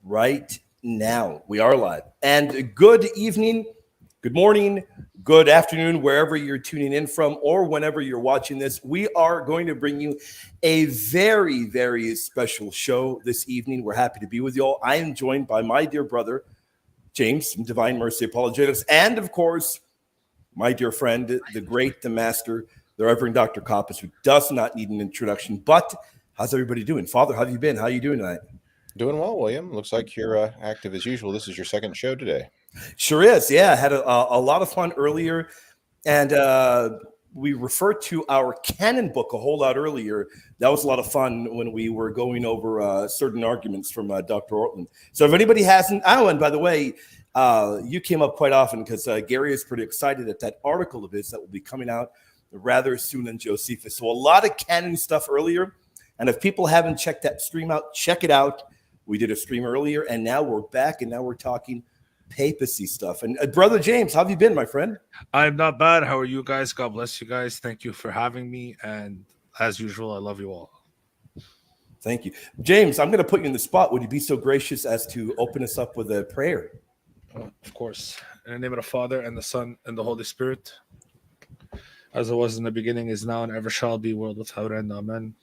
right now. We are live. And good evening, good morning, good afternoon, wherever you're tuning in from or whenever you're watching this. We are going to bring you a very, very special show this evening. We're happy to be with you all. I am joined by my dear brother, James from Divine Mercy Apologetics, and of course, my dear friend, the great, the master, the Reverend Dr. Koppas, who does not need an introduction. But how's everybody doing? Father, how have you been? How are you doing tonight? Doing well, William. Looks like you're active as usual. This is your second show today. Sure is. Yeah, I had a lot of fun earlier. And we referred to our canon book a whole lot earlier. That was a lot of fun when we were going over certain arguments from Dr. Ortland. So if anybody hasn't, and by the way, you came up quite often because Gary is pretty excited at that article of his that will be coming out rather soon in Josephus. So a lot of canon stuff earlier. And if people haven't checked that stream out, check it out. We did a stream earlier, and now we're back, and now we're talking papacy stuff. And Brother James, how have you been, my friend? I'm not bad. How are you guys? God bless you guys. Thank you for having me. And as usual, I love you all. Thank you. James, I'm going to put you in the spot. Would you be so gracious as to open us up with a prayer? Of course. In the name of the Father, and the Son, and the Holy Spirit, as it was in the beginning, is now, and ever shall be, world without end. Amen.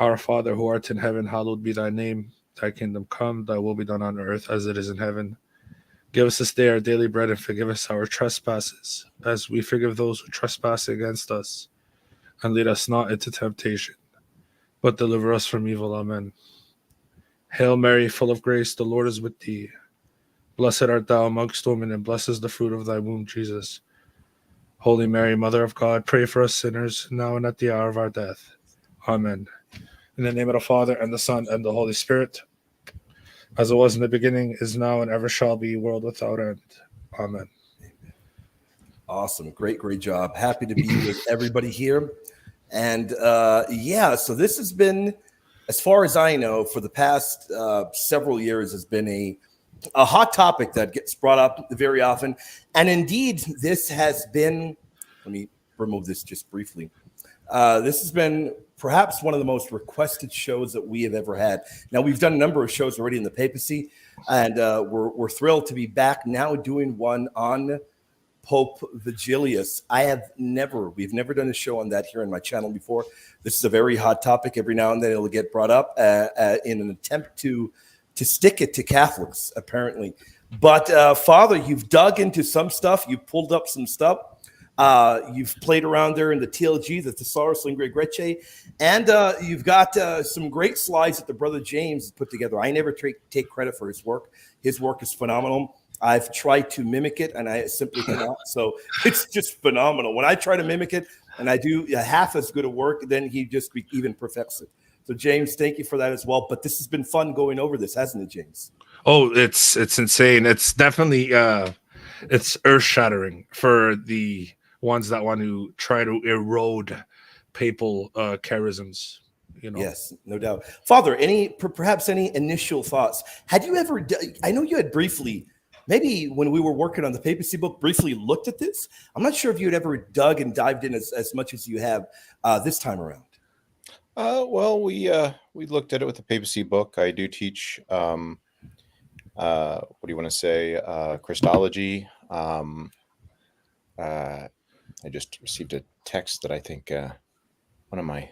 Our Father, who art in heaven, hallowed be thy name. Thy kingdom come, thy will be done on earth as it is in heaven. Give us this day our daily bread, and forgive us our trespasses, as we forgive those who trespass against us. And lead us not into temptation, but deliver us from evil. Amen. Hail Mary, full of grace, the Lord is with thee. Blessed art thou amongst women, and blessed is the fruit of thy womb, Jesus. Holy Mary, Mother of God, pray for us sinners, now and at the hour of our death. Amen. In the name of the Father, and the Son, and the Holy Spirit, as it was in the beginning, is now, and ever shall be, world without end. Amen. Awesome. Great job. Happy to be with everybody here. And so this has been, as far as I know, for the past several years, has been a hot topic that gets brought up very often. And indeed, this has been, let me remove this just briefly. This has been perhaps one of the most requested shows that we have ever had. Now, we've done a number of shows already in the papacy, and we're thrilled to be back now doing one on Pope Vigilius. We've never done a show on that here on my channel before. This is a very hot topic. Every now and then it'll get brought up in an attempt to stick it to Catholics, apparently. But Father, you've dug into some stuff. You've pulled up some stuff. You've played around there in the TLG, the Thesaurus Lingua Grece, and you've got some great slides that the brother James put together. I never take credit for his work. His work is phenomenal. I've tried to mimic it, and I simply cannot. So it's just phenomenal. When I try to mimic it, and I do half as good a work, then he just even perfects it. So James, thank you for that as well. But this has been fun going over this, hasn't it, James? Oh, it's insane. It's definitely it's earth-shattering for the ones that want to try to erode papal charisms. Yes, no doubt. Father, perhaps any initial thoughts? Had you ever? I know you had briefly, maybe when we were working on the papacy book, briefly looked at this. I'm not sure if you had ever dug and dived in as much as you have this time around. Well, we looked at it with the papacy book. I do teach. What do you want to say? Christology. I just received a text that I think one of my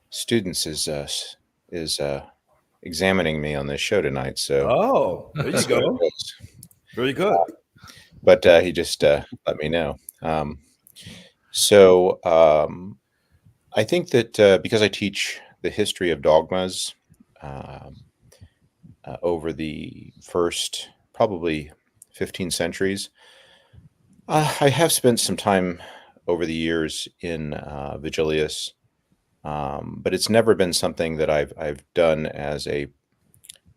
students is examining me on this show tonight. So, there you go. Very good. But he just let me know. I think that because I teach the history of dogmas over the first probably 15 centuries, I have spent some time over the years in Vigilius, but it's never been something that I've done as a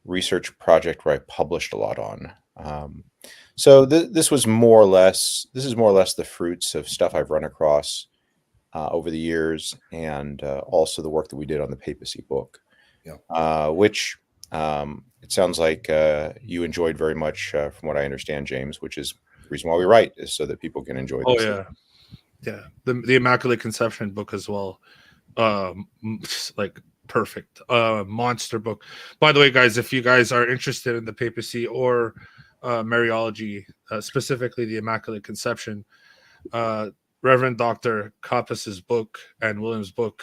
research project where I published a lot on. So this is more or less the fruits of stuff I've run across over the years, and also the work that we did on the papacy book, which it sounds like you enjoyed very much, from what I understand, James, which is the reason why we write, is so that people can enjoy this. Oh, yeah. The Immaculate Conception book as well. Like perfect. Monster book. By the way, guys, if you guys are interested in the papacy or Mariology, specifically the Immaculate Conception, Reverend Dr. Coppas's book and William's book,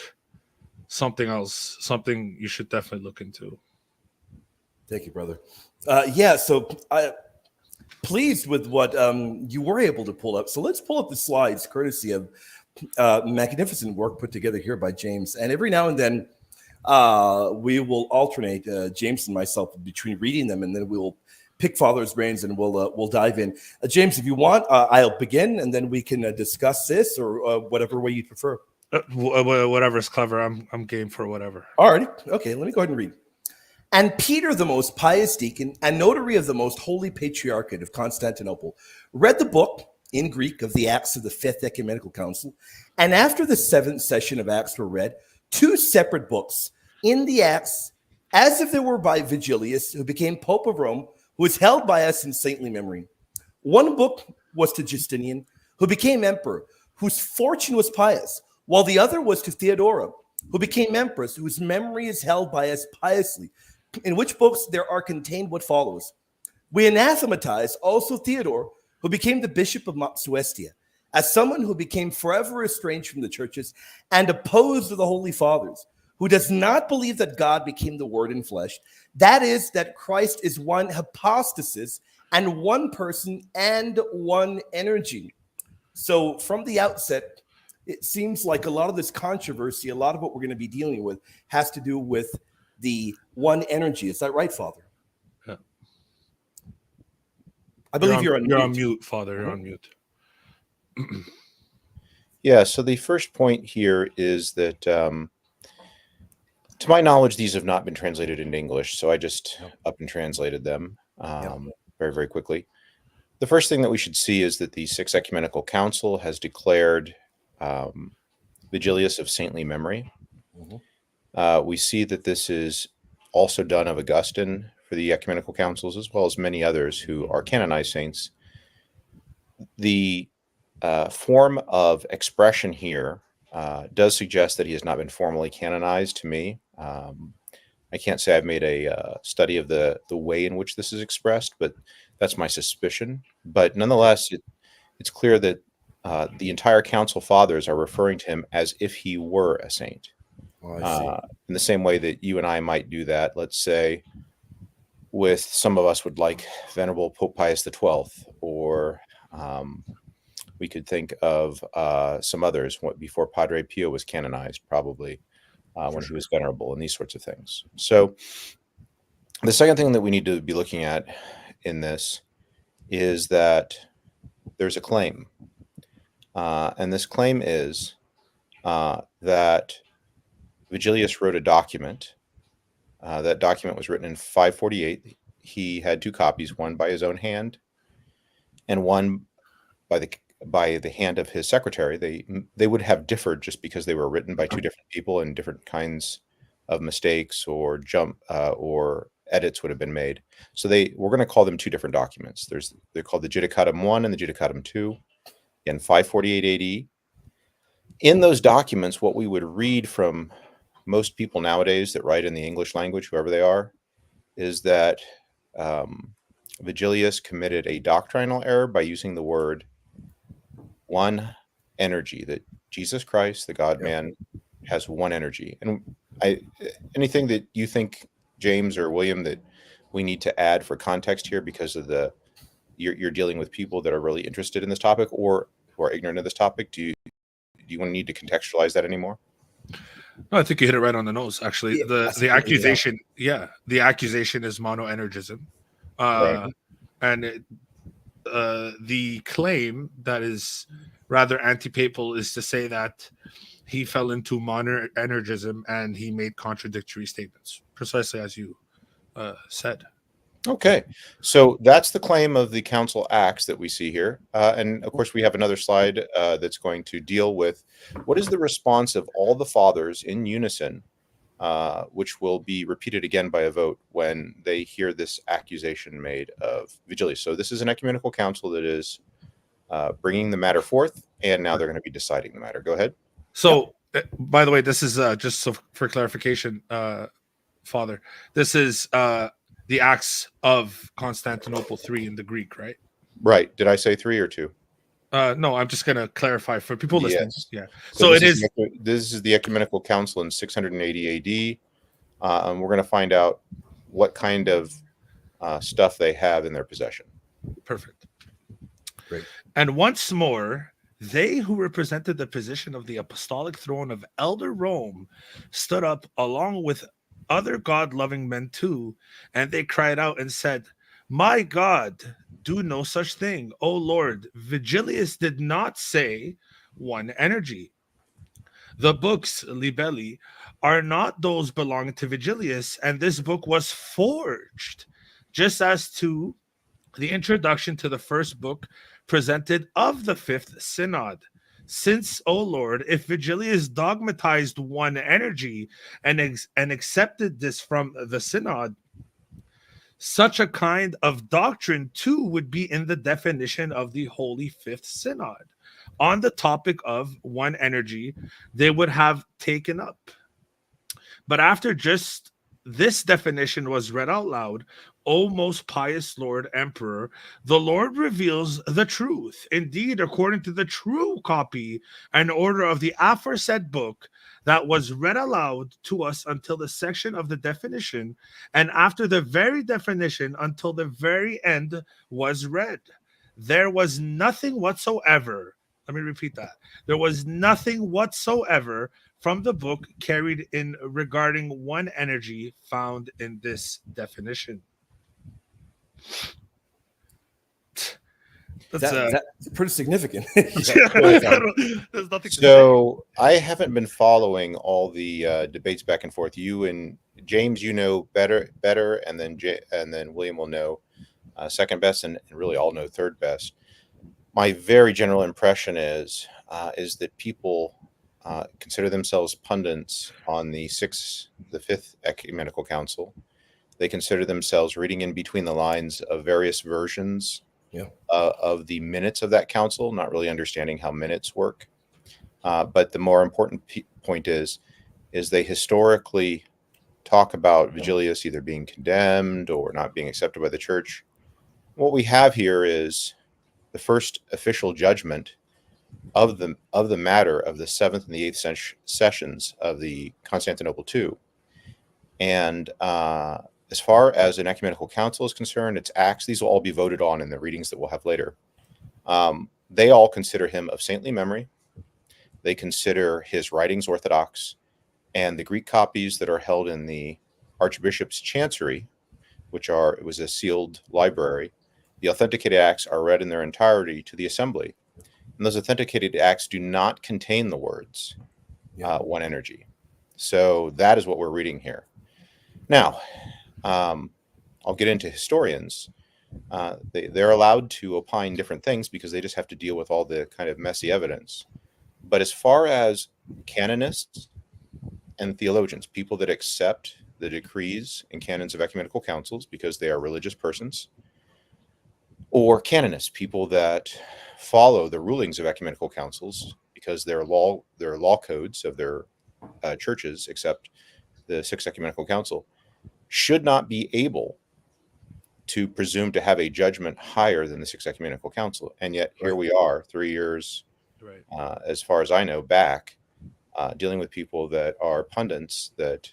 something you should definitely look into. Thank you, brother. So I pleased with what you were able to pull up. So let's pull up the slides, courtesy of magnificent work put together here by James. And every now and then we will alternate, James and myself, between reading them, and then we will pick Father's brains and we'll dive in. James, if you want, I'll begin, and then we can discuss this or whatever way you prefer. Whatever's clever. I'm game for whatever. All right. Okay, let me go ahead and read. And Peter, the most pious deacon and notary of the most holy patriarchate of Constantinople, read the book in Greek of the Acts of the Fifth Ecumenical Council. And after the seventh session of Acts were read, two separate books in the Acts, as if they were by Vigilius, who became Pope of Rome, who is held by us in saintly memory. One book was to Justinian, who became emperor, whose fortune was pious, while the other was to Theodora, who became empress, whose memory is held by us piously, in which books there are contained what follows. We anathematize also Theodore, who became the bishop of Suestia, as someone who became forever estranged from the churches and opposed to the holy fathers, who does not believe that God became the word in flesh, that is, that Christ is one hypostasis and one person and one energy. So from the outset, it seems like a lot of this controversy, a lot of what we're going to be dealing with has to do with the one energy. Is that right, Father? Yeah. I believe you're on mute, Father. You're on mute. Yeah, so the first point here is that, to my knowledge, these have not been translated into English, so I just up and translated them very, very quickly. The first thing that we should see is that the Sixth Ecumenical Council has declared Vigilius of saintly memory. We see that this is also done of Augustine for the ecumenical councils, as well as many others who are canonized saints. The form of expression here does suggest that he has not been formally canonized to me. I can't say I've made a study of the way in which this is expressed, but that's my suspicion. But nonetheless, it's clear that the entire council fathers are referring to him as if he were a saint. In the same way that you and I might do that, let's say, with some of us would like Venerable Pope Pius XII, or we could think of some others before Padre Pio was canonized, probably when he was venerable, and these sorts of things. So the second thing that we need to be looking at in this is that there's a claim. And this claim is that Vigilius wrote a document. That document was written in 548. He had two copies, one by his own hand and one by the hand of his secretary. They would have differed just because they were written by two different people, and different kinds of mistakes or or edits would have been made. So we're going to call them two different documents. They're called the Judicatum 1 and the Judicatum 2 in 548 AD. In those documents, what we would read from most people nowadays that write in the English language, whoever they are, is that Vigilius committed a doctrinal error by using the word one energy, that Jesus Christ, the God-man, has one energy. And anything that you think, James or William, that we need to add for context here, because of you're dealing with people that are really interested in this topic or who are ignorant of this topic, do you want to need to contextualize that anymore? No, I think you hit it right on the nose. Actually, the accusation, the accusation is monoenergism, Right. and the claim that is rather anti-papal is to say that he fell into monergism and he made contradictory statements, precisely as you said. Okay, so that's the claim of the Council Acts that we see here. And of course, we have another slide that's going to deal with what is the response of all the fathers in unison, which will be repeated again by a vote when they hear this accusation made of Vigilius. So this is an ecumenical council that is bringing the matter forth, and now they're going to be deciding the matter. Go ahead. So By the way, this is just so for clarification, Father. This is the Acts of Constantinople 3 in the Greek, right? Right. Did I say 3 or 2? No, I'm just gonna clarify for people listening. Yes. Yeah. So So this it is this is the Ecumenical Council in 680 AD. And we're going to find out what kind of stuff they have in their possession. perfect. Great. And once more, they who represented the position of the apostolic throne of Elder Rome stood up along with other God-loving men too, and they cried out and said, "My God, do no such thing. O Lord, Vigilius did not say one energy. The books, libelli, are not those belonging to Vigilius, and this book was forged, just as to the introduction to the first book presented of the fifth synod. Since, O Lord, if Vigilius dogmatized one energy and accepted this from the synod, such a kind of doctrine too would be in the definition of the Holy Fifth Synod. On the topic of one energy, they would have taken up. But after just this definition was read out loud, O most pious Lord Emperor, the Lord reveals the truth. Indeed, according to the true copy and order of the aforesaid book that was read aloud to us until the section of the definition, and after the very definition until the very end was read. There was nothing whatsoever. Let me repeat that. There was nothing whatsoever from the book carried in regarding one energy found in this definition. That's pretty significant. There's nothing to say. So I haven't been following all the debates back and forth. You and James, you know better, and then William will know second best, and really all know third best. My very general impression is that people consider themselves pundits on the fifth ecumenical council. They consider themselves reading in between the lines of various versions of the minutes of that council, not really understanding how minutes work. But the more important point is they historically talk about Vigilius either being condemned or not being accepted by the church. What we have here is the first official judgment of the matter of the 7th and the 8th sessions of the Constantinople II. And as far as an ecumenical council is concerned, its acts, these will all be voted on in the readings that we'll have later. They all consider him of saintly memory. They consider his writings orthodox, and the Greek copies that are held in the Archbishop's Chancery, it was a sealed library, the authenticated acts are read in their entirety to the assembly. And those authenticated acts do not contain the words one energy. So that is what we're reading here. Now, I'll get into historians. They're allowed to opine different things because they just have to deal with all the kind of messy evidence. But as far as canonists and theologians, people that accept the decrees and canons of ecumenical councils because they are religious persons, or canonists, people that follow the rulings of ecumenical councils because their law codes of their churches, except the Sixth Ecumenical Council, should not be able to presume to have a judgment higher than the Sixth Ecumenical Council. And yet here we are 3 years, as far as I know, back, dealing with people that are pundits that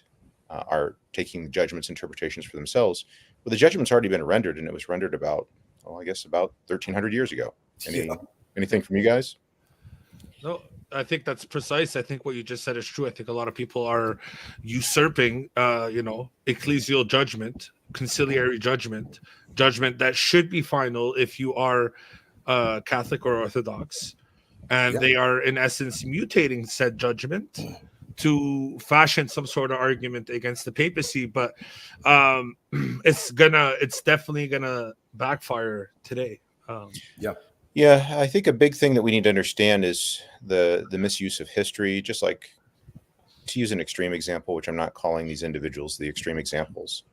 are taking judgments, interpretations for themselves. Well, the judgment's already been rendered, and it was rendered about 1,300 years ago. Anything from you guys? No, I think that's precise. I think what you just said is true. I think a lot of people are usurping, ecclesial judgment, conciliary judgment that should be final if you are Catholic or Orthodox. And they are, in essence, mutating said judgment to fashion some sort of argument against the papacy. But it's definitely gonna backfire today. Yeah, I think a big thing that we need to understand is the misuse of history. Just like, to use an extreme example, which I'm not calling these individuals the extreme examples,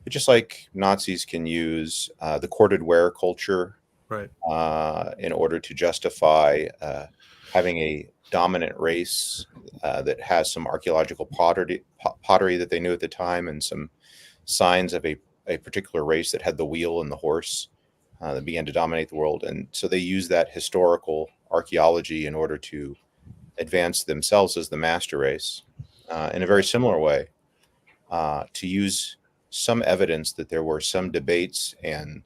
but just like Nazis can use the corded wear culture in order to justify having a dominant race that has some archaeological pottery that they knew at the time, and some signs of a particular race that had the wheel and the horse that began to dominate the world. And so they use that historical archaeology in order to advance themselves as the master race. In a very similar way, to use some evidence that there were some debates and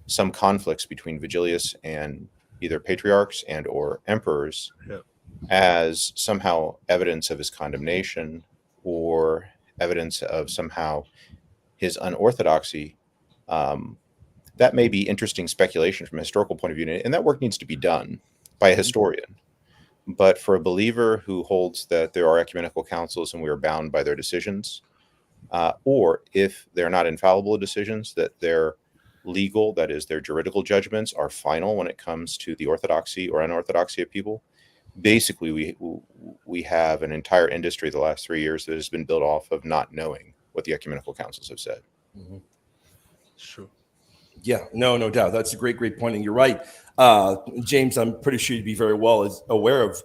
some conflicts between Vigilius and either patriarchs and or emperors as somehow evidence of his condemnation or evidence of somehow his unorthodoxy. That may be interesting speculation from a historical point of view, and that work needs to be done by a historian. But for a believer who holds that there are ecumenical councils and we are bound by their decisions, or if they're not infallible decisions, that they're legal, that is, their juridical judgments are final when it comes to the orthodoxy or unorthodoxy of people. Basically, we have an entire industry the last 3 years that has been built off of not knowing what the ecumenical councils have said. Mm-hmm. Sure. Yeah, no doubt. That's a great point. And you're right. James, I'm pretty sure you'd be very well aware of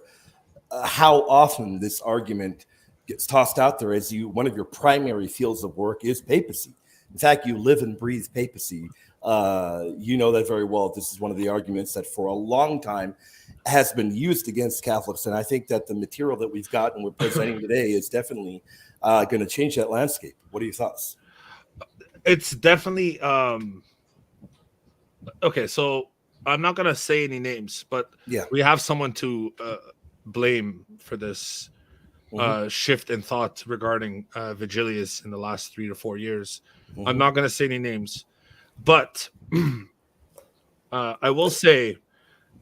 how often this argument gets tossed out there as one of your primary fields of work is papacy. In fact, you live and breathe papacy. You know that very well. This is one of the arguments that for a long time has been used against Catholics. And I think that the material that we've got and we're presenting today is definitely going to change that landscape. What are your thoughts? It's definitely okay. So I'm not going to say any names, but we have someone to blame for this shift in thought regarding Vigilius in the last 3 to 4 years. I'm not going to say any names, but I will say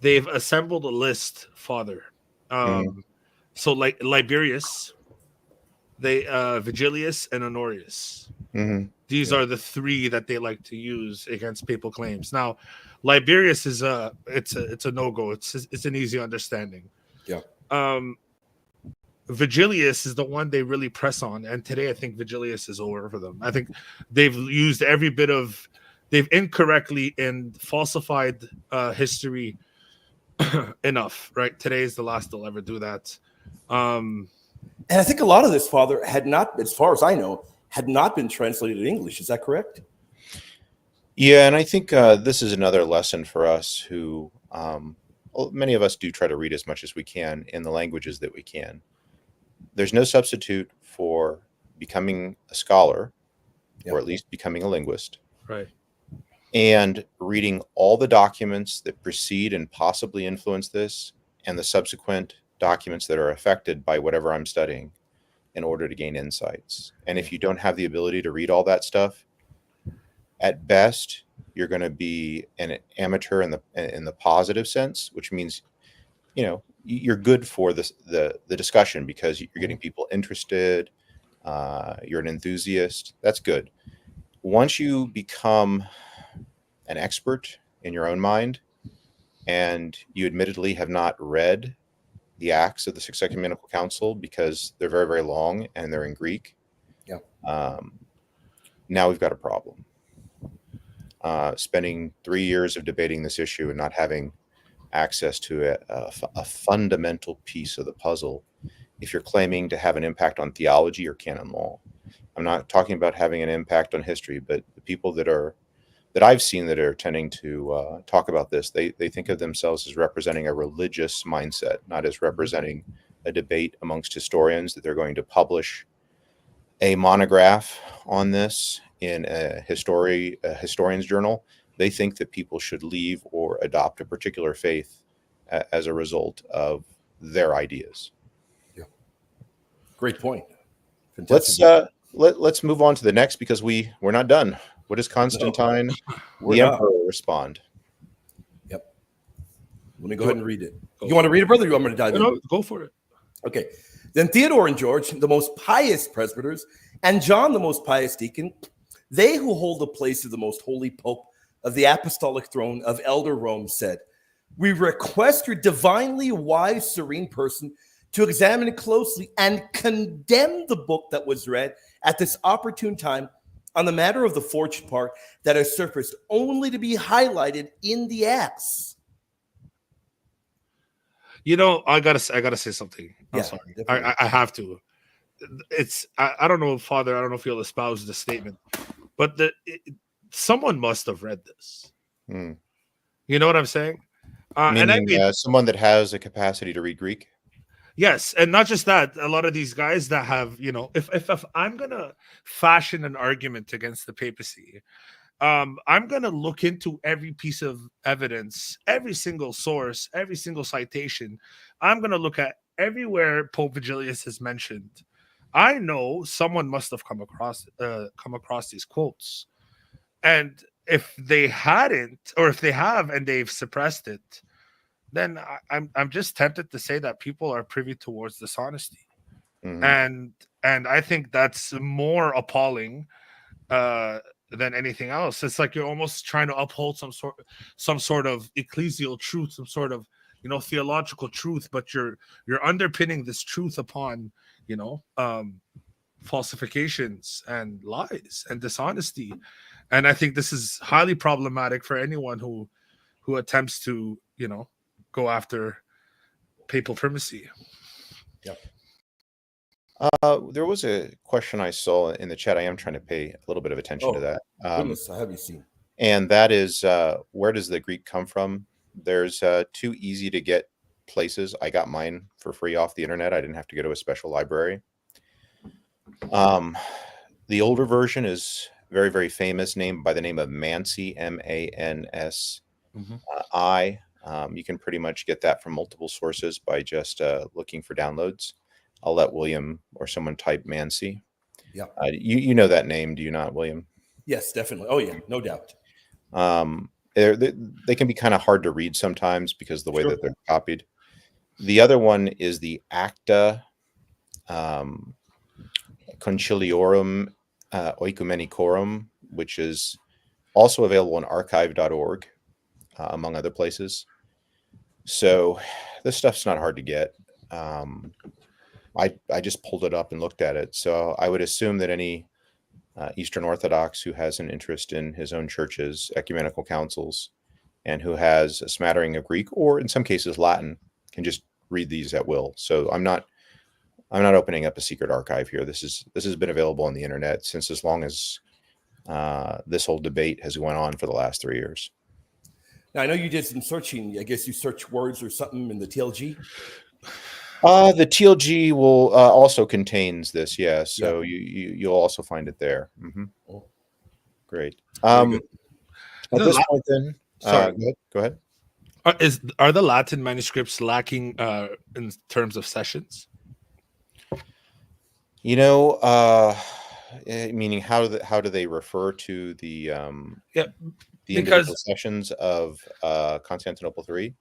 they've assembled a list, Father. So like Liberius, Vigilius, and Honorius. These are the 3 that they like to use against papal claims. Now, Liberius is it's a no-go. It's an easy understanding. Yeah. Vigilius is the one they really press on, and today I think Vigilius is over for them. I think they've used every bit of, they've incorrectly and falsified history enough. Right, today is the last they'll ever do that. And I think a lot of this, Father, had not, as far as I know, had not been translated in English. Is that correct? Yeah, and I think this is another lesson for us who, many of us do try to read as much as we can in the languages that we can. There's no substitute for becoming a scholar, or at least becoming a linguist. Right. And reading all the documents that precede and possibly influence this, and the subsequent documents that are affected by whatever I'm studying, in order to gain insights. And if you don't have the ability to read all that stuff, at best, you're going to be an amateur in the positive sense, which means, you know, you're good for the discussion because you're getting people interested. You're an enthusiast. That's good. Once you become an expert in your own mind, and you admittedly have not read the Acts of the Sixth Ecumenical Council because they're very, very long and they're in Greek. Now we've got a problem. Spending 3 years of debating this issue and not having access to a fundamental piece of the puzzle, if you're claiming to have an impact on theology or canon law. I'm not talking about having an impact on history, but the people that I've seen that are tending to talk about this, they think of themselves as representing a religious mindset, not as representing a debate amongst historians, that they're going to publish a monograph on this in a historian's journal. They think that people should leave or adopt a particular faith as a result of their ideas. Yeah, great point. Let's move on to the next, because we're not done. What does Constantine, the emperor, respond? Yep. Let me go ahead and read it. You want to read it, brother? Or you want me to dive in? No, go for it. Okay. Then Theodore and George, the most pious presbyters, and John, the most pious deacon, they who hold the place of the most holy pope of the apostolic throne of elder Rome, said, "We request your divinely wise, serene person to examine it closely and condemn the book that was read at this opportune time on the matter of the forged part that has surfaced only to be highlighted in the Acts." I gotta say something. I'm Yeah, sorry. definitely. I have to. I don't know, Father. I don't know if you'll espouse the statement, but someone must have read this. Hmm. You know what I'm saying? And I Meaning mean, someone that has a capacity to read Greek. yes, and not just that. A lot of these guys that have, if I'm gonna fashion an argument against the papacy, I'm gonna look into every piece of evidence, every single source, every single citation. I'm gonna look at everywhere Pope Vigilius is mentioned. I know someone must have come across these quotes, and if they hadn't, or if they have and they've suppressed it, then I'm just tempted to say that people are privy towards dishonesty, Mhm. and I think that's more appalling uh than anything else. It's like you're almost trying to uphold some sort of ecclesial truth, some sort of theological truth, but you're underpinning this truth upon you know um falsifications and lies and dishonesty. And I think this is highly problematic for anyone who attempts to go after papal primacy. There was a question I saw in the chat. I am trying to pay a little bit of attention to Oh, that. goodness, I have you seen. And that is where does the Greek come from? There's two easy to get places. I got mine for free off the internet. I didn't have to go to a special library. The older version is very, very famous, named by the name of Mansi, MANSI. You can pretty much get that from multiple sources by just looking for downloads. I'll let William or someone type Mansi. Yeah. You know that name, do you not, William? Yes, definitely. Oh, yeah, no doubt. They can be kind of hard to read sometimes because of the way Sure. that they're copied. The other one is the Acta Conciliorum Oecumenicorum, which is also available on archive.org, among other places. So this stuff's not hard to get. I just pulled it up and looked at it. So I would assume that any Eastern Orthodox who has an interest in his own church's ecumenical councils and who has a smattering of Greek, or in some cases Latin, can just read these at will. So I'm not opening up a secret archive here. This has been available on the internet since as long as this whole debate has gone on for the last 3 years. Now, I know you did some searching. I guess you search words or something in the TLG. The TLG will also contains this, yeah. So you'll also find it there. Mm-hmm. Oh. Great. Very good. At this point, then, Sorry. go ahead. Are the Latin manuscripts lacking in terms of sessions? Meaning how do they refer to the Yeah, the individual sessions of Constantinople III?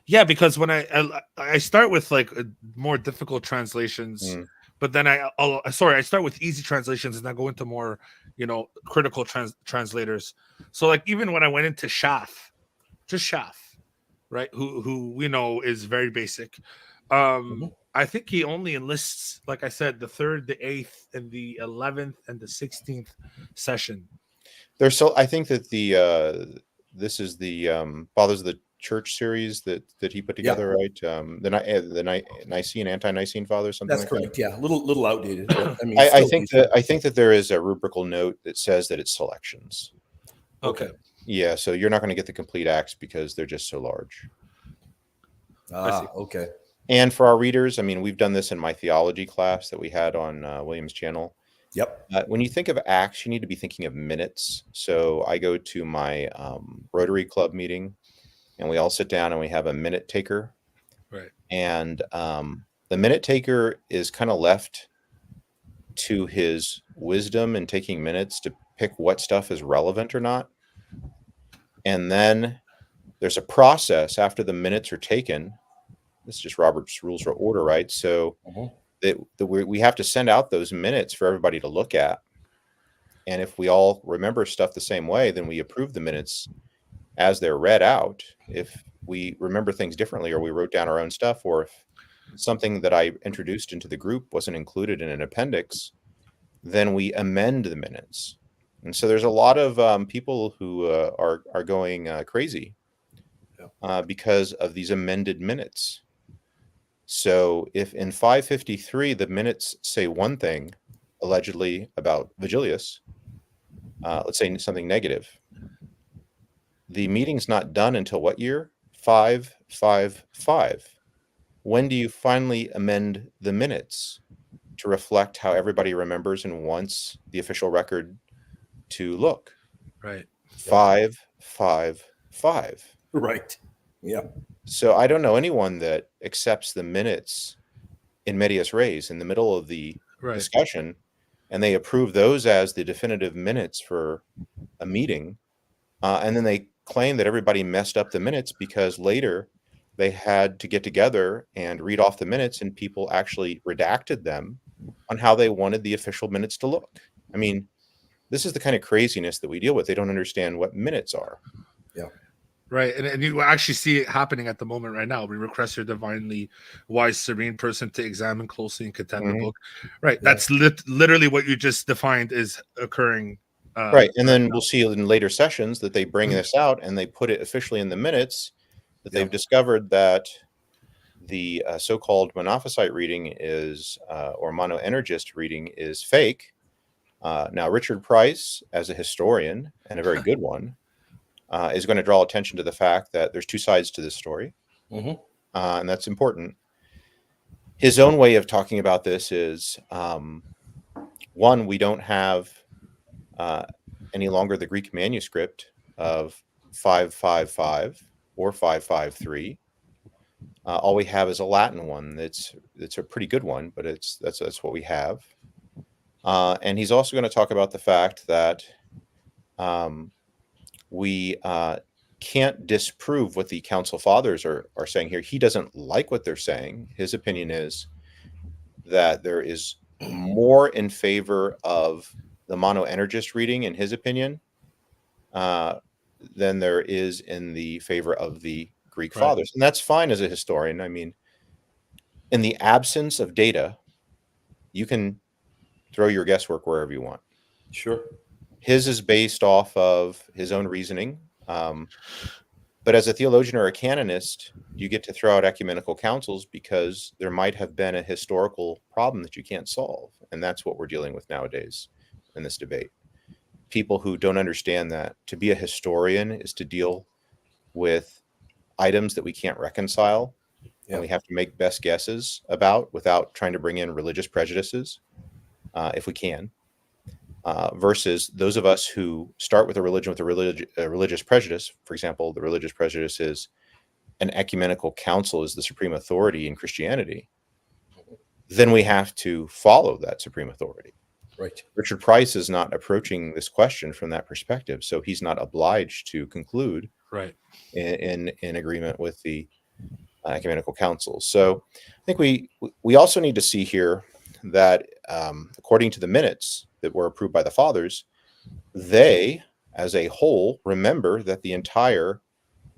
Yeah, because when I start with like more difficult translations, but then I start with easy translations and then go into more critical translators. So like even when I went into Schaff, just Schaff, right? Who we know is very basic. I think he only enlists, like I said, the 3rd, the 8th, and the 11th and the 16th session. I think that this is the Fathers of the Church series that he put together, right? The Nicene, Anti-Nicene Fathers, something That's like correct. that. Yeah, a little outdated. But, I mean, I think that there is a rubrical note that says that it's selections. Okay. Yeah, so you're not going to get the complete acts because they're just so large. Okay. And for our readers, I mean, we've done this in my theology class that we had on William's channel. Yep. When you think of acts, you need to be thinking of minutes. So I go to my Rotary Club meeting, and we all sit down and we have a minute taker. Right. And the minute taker is kind of left to his wisdom in taking minutes to pick what stuff is relevant or not. And then there's a process after the minutes are taken. This is just Robert's Rules of Order, right? So we have to send out those minutes for everybody to look at. And if we all remember stuff the same way, then we approve the minutes as they're read out. If we remember things differently, or we wrote down our own stuff, or if something that I introduced into the group wasn't included in an appendix, then we amend the minutes. And so there's a lot of people who are going crazy because of these amended minutes. So if in 553 the minutes say one thing, allegedly about Vigilius, let's say something negative, the meeting's not done until what year? 555. When do you finally amend the minutes to reflect how everybody remembers and wants the official record to look? Right. 555. Right. Yeah. So I don't know anyone that accepts the minutes in medias res in the middle of the Right. discussion, and they approve those as the definitive minutes for a meeting, and then they claim that everybody messed up the minutes because later they had to get together and read off the minutes, and people actually redacted them on how they wanted the official minutes to look. I mean, this is the kind of craziness that we deal with. They don't understand what minutes are. Yeah. Right. And you actually see it happening at the moment right now. We request your divinely wise, serene person to examine closely and contend the book. Right. Yeah. That's literally what you just defined is occurring. Right. And then we'll see in later sessions that they bring this out and they put it officially in the minutes that they've discovered that the so-called monophysite reading is, or monoenergist reading is fake. Now, Richard Price, as a historian, and a very good one, is going to draw attention to the fact that there's two sides to this story, and that's important. His own way of talking about this is, one, we don't have any longer the Greek manuscript of 555 or 553. All we have is a Latin one. That's a pretty good one, but that's what we have. And he's also going to talk about the fact that we can't disprove what the Council Fathers are saying here. He doesn't like what they're saying. His opinion is that there is more in favor of the monoenergist reading, in his opinion, than there is in the favor of the Greek Fathers. And that's fine as a historian. I mean, in the absence of data, you can throw your guesswork wherever you want. Sure. His is based off of his own reasoning. But as a theologian or a canonist, you get to throw out ecumenical councils because there might have been a historical problem that you can't solve. And that's what we're dealing with nowadays in this debate. People who don't understand that to be a historian is to deal with items that we can't reconcile and we have to make best guesses about without trying to bring in religious prejudices, if we can. Versus those of us who start with a religion with a religious prejudice. For example, the religious prejudice is an ecumenical council is the supreme authority in Christianity. Then we have to follow that supreme authority. Right. Richard Price is not approaching this question from that perspective, so he's not obliged to conclude in agreement with the ecumenical council. So I think we also need to see here that according to the minutes that were approved by the fathers, they, as a whole, remember that the entire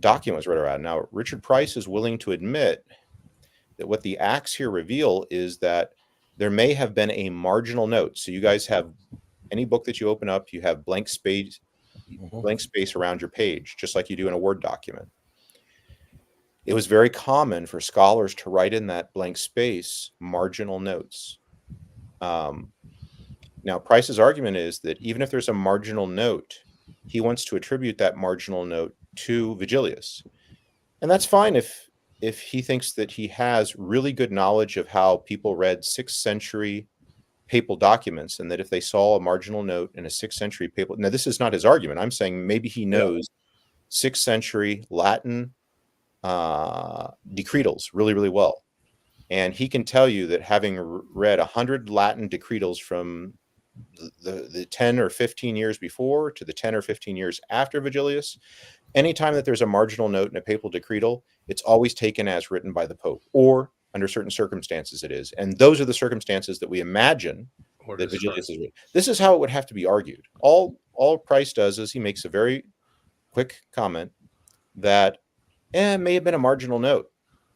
document was read around. Now, Richard Price is willing to admit that what the Acts here reveal is that there may have been a marginal note. So you guys have any book that you open up, you have blank space around your page, just like you do in a Word document. It was very common for scholars to write in that blank space marginal notes. Now, Price's argument is that even if there's a marginal note, he wants to attribute that marginal note to Vigilius. And that's fine if he thinks that he has really good knowledge of how people read 6th century papal documents, and that if they saw a marginal note in a 6th century papal... Now, this is not his argument. I'm saying maybe he knows 6th century Latin decretals really, really well. And he can tell you that having read 100 Latin decretals from the 10 or 15 years before to the 10 or 15 years after Vigilius, anytime that there's a marginal note in a papal decretal, it's always taken as written by the Pope, or under certain circumstances it is. And those are the circumstances that we imagine that Vigilius is written. This is how it would have to be argued. All Price does is he makes a very quick comment that may have been a marginal note,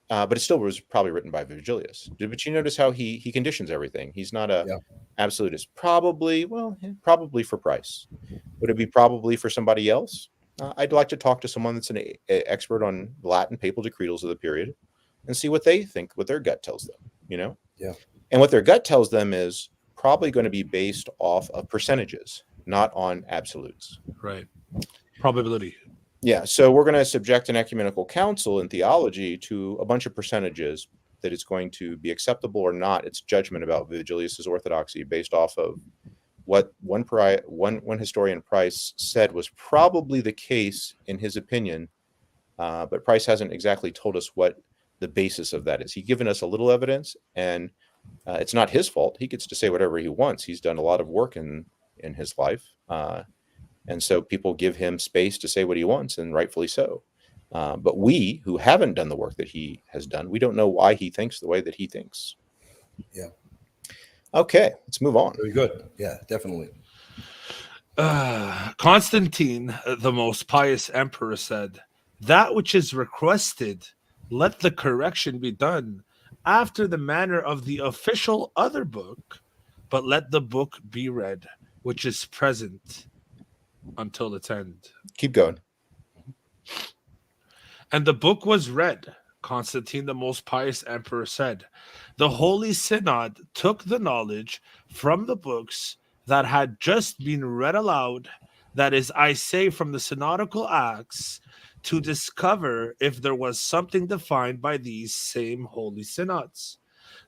but it still was probably written by Vigilius. But you notice how he conditions everything. He's not a absolutist. Probably for Price. Would it be probably for somebody else? I'd like to talk to someone that's an expert on Latin papal decretals of the period and see what they think, what their gut tells them, Yeah. And what their gut tells them is probably going to be based off of percentages, not on absolutes. Right. Probability. Yeah. So we're going to subject an ecumenical council in theology to a bunch of percentages that it's going to be acceptable or not. It's judgment about Vigilius's orthodoxy based off of what one historian, Price, said was probably the case in his opinion, but Price hasn't exactly told us what the basis of that is. He's given us a little evidence, and it's not his fault. He gets to say whatever he wants. He's done a lot of work in his life, and so people give him space to say what he wants, and rightfully so. But we, who haven't done the work that he has done, we don't know why he thinks the way that he thinks. Yeah. Okay, let's move on. Very good. Yeah, definitely. Constantine, the most pious emperor, said, "That which is requested, let the correction be done after the manner of the official other book, but let the book be read, which is present until its end." Keep going. And the book was read. Constantine, the most pious emperor, said, "The Holy Synod took the knowledge from the books that had just been read aloud, that is, I say, from the synodical acts, to discover if there was something defined by these same holy synods,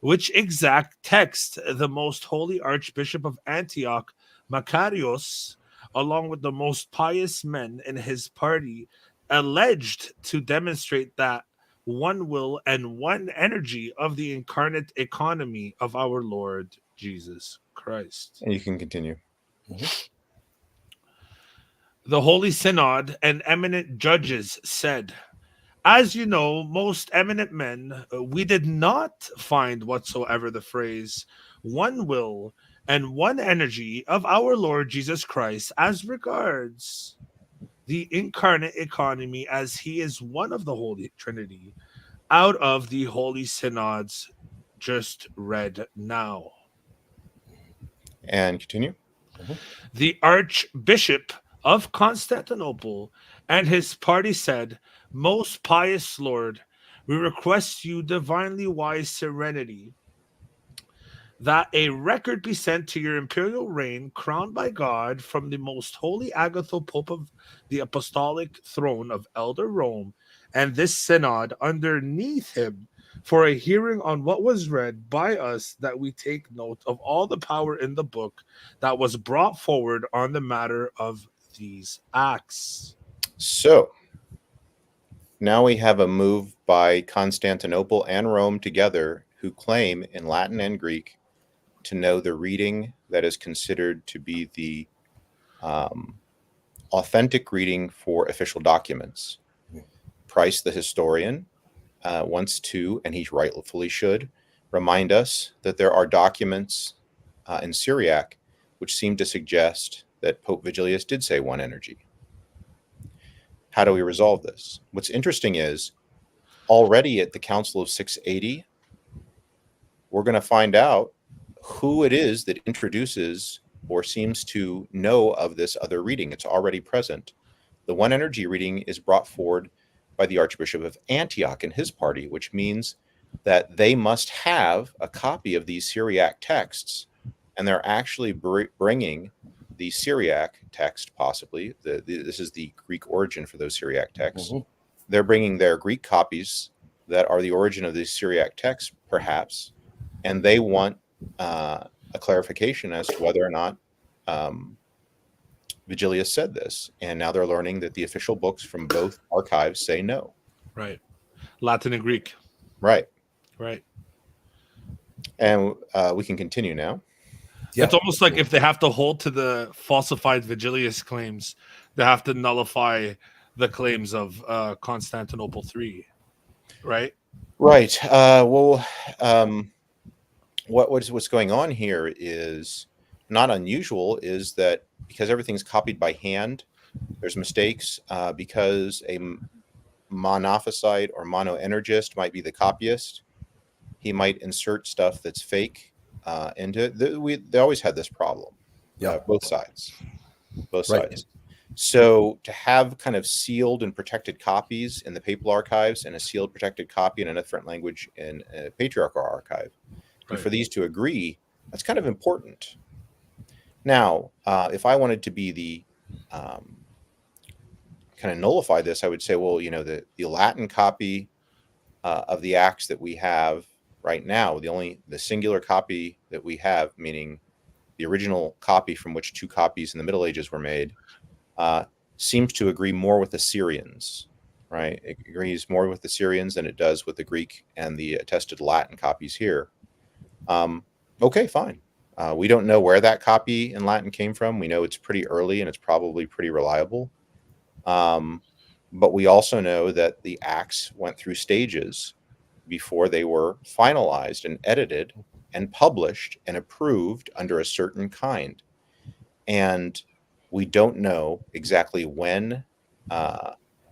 which exact text the most holy Archbishop of Antioch, Macarius, along with the most pious men in his party, alleged to demonstrate that one will and one energy of the incarnate economy of our Lord Jesus Christ." And you can continue. The Holy Synod and eminent judges said, "As you know, most eminent men, we did not find whatsoever the phrase one will and one energy of our Lord Jesus Christ as regards the incarnate economy, as he is one of the Holy Trinity, out of the Holy Synods just read now." And continue. The Archbishop of Constantinople and his party said, "Most pious Lord, we request you divinely wise serenity, that a record be sent to your imperial reign, crowned by God from the most holy Agatho, Pope of the Apostolic Throne of Elder Rome, and this synod underneath him, for a hearing on what was read by us, that we take note of all the power in the book that was brought forward on the matter of these acts." So now we have a move by Constantinople and Rome together, who claim in Latin and Greek to know the reading that is considered to be the authentic reading for official documents. Price, the historian, wants to, and he rightfully should, remind us that there are documents in Syriac which seem to suggest that Pope Vigilius did say one energy. How do we resolve this? What's interesting is, already at the Council of 680, we're going to find out who it is that introduces or seems to know of this other reading. It's already present. The one energy reading is brought forward by the Archbishop of Antioch and his party, which means that they must have a copy of these Syriac texts, and they're actually bringing the Syriac text, possibly. This is the Greek origin for those Syriac texts. They're bringing their Greek copies that are the origin of these Syriac texts, perhaps, and they want a clarification as to whether or not Vigilius said this. And now they're learning that the official books from both archives say no. Right. Latin and Greek. Right. Right. And we can continue now. Yeah. It's almost like if they have to hold to the falsified Vigilius claims, they have to nullify the claims of Constantinople III, right? Right. What's going on here is not unusual, is that because everything's copied by hand, there's mistakes because a monophysite or monoenergist might be the copyist. He might insert stuff that's fake into it. They always had this problem. Yeah. Both sides. Right. So to have kind of sealed and protected copies in the papal archives and a sealed protected copy in a different language in a patriarchal archive, and for these to agree, that's kind of important. Now, if I wanted to be the kind of nullify this, I would say, well, the Latin copy of the Acts that we have right now, the singular copy that we have, meaning the original copy from which two copies in the Middle Ages were made, seems to agree more with the Syrians, right? It agrees more with the Syrians than it does with the Greek and the attested Latin copies here. Okay, fine. We don't know where that copy in Latin came from. We know it's pretty early and it's probably pretty reliable. But we also know that the Acts went through stages before they were finalized and edited and published and approved under a certain kind. And we don't know exactly when.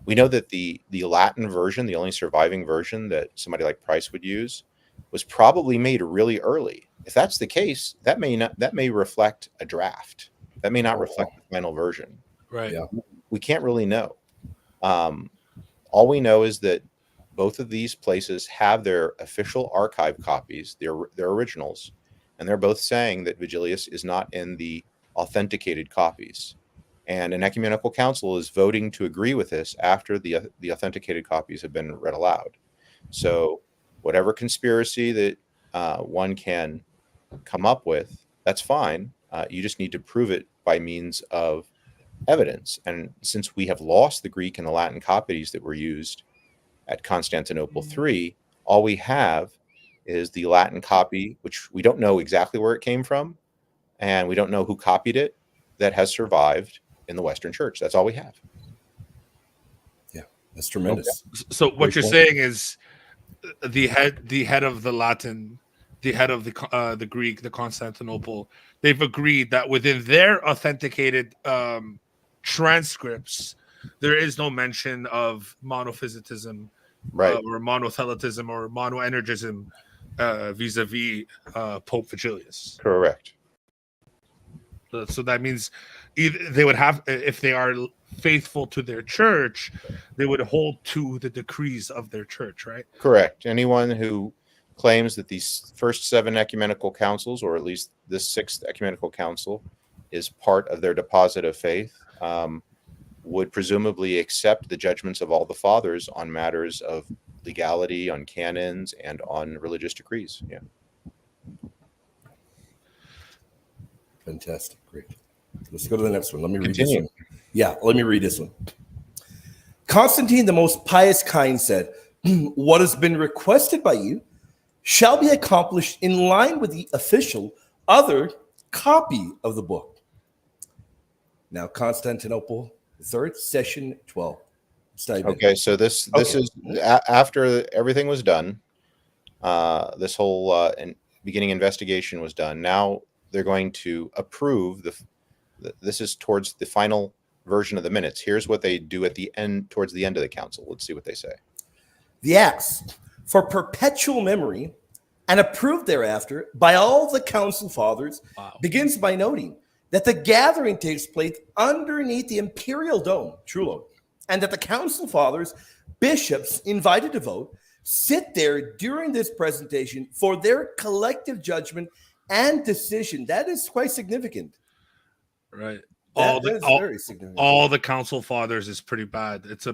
We know that the Latin version, the only surviving version that somebody like Price would use, was probably made really early. If that's the case, that may reflect a draft. That may not reflect the final version. Right. Yeah. We can't really know. All we know is that both of these places have their official archive copies, their originals, and they're both saying that Vigilius is not in the authenticated copies. And an ecumenical council is voting to agree with this after the authenticated copies have been read aloud. So whatever conspiracy that one can come up with, that's fine. You just need to prove it by means of evidence. And since we have lost the Greek and the Latin copies that were used at Constantinople III, all we have is the Latin copy, which we don't know exactly where it came from, and we don't know who copied it, that has survived in the Western Church. That's all we have. Yeah, that's tremendous. Okay. So what you're saying is the head of the Latin, the head of the Greek, the Constantinople, they've agreed that within their authenticated transcripts, there is no mention of monophysitism, right, or monothelitism or monoenergism vis-a-vis Pope Vigilius. Correct. So that means either they would have, if they are faithful to their church, they would hold to the decrees of their church, right? Correct. Anyone who claims that these first 7 ecumenical councils, or at least this 6th ecumenical council, is part of their deposit of faith, would presumably accept the judgments of all the fathers on matters of legality, on canons, and on religious decrees. Yeah. Fantastic. Great. Let's go to the next one. Let me read Continue. this one. Yeah, let me read this one. Constantine, the most pious kind, said, "What has been requested by you shall be accomplished in line with the official other copy of the book." Now, Constantinople, 3rd, session 12. Okay, so this is after everything was done. This whole beginning investigation was done. Now they're going to approve this is towards the final version of the minutes. Here's what they do at the end, towards the end of the council. Let's see what they say. The acts for perpetual memory and approved thereafter by all the council fathers begins by noting that the gathering takes place underneath the imperial dome, Trullo, and that the council fathers, bishops invited to vote, sit there during this presentation for their collective judgment and decision. That is quite significant. Right. Very significant. All the council fathers is pretty bad. That's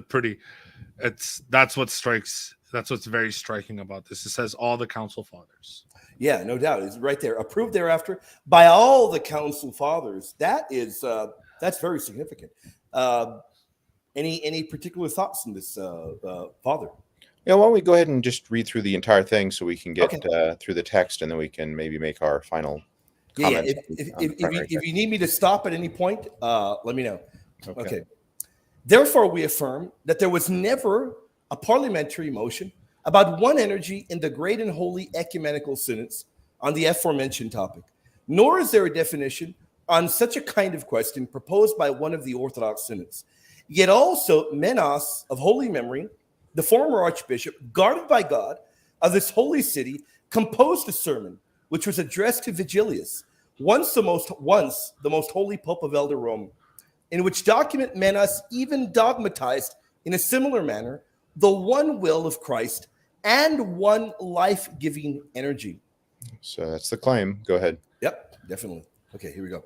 what's very striking about this. It says all the council fathers. Yeah, no doubt. It's right there. Approved thereafter by all the council fathers. That's very significant. Any particular thoughts on this, Father? Yeah, why don't we go ahead and just read through the entire thing so we can get through the text, and then we can maybe make our final comments. If you need me to stop at any point, let me know. Okay. Therefore, we affirm that there was never a parliamentary motion about one energy in the great and holy ecumenical synods on the aforementioned topic, nor is there a definition on such a kind of question proposed by one of the Orthodox synods. Yet also Menas of holy memory, the former archbishop, guarded by God of this holy city, composed a sermon which was addressed to Vigilius, once the most holy Pope of Elder Rome. in which document Menas even dogmatized in a similar manner the one will of Christ and one life-giving energy. So that's the claim. Go ahead. Yep, definitely. Okay, here we go.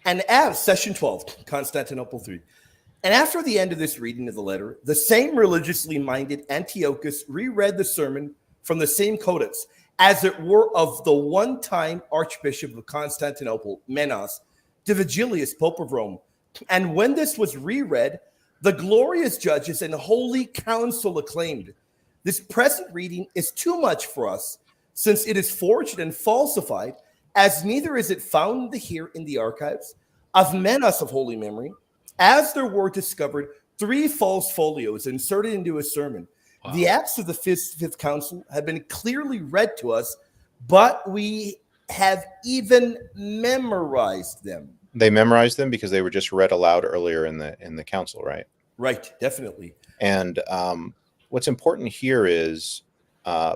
And as session 12, Constantinople 3. And after the end of this reading of the letter, the same religiously minded Antiochus reread the sermon from the same codex, as it were of the one-time Archbishop of Constantinople, Menas, to Vigilius, Pope of Rome. And when this was reread, the glorious judges and holy council acclaimed, "This present reading is too much for us, since it is forged and falsified, as neither is it found here in the archives of Menas of holy memory, as there were discovered 3 false folios inserted into a sermon. Wow. The acts of the fifth council have been clearly read to us, but we have even memorized them." They memorized them because they were just read aloud earlier in the council, right? Right, definitely. And what's important here is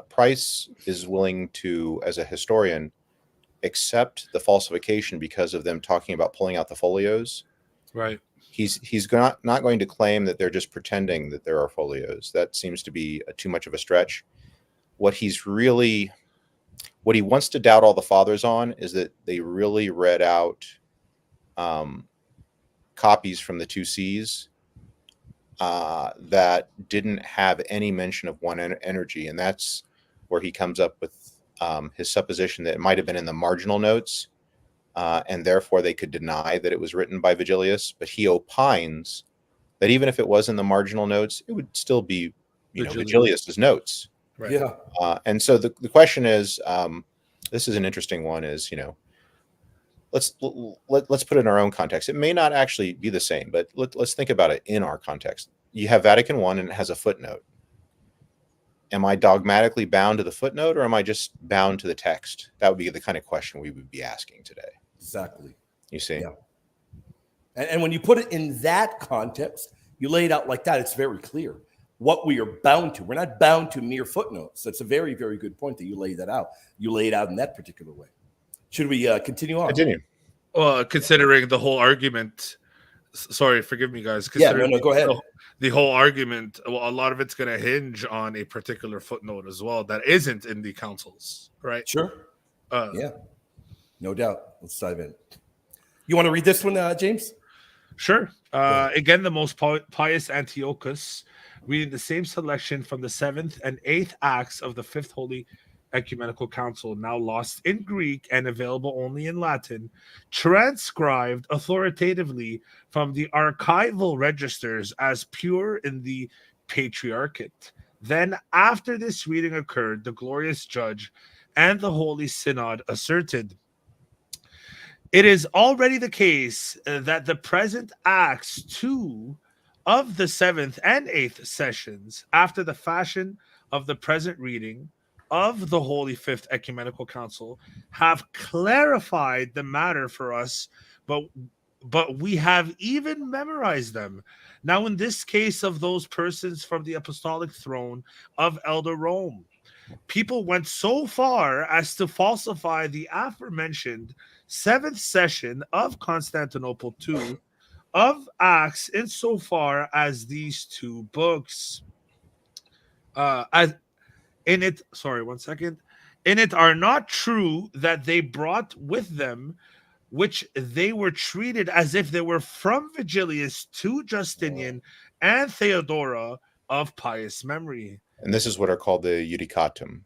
Price is willing to, as a historian, accept the falsification because of them talking about pulling out the folios. Right. He's not going to claim that they're just pretending that there are folios. That seems to be too much of a stretch. What he wants to doubt all the fathers on is that they really read out copies from the 2 Cs that didn't have any mention of one energy, and that's where he comes up with his supposition that it might have been in the marginal notes, and therefore they could deny that it was written by Vigilius. But he opines that even if it was in the marginal notes, it would still be, Vigilius's notes. Right. Yeah. And so the question is, this is an interesting one. Is let's put it in our own context. It may not actually be the same, but let's think about it in our context. You have Vatican I, and it has a footnote. Am I dogmatically bound to the footnote, or am I just bound to the text? That would be the kind of question we would be asking today. Exactly. You see? Yeah. And when you put it in that context, you lay it out like that, it's very clear what we are bound to. We're not bound to mere footnotes. That's a very, very good point that you lay that out. You lay it out in that particular way. Should we continue on? Continue. Well, considering the whole argument, sorry, forgive me, guys. Yeah, no, go ahead. The whole argument, well, a lot of it's going to hinge on a particular footnote as well that isn't in the councils, right? Sure. Yeah, no doubt. Let's dive in. You want to read this one, James? Sure. Again, the most pious Antiochus, reading the same selection from the 7th and 8th acts of the 5th Holy Ecumenical Council, now lost in Greek and available only in Latin, transcribed authoritatively from the archival registers as pure in the Patriarchate. Then, after this reading occurred, the glorious judge and the Holy Synod asserted, "It is already the case that the present Acts 2 of the 7th and 8th sessions, after the fashion of the present reading of the Holy Fifth Ecumenical Council, have clarified the matter for us, but we have even memorized them. Now, in this case of those persons from the apostolic throne of Elder Rome, people went so far as to falsify the aforementioned 7th session of Constantinople II of Acts insofar as these 2 books in it are not true that they brought with them, which they were treated as if they were from Vigilius to Justinian and Theodora of pious memory." And this is what are called the Judicatum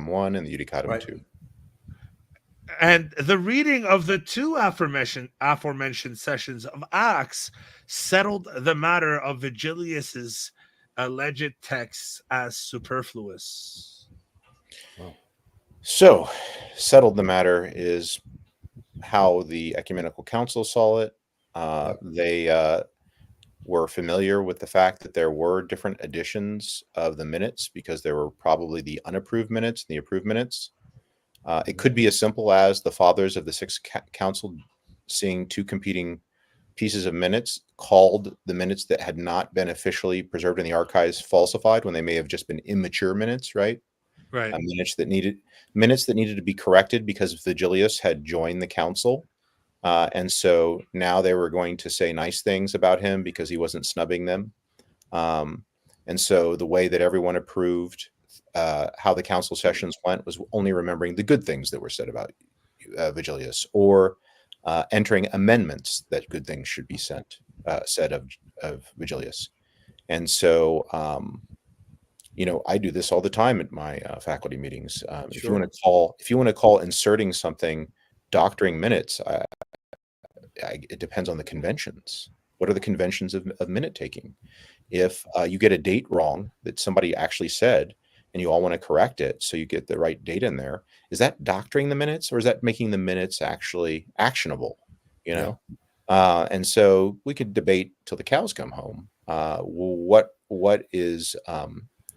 1 and the Judicatum 2. And the reading of the 2 aforementioned sessions of Acts settled the matter of Vigilius's alleged texts as superfluous. Wow. So, settled the matter is how the Ecumenical Council saw it. They were familiar with the fact that there were different editions of the minutes because there were probably the unapproved minutes and the approved minutes. It could be as simple as the fathers of the Sixth Council seeing 2 competing pieces of minutes called the minutes that had not been officially preserved in the archives falsified when they may have just been immature minutes, right? Right. Minutes that needed to be corrected because Vigilius had joined the council. And so now they were going to say nice things about him because he wasn't snubbing them. And so the way that everyone approved how the council sessions went was only remembering the good things that were said about Vigilius, or entering amendments that good things should be said of Vigilius. And so, I do this all the time at my faculty meetings. If you want to call inserting something doctoring minutes, it depends on the conventions. What are the conventions of minute taking? If you get a date wrong that somebody actually said, and you all want to correct it so you get the right date in there, is that doctoring the minutes, or is that making the minutes actually actionable? And so we could debate till the cows come home. What is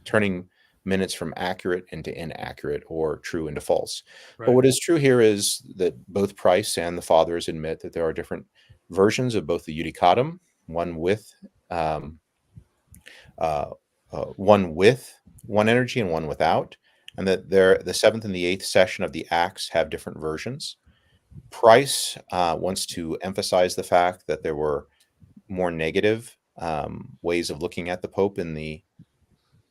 turning minutes from accurate into inaccurate, or true into false? Right. But what is true here is that both Price and the fathers admit that there are different versions of both the Judicatum, one with one energy and one without, and that the seventh and the eighth session of the Acts have different versions. Price wants to emphasize the fact that there were more negative ways of looking at the Pope in the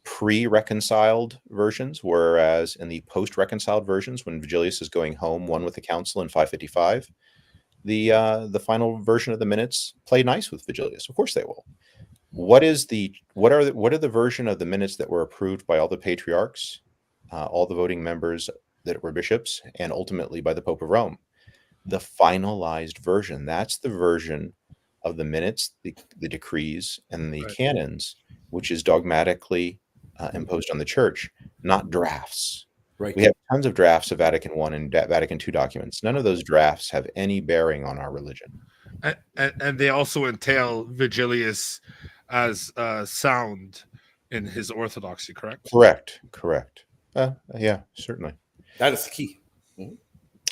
pre-reconciled versions, whereas in the post-reconciled versions, when Vigilius is going home, one with the council in 555, the final version of the minutes play nice with Vigilius. Of course they will. What are the version of the minutes that were approved by all the patriarchs, all the voting members that were bishops, and ultimately by the Pope of Rome? The finalized version. That's the version of the minutes, the decrees, and the canons, which is dogmatically imposed on the church, not drafts. Right. We have tons of drafts of Vatican I and Vatican II documents. None of those drafts have any bearing on our religion. And they also entail Vigilius as sound in his orthodoxy, correct? Correct. Yeah, certainly. That is the key. Mm-hmm.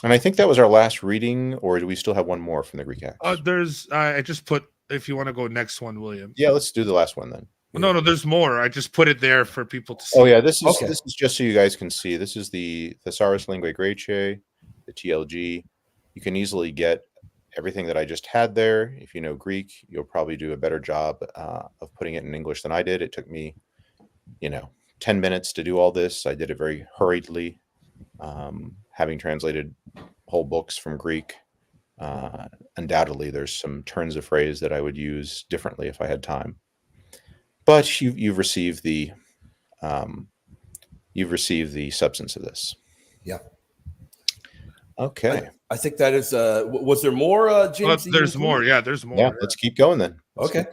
And I think that was our last reading, or do we still have one more from the Greek Acts? I just put, if you want to go next one, William. Yeah, let's do the last one then. No, there's more. I just put it there for people to see. Oh yeah, this is just so you guys can see. This is the Thesaurus Linguae Graecae, the TLG. You can easily get everything that I just had there. If you know Greek, you'll probably do a better job of putting it in English than I did. It took me, 10 minutes to do all this. I did it very hurriedly, having translated whole books from Greek. Undoubtedly, there's some turns of phrase that I would use differently if I had time. But you've received the substance of this. Yeah. Okay. I think that is. Was there more, James? There's more. Yeah, there's more. Yeah, let's keep going then. Okay.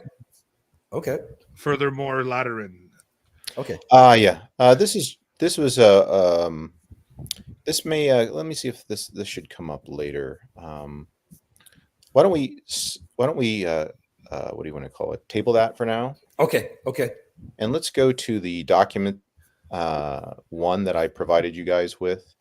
Furthermore, Lateran. Okay. Yeah. This was a. This may. Let me see if this should come up later. Why don't we? What do you want to call it? Table that for now. Okay. And let's go to the document one that I provided you guys with.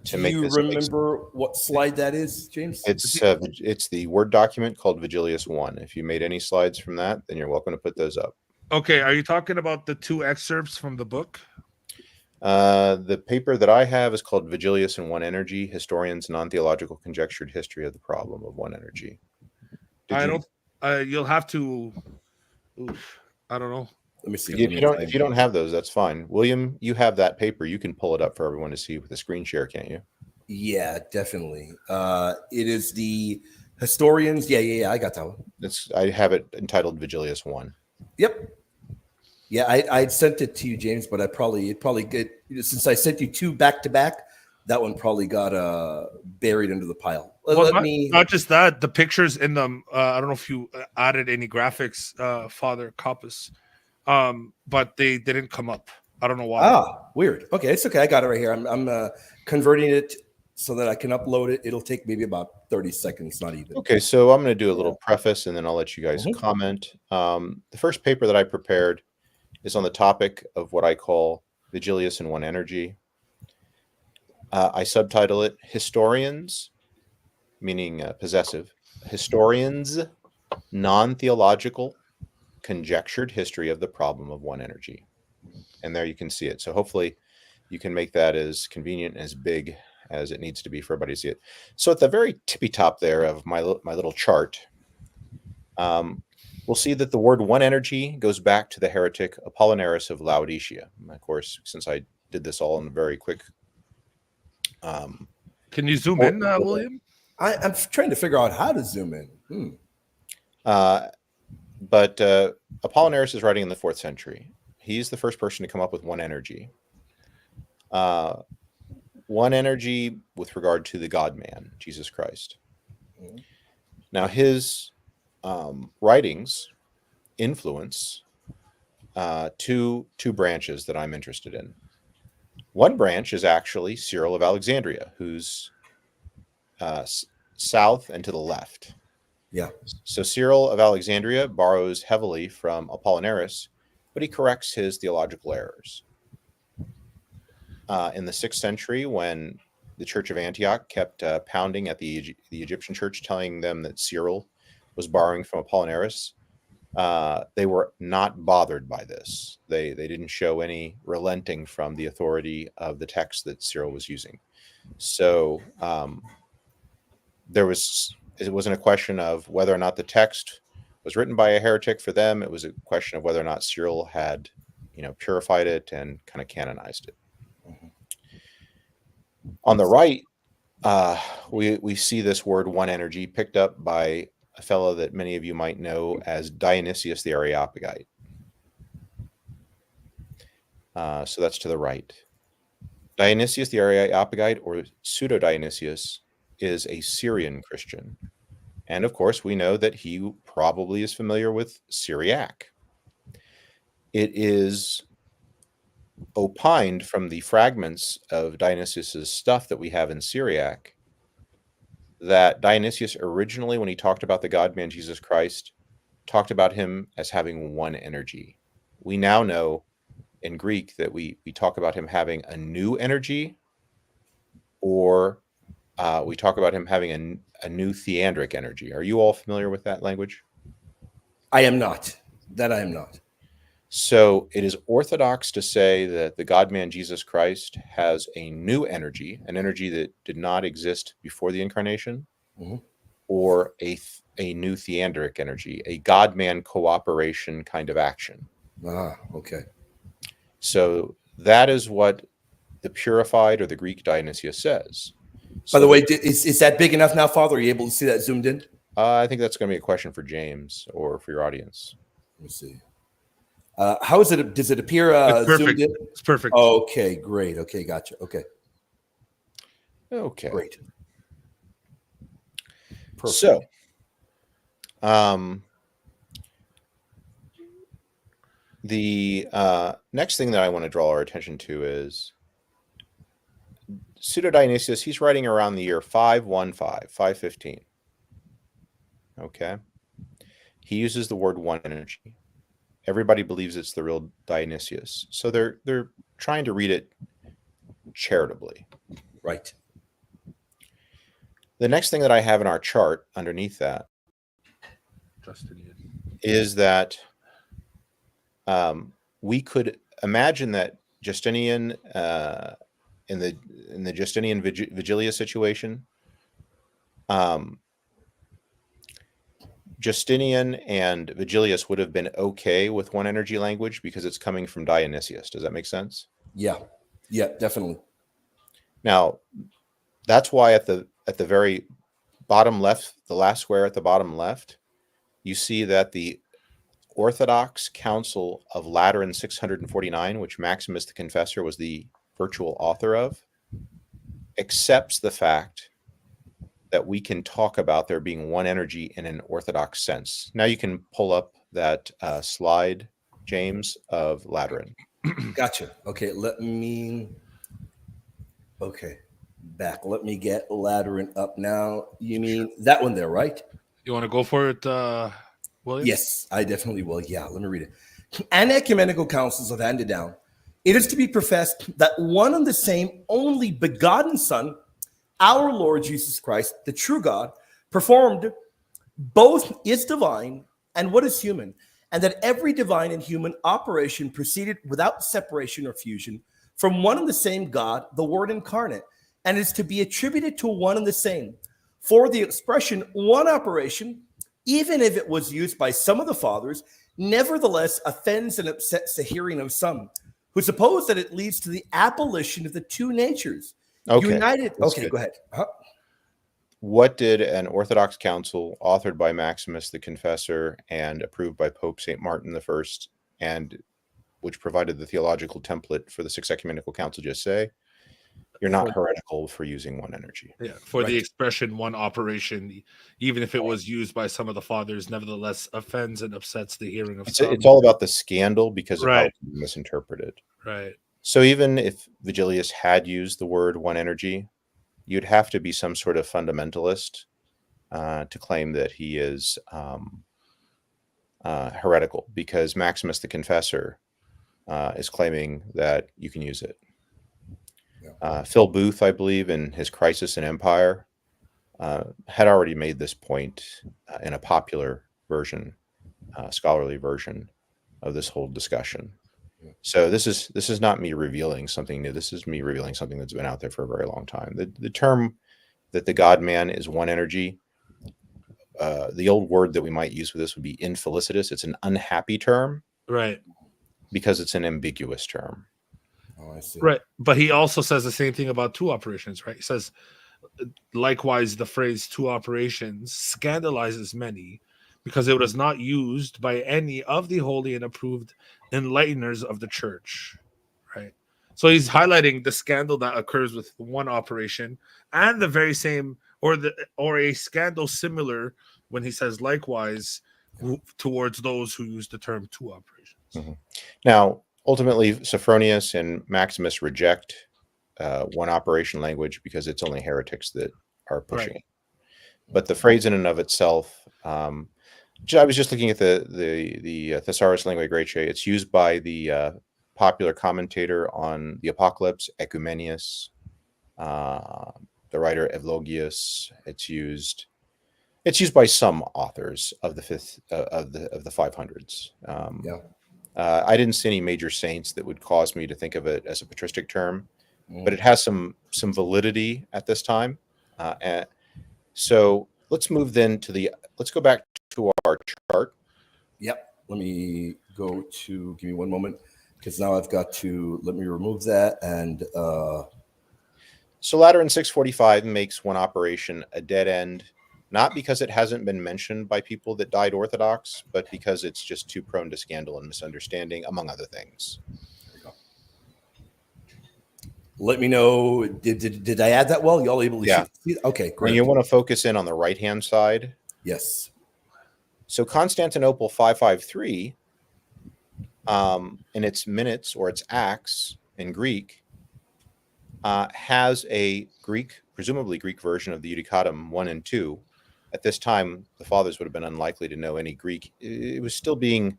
Do you remember what slide that is, James? It's the Word document called Vigilius 1. If you made any slides from that, then you're welcome to put those up. Okay, are you talking about the two excerpts from the book? The paper that I have is called Vigilius and One Energy: Historians' Non-Theological Conjectured History of the Problem of One Energy. You'll have to. I don't know. Let me see. If you don't have those, that's fine. William, you have that paper. You can pull it up for everyone to see with the screen share, can't you? Yeah, definitely. It is the historians. Yeah. I got that one. I have it entitled Vigilius 1. Yep. Yeah, I sent it to you, James, but it probably get, since I sent you two back to back, that one probably got buried under the pile. Not just that, the pictures in them. I don't know if you added any graphics, Father Coppus, but they didn't come up. I don't know why. Weird. Okay, it's okay. I got it right here. I'm converting it so that I can upload it. It'll take maybe about 30 seconds, not even. Okay, so I'm going to do a little preface, and then I'll let you guys comment. The first paper that I prepared is on the topic of what I call Vigilius and One Energy. I subtitle it Historians, meaning possessive, Historians' Non-Theological Conjectured History of the Problem of One Energy. And there you can see it. So hopefully you can make that as convenient, as big as it needs to be for everybody to see it. So at the very tippy top there of my little chart, we'll see that the word one energy goes back to the heretic Apollinaris of Laodicea. And of course, since I did this all in a very quick... Can you zoom in, William? I'm trying to figure out how to zoom in. But Apollinaris is writing in the 4th century. He's the first person to come up with one energy. One energy with regard to the God-man, Jesus Christ. Now, his writings influence two branches that I'm interested in. One branch is actually Cyril of Alexandria, who's south and to the left. Yeah. So Cyril of Alexandria borrows heavily from Apollinaris, but he corrects his theological errors. In the 6th century, when the Church of Antioch kept pounding at the Egyptian church, telling them that Cyril was borrowing from Apollinaris, they were not bothered by this. They didn't show any relenting from the authority of the text that Cyril was using. So it wasn't a question of whether or not the text was written by a heretic for them. It was a question of whether or not Cyril had, purified it and kind of canonized it. On the right, we see this word one energy picked up by a fellow that many of you might know as Dionysius the Areopagite. So that's to the right. Dionysius the Areopagite, or Pseudo-Dionysius, is a Syrian Christian. And of course, we know that he probably is familiar with Syriac. It is opined from the fragments of Dionysius's stuff that we have in Syriac that Dionysius originally, when he talked about the God-man Jesus Christ, talked about him as having one energy. We now know in Greek that we talk about him having a new energy, or we talk about him having a new theandric energy. Are you all familiar with that language? I am not. That I am not. So it is orthodox to say that the God-man Jesus Christ has a new energy, an energy that did not exist before the incarnation, or a new theandric energy, a God-man cooperation kind of action. Okay. So that is what the purified or the Greek Dionysius says. By the way, is that big enough now, Father? Are you able to see that zoomed in? I think that's going to be a question for James or for your audience. Let me see. How is it? Does it appear It's perfect. zoomed in? It's perfect. Okay, great. Okay, gotcha. Okay. Great. Perfect. So, the next thing that I want to draw our attention to is Pseudo-Dionysius. He's writing around the year 515. Okay. He uses the word one energy. Everybody believes it's the real Dionysius. So they're trying to read it charitably. Right. The next thing that I have in our chart underneath that is that we could imagine that Justinian in the Justinian Vigilius situation, Justinian and Vigilius would have been okay with one energy language because it's coming from Dionysius. Does that make sense? Yeah, definitely. Now, that's why at the very bottom left, the last square at the bottom left, you see that the Orthodox Council of Lateran 649, which Maximus the Confessor was the virtual author of, accepts the fact that we can talk about there being one energy in an Orthodox sense. Now you can pull up that slide, James, of Lateran. Gotcha. Okay, back. Let me get Lateran up now. You mean that one there, right? You want to go for it, William? Yes, I definitely will. Yeah, let me read it. And ecumenical councils have handed down. It is to be professed that one and the same only begotten Son, our Lord Jesus Christ, the true God, performed both is divine and what is human, and that every divine and human operation proceeded without separation or fusion from one and the same God, the Word incarnate, and is to be attributed to one and the same. For the expression one operation, even if it was used by some of the fathers, nevertheless offends and upsets the hearing of some, who suppose that it leads to the abolition of the two natures. Okay. United. That's Okay, good. go ahead. What did an Orthodox council authored by Maximus the Confessor and approved by Pope St. Martin I, and which provided the theological template for the Sixth Ecumenical Council just say? You're not heretical for using one energy. Yeah, for Right. the expression one operation, even if it was used by some of the fathers, nevertheless offends and upsets the hearing of some. It's all about the scandal because of how Right. it's misinterpreted. Right. So even if Vigilius had used the word one energy, you'd have to be some sort of fundamentalist to claim that he is heretical, because Maximus the Confessor is claiming that you can use it. Phil Booth, I believe, in his Crisis in Empire, had already made this point in a popular version, scholarly version of this whole discussion. So this is not me revealing something new. This is me revealing something that's been out there for a very long time. The term that the God-man is one energy, the old word that we might use for this would be infelicitous. It's an unhappy term. Right. Because it's an ambiguous term. Oh, I see. Right. But he also says the same thing about two operations, right? He says, likewise, the phrase two operations scandalizes many because it was not used by any of the holy and approved enlighteners of the church, right? So he's highlighting the scandal that occurs with one operation and the very same, or a scandal similar when he says likewise towards those who use the term two operations. Mm-hmm. Now, ultimately, Sophronius and Maximus reject one operation language because it's only heretics that are pushing it. But the phrase in and of itself, I was just looking at the Thesaurus Linguae Graecae. It's used by the popular commentator on the Apocalypse, Ecumenius, the writer Eulogius. It's used by some authors of the fifth of the 500s. I didn't see any major saints that would cause me to think of it as a patristic term, but it has some validity at this time. And so let's move then let's go back to our chart. Yep. Let me give me one moment, because now I've got to, let me remove that. And so Lateran 645 makes one operation a dead end, not because it hasn't been mentioned by people that died Orthodox, but because it's just too prone to scandal and misunderstanding, among other things. There we go. Let me know, did I add that well? Y'all able to see? Okay, great. And you want to focus in on the right-hand side. Yes. So Constantinople 553, in its minutes or its acts in Greek, has a presumably Greek version of the Judicatum 1 and 2. At this time, the fathers would have been unlikely to know any Greek. It was still being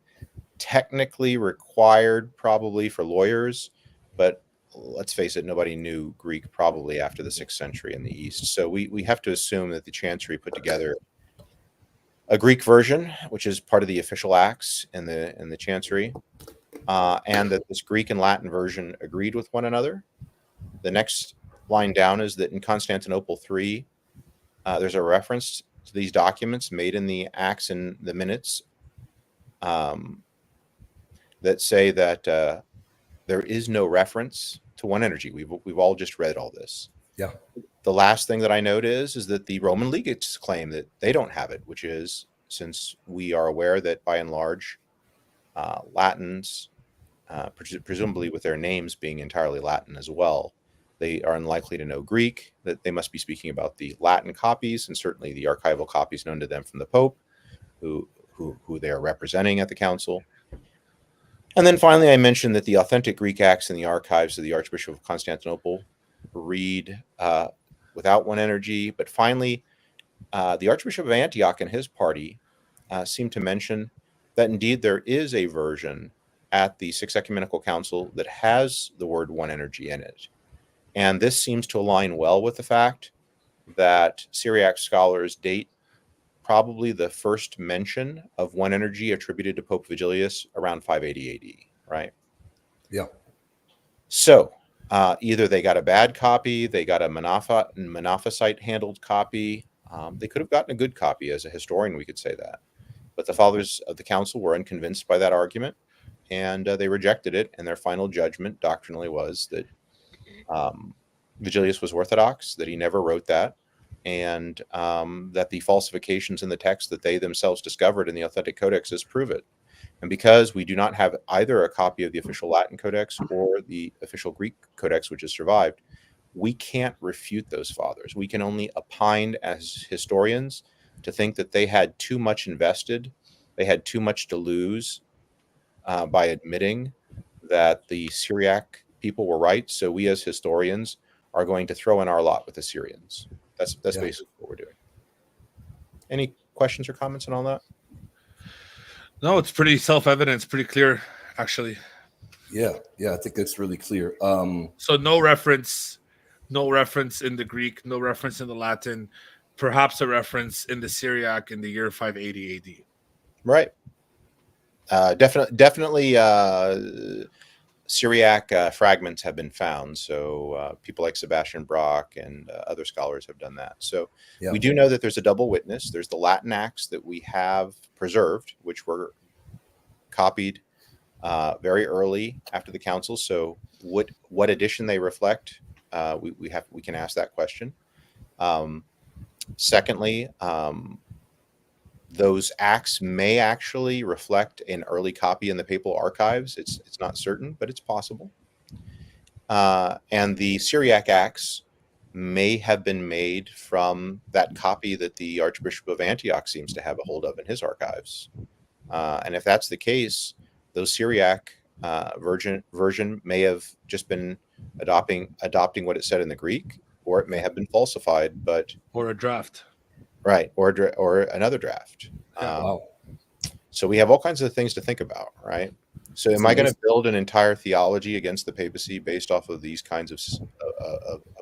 technically required probably for lawyers, but let's face it, nobody knew Greek probably after the 6th century in the East. So we have to assume that the Chancery put together a Greek version, which is part of the official acts in the Chancery, and that this Greek and Latin version agreed with one another. The next line down is that in Constantinople 3, there's a reference to these documents made in the Acts and the Minutes that say that there is no reference to one energy. We've all just read all this. Yeah. The last thing that I note is that the Roman legates claim that they don't have it, which is, since we are aware that by and large Latins, presumably with their names being entirely Latin as well, they are unlikely to know Greek, that they must be speaking about the Latin copies and certainly the archival copies known to them from the Pope, who they are representing at the council. And then finally, I mentioned that the authentic Greek acts in the archives of the Archbishop of Constantinople read without one energy. But finally, the Archbishop of Antioch and his party seem to mention that indeed there is a version at the Sixth Ecumenical Council that has the word one energy in it. And this seems to align well with the fact that Syriac scholars date probably the first mention of one energy attributed to Pope Vigilius around 580 AD, right? Yeah. So Either they got a bad copy, they got a Monophysite handled copy. They could have gotten a good copy. As a historian, we could say that. But the fathers of the council were unconvinced by that argument, and they rejected it. And their final judgment doctrinally was that Vigilius was orthodox, that he never wrote that, and that the falsifications in the text that they themselves discovered in the authentic codexes prove it. And because we do not have either a copy of the official Latin codex or the official Greek codex, which has survived, we can't refute those fathers. We can only opine as historians to think that they had too much invested, they had too much to lose by admitting that the Syriac people were right. So we as historians are going to throw in our lot with the Syrians. That's basically what we're doing. Any questions or comments on all that? No, it's pretty self-evident. It's pretty clear, actually. Yeah, I think that's really clear. So no reference in the Greek, no reference in the Latin, perhaps a reference in the Syriac in the year 580 AD. Right. Definitely Syriac fragments have been found. So people like Sebastian Brock and other scholars have done that. So we do know that there's a double witness. There's the Latin Acts that we have preserved, which were copied very early after the council. So what edition they reflect, we can ask that question. Secondly, those acts may actually reflect an early copy in the papal archives. It's not certain, but it's possible. And the Syriac acts may have been made from that copy that the Archbishop of Antioch seems to have a hold of in his archives. And if that's the case, those Syriac version may have just been adopting what it said in the Greek, or it may have been falsified, or a draft. Right, or another draft. Wow. So we have all kinds of things to think about, right? So am I going to build an entire theology against the papacy based off of these kinds of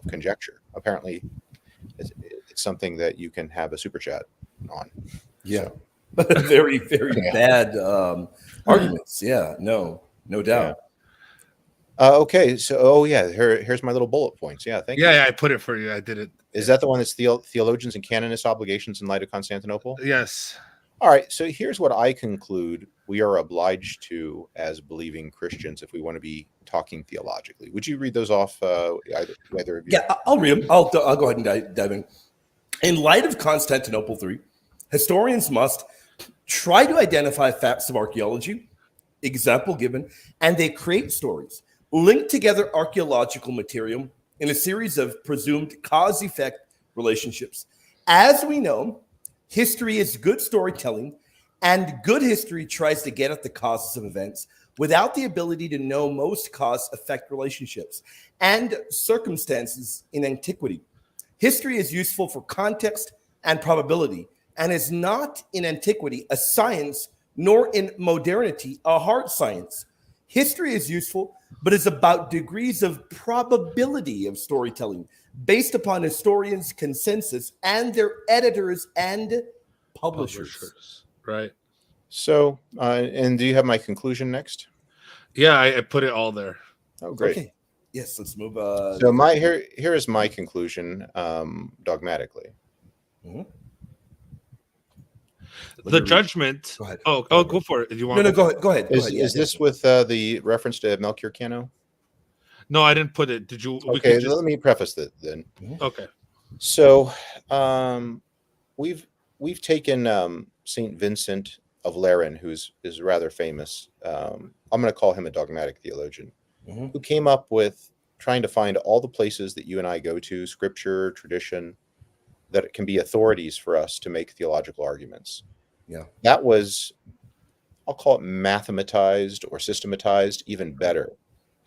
conjecture? Apparently, it's something that you can have a super chat on. Yeah, very, very bad arguments. Yeah, no doubt. Okay, so here's my little bullet points. Yeah, thank you. Yeah, I put it for you. I did it. Is that the one that's theologians and canonists obligations in light of Constantinople? Yes. All right, so here's what I conclude we are obliged to as believing Christians if we want to be talking theologically. Would you read those off, either of you? Yeah, I'll read them. I'll go ahead and dive in. In light of Constantinople III, historians must try to identify facts of archaeology, example given, and they create stories, link together archaeological material in a series of presumed cause-effect relationships. As we know, history is good storytelling, and good history tries to get at the causes of events without the ability to know most cause-effect relationships and circumstances in antiquity. History is useful for context and probability, and is not in antiquity a science, nor in modernity a hard science. History is useful, but is about degrees of probability of storytelling based upon historians' consensus and their editors and publishers. Right. So, and do you have my conclusion next? Yeah, I put it all there. Oh, great. Okay. Yes, let's move. So here is my conclusion, dogmatically. Mm-hmm. The judgment. Go ahead. Oh, go for it. You want? No, go ahead. Is this with the reference to Melchior Cano? No, I didn't put it. Did you? Okay, let me preface that then. Okay. So, we've taken Saint Vincent of Lerins, who is rather famous. I'm going to call him a dogmatic theologian, who came up with trying to find all the places that you and I go to, scripture, tradition, that can be authorities for us to make theological arguments. Yeah. That was, I'll call it mathematized or systematized even better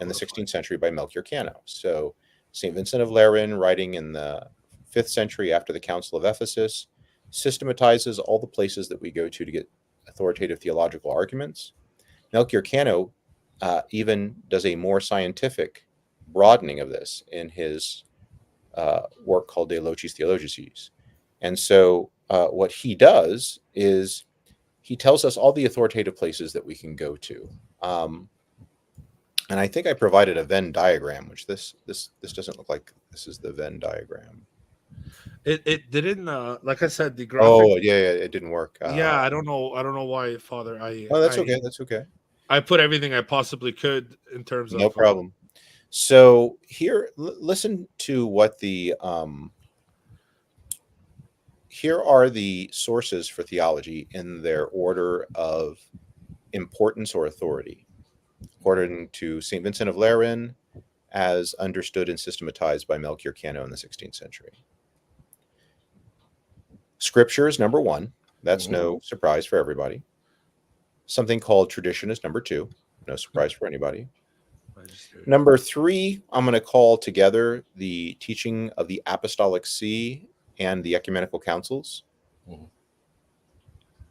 in the 16th century by Melchior Cano. So St. Vincent of Lerins, writing in the 5th century after the Council of Ephesus, systematizes all the places that we go to get authoritative theological arguments. Melchior Cano even does a more scientific broadening of this in his work called De Locis Theologicis. And so what he does is he tells us all the authoritative places that we can go to. And I think I provided a Venn diagram, which this doesn't look like this is the Venn diagram. It didn't like I said, the graphic. Oh yeah, it didn't work. Yeah, I don't know why, Father. Oh, that's okay. That's okay. I put everything I possibly could in terms of No problem. So here, listen to what the here are the sources for theology in their order of importance or authority, according to St. Vincent of Lerins, as understood and systematized by Melchior Cano in the 16th century. Scripture is number one. That's no surprise for everybody. Something called tradition is number two. No surprise for anybody. Number three, I'm going to call together the teaching of the Apostolic See and the ecumenical councils.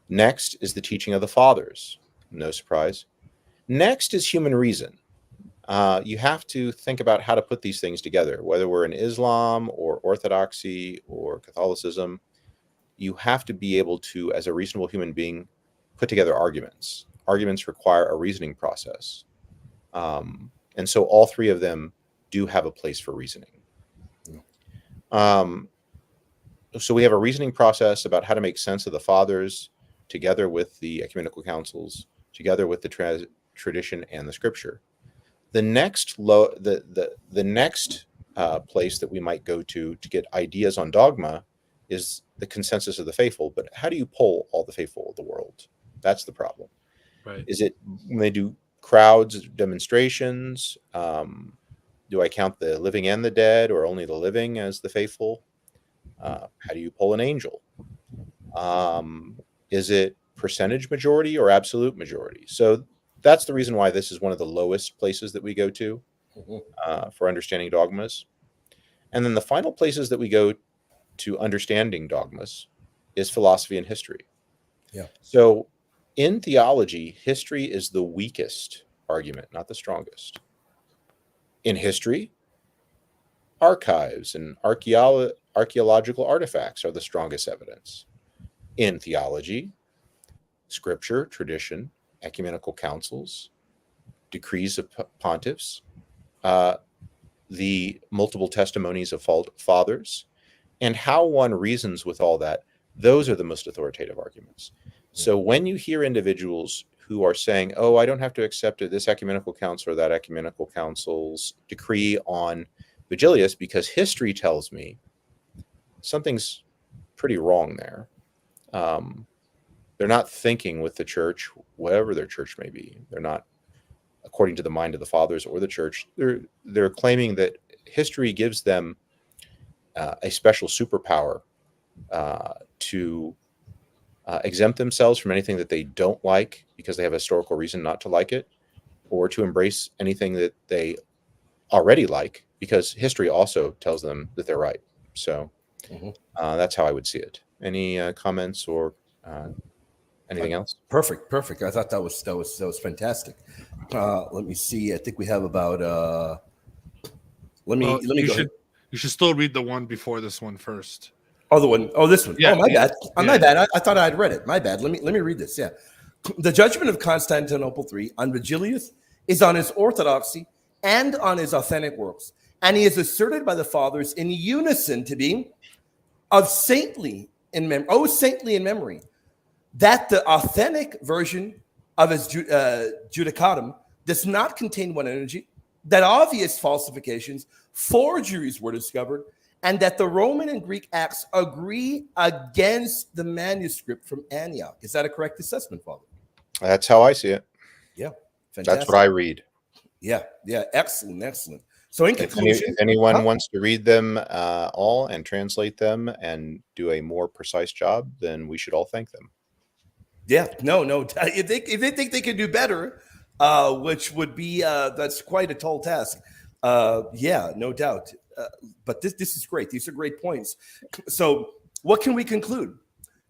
Next is the teaching of the fathers. No surprise. Next is human reason. You have to think about how to put these things together, whether we're in Islam or Orthodoxy or Catholicism. You have to be able to, as a reasonable human being, put together arguments. Arguments require a reasoning process. And so all three of them do have a place for reasoning. So we have a reasoning process about how to make sense of the fathers together with the ecumenical councils, together with the tradition and the scripture. The next next place that we might go to get ideas on dogma is the consensus of the faithful. But how do you poll all the faithful of the world? That's the problem. Right. Is it when they do crowds, demonstrations? Do I count the living and the dead, or only the living as the faithful? How do you poll an angel? Is it percentage majority or absolute majority? So that's the reason why this is one of the lowest places that we go to for understanding dogmas. And then the final places that we go to understanding dogmas is philosophy and history. Yeah. So in theology, history is the weakest argument, not the strongest. In history, archives and archaeological artifacts are the strongest evidence. In theology, scripture, tradition, ecumenical councils, decrees of pontiffs, the multiple testimonies of fathers, and how one reasons with all that, those are the most authoritative arguments. So when you hear individuals who are saying, oh, I don't have to accept this ecumenical council or that ecumenical council's decree on Vigilius because history tells me, something's pretty wrong there. They're not thinking with the church, whatever their church may be. They're not according to the mind of the fathers or the church. They're claiming that history gives them a special superpower to exempt themselves from anything that they don't like because they have a historical reason not to like it, or to embrace anything that they already like because history also tells them that they're right. So that's how I would see it. Any comments or anything else? Perfect. I thought that was fantastic. Let me see. I think we have about. Let me go ahead. You should still read the one before this one first. Oh, the one. Oh, this one. Yeah, oh, my bad. My bad. I thought I'd read it. My bad. Let me read this. Yeah. The judgment of Constantinople III on Vigilius is on his orthodoxy and on his authentic works, and he is asserted by the fathers in unison to be saintly in memory, that the authentic version of his judicatum does not contain one energy, that obvious falsifications, forgeries were discovered, and that the Roman and Greek acts agree against the manuscript from Antioch. Is that a correct assessment, Father? That's how I see it. Yeah, fantastic. That's what I read. Yeah, excellent. So in conclusion, if anyone wants to read them all and translate them and do a more precise job, then we should all thank them. Yeah, no. If they think they can do better, which would be that's quite a tall task. Yeah, no doubt. But this is great. These are great points. So what can we conclude?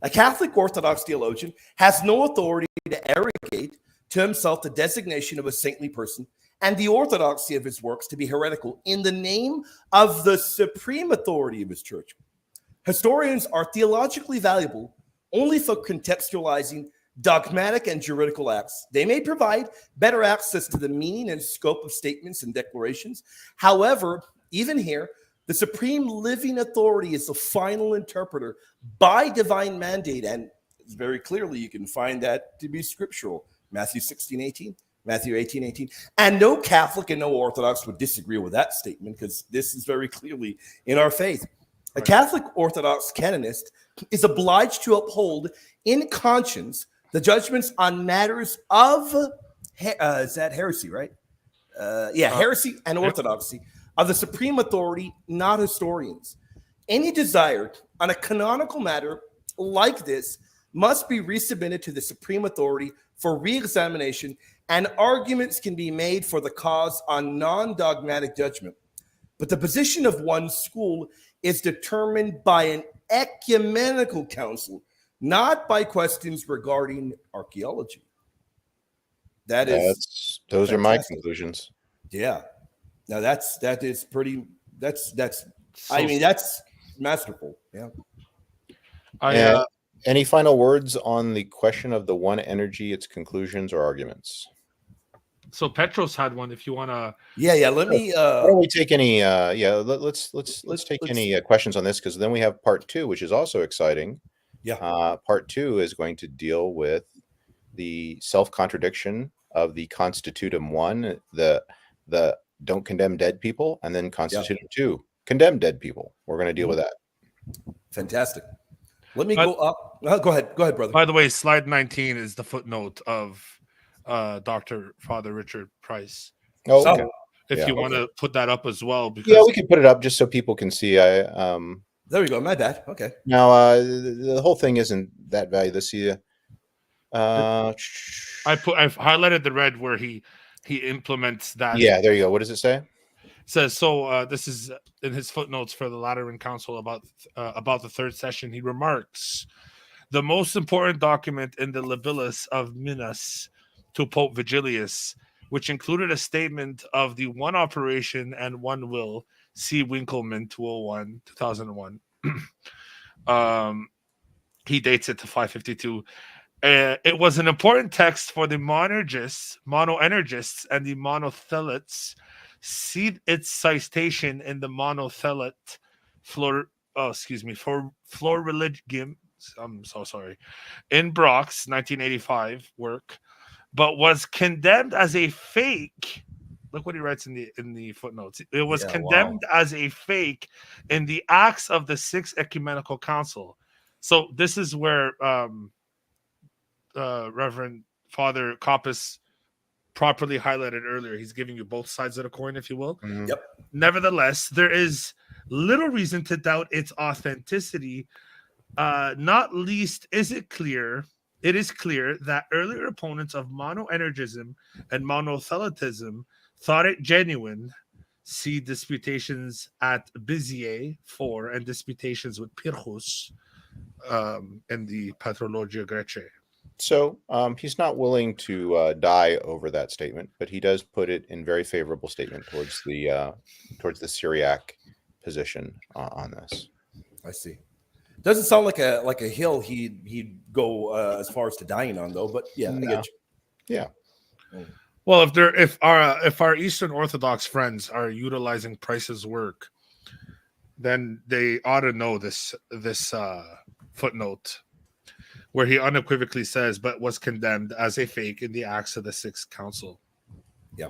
A Catholic Orthodox theologian has no authority to arrogate to himself the designation of a saintly person and the orthodoxy of his works to be heretical in the name of the supreme authority of his church. Historians are theologically valuable only for contextualizing dogmatic and juridical acts. They may provide better access to the meaning and scope of statements and declarations. However, even here, the supreme living authority is the final interpreter by divine mandate, and very clearly you can find that to be scriptural. Matthew 16:18, Matthew 18:18. And no Catholic and no Orthodox would disagree with that statement, because this is very clearly in our faith. A Catholic Orthodox canonist is obliged to uphold in conscience the judgments on matters of, is that heresy, right? Heresy and orthodoxy of the supreme authority, not historians. Any desire on a canonical matter like this must be resubmitted to the supreme authority for re-examination, and arguments can be made for the cause on non-dogmatic judgment. But the position of one school is determined by an ecumenical council, not by questions regarding archaeology. Those fantastic. Are my conclusions. Yeah. Now that's masterful. Yeah. Any final words on the question of the one energy, its conclusions or arguments? So Petros had one. If you want to, Let me. Why don't we take any? Let's take any questions on this, because then we have part 2, which is also exciting. Yeah. Part 2 is going to deal with the self-contradiction of the Constitutum 1, the don't condemn dead people, and then Constitutum 2, condemn dead people. We're going to deal with that. Fantastic. Let me go up. Go ahead, brother. By the way, slide 19 is the footnote of Dr. Father Richard Price. Oh, so okay. If you want to put that up as well, because we can put it up just so people can see. There we go. My bad. Okay. Now the whole thing isn't that value. Let's see. I've highlighted the red where he implements that. Yeah, there you go. What does it say? Says so. This is in his footnotes for the Lateran Council about the third session. He remarks, the most important document in the Libellus of Minas to Pope Vigilius, which included a statement of the one operation and one will. See Winkleman 201 2001. He dates it to 552. It was an important text for the monergists, monoenergists, and the monothelites. See its citation in the monothelite for Florilegium. I'm so sorry. In Brock's 1985 work, but was condemned as a fake. Look what he writes in the footnotes. It was condemned as a fake in the Acts of the Sixth Ecumenical Council. So this is where Reverend Father Coppus properly highlighted earlier. He's giving you both sides of the coin, if you will. Mm-hmm. Yep. Nevertheless, there is little reason to doubt its authenticity. Not least it is clear that earlier opponents of monoenergism and monothelitism thought it genuine. See disputations at Bizier 4 and disputations with Pyrrhus in the Patrologia Graecae. So he's not willing to die over that statement, but he does put it in very favorable statement towards the Syriac position on this. I see. Doesn't sound like a hill he'd go as far as to dying on, though. But yeah, I get you. Yeah. Well, if our Eastern Orthodox friends are utilizing Price's work, then they ought to know this footnote where he unequivocally says, but was condemned as a fake in the Acts of the Sixth Council. Yeah.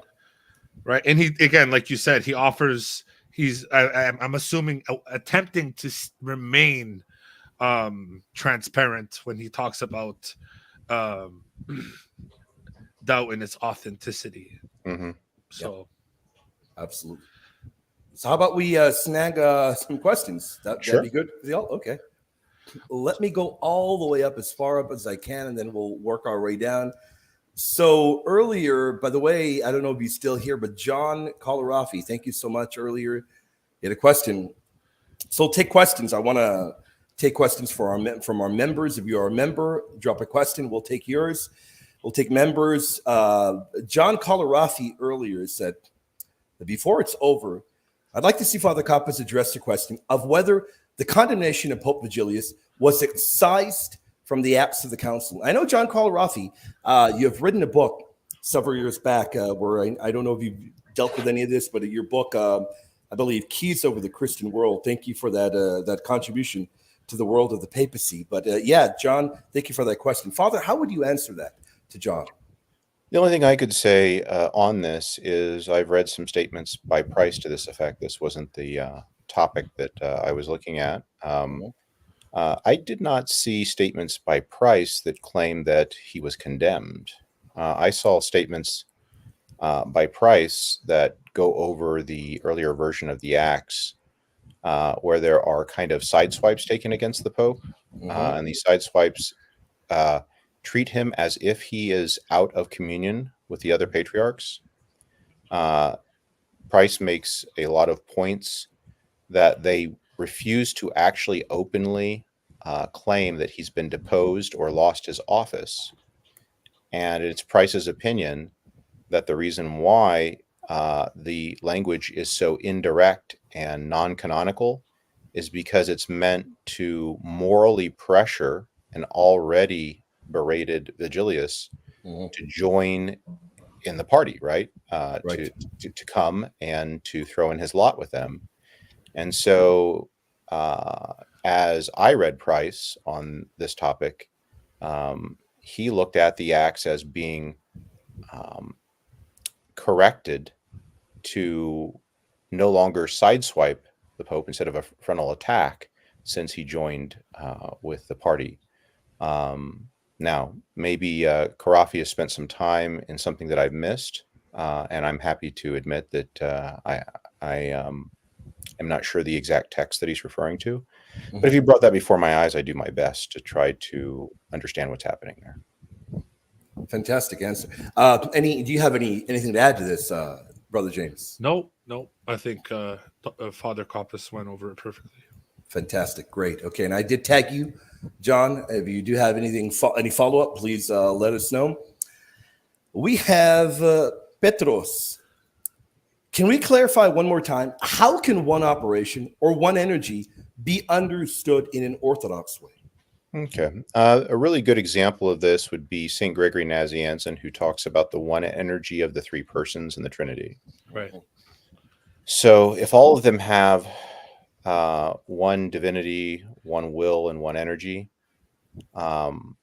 Right. And he, again, like you said, he offers, I'm assuming, attempting to remain transparent when he talks about doubt in its authenticity. Mm-hmm. So. Yeah. Absolutely. So how about we snag some questions? That'd be good for y'all? Okay. Let me go all the way up as far up as I can, and then we'll work our way down. So earlier, by the way, I don't know if you're still here, but John Colarafi, thank you so much. Earlier, you had a question. So take questions. I want to take questions from our members. If you are a member, drop a question. We'll take yours. We'll take members. John Colarafi earlier said that before it's over, I'd like to see Father Coppus address the question of whether the condemnation of Pope Vigilius was excised from the Acts of the Council. I know, John Colarafi, you have written a book several years back where I don't know if you've dealt with any of this, but your book, I believe, Keys Over the Christian World. Thank you for that contribution to the world of the papacy. But yeah, John, thank you for that question. Father, how would you answer that to John? The only thing I could say on this is I've read some statements by Price to this effect. This wasn't the topic that I was looking at. I did not see statements by Price that claim that he was condemned. I saw statements by Price that go over the earlier version of the Acts, where there are kind of sideswipes taken against the Pope, and these sideswipes treat him as if he is out of communion with the other patriarchs. Price makes a lot of points that they refuse to actually openly claim that he's been deposed or lost his office. And it's Price's opinion that the reason why the language is so indirect and non-canonical is because it's meant to morally pressure an already berated Vigilius to join in the party, right? Right. To come and to throw in his lot with them. And so as I read Price on this topic, he looked at the Acts as being corrected to no longer sideswipe the Pope instead of a frontal attack since he joined with the party. Now, maybe Karafi has spent some time in something that I've missed, and I'm happy to admit that I am not sure the exact text that he's referring to. But if you brought that before my eyes, I do my best to try to understand what's happening there. Fantastic answer. Do you have anything to add to this, Brother James? No. I think Father Coppus went over it perfectly. Fantastic. Great. Okay. And I did tag you, John. If you do have any follow-up, please let us know. We have Petros. Can we clarify one more time? How can one operation or one energy be understood in an orthodox way? Okay. A really good example of this would be St. Gregory Nazianzen, who talks about the one energy of the three persons in the Trinity. Right. So if all of them have one divinity, one will, and one energy, then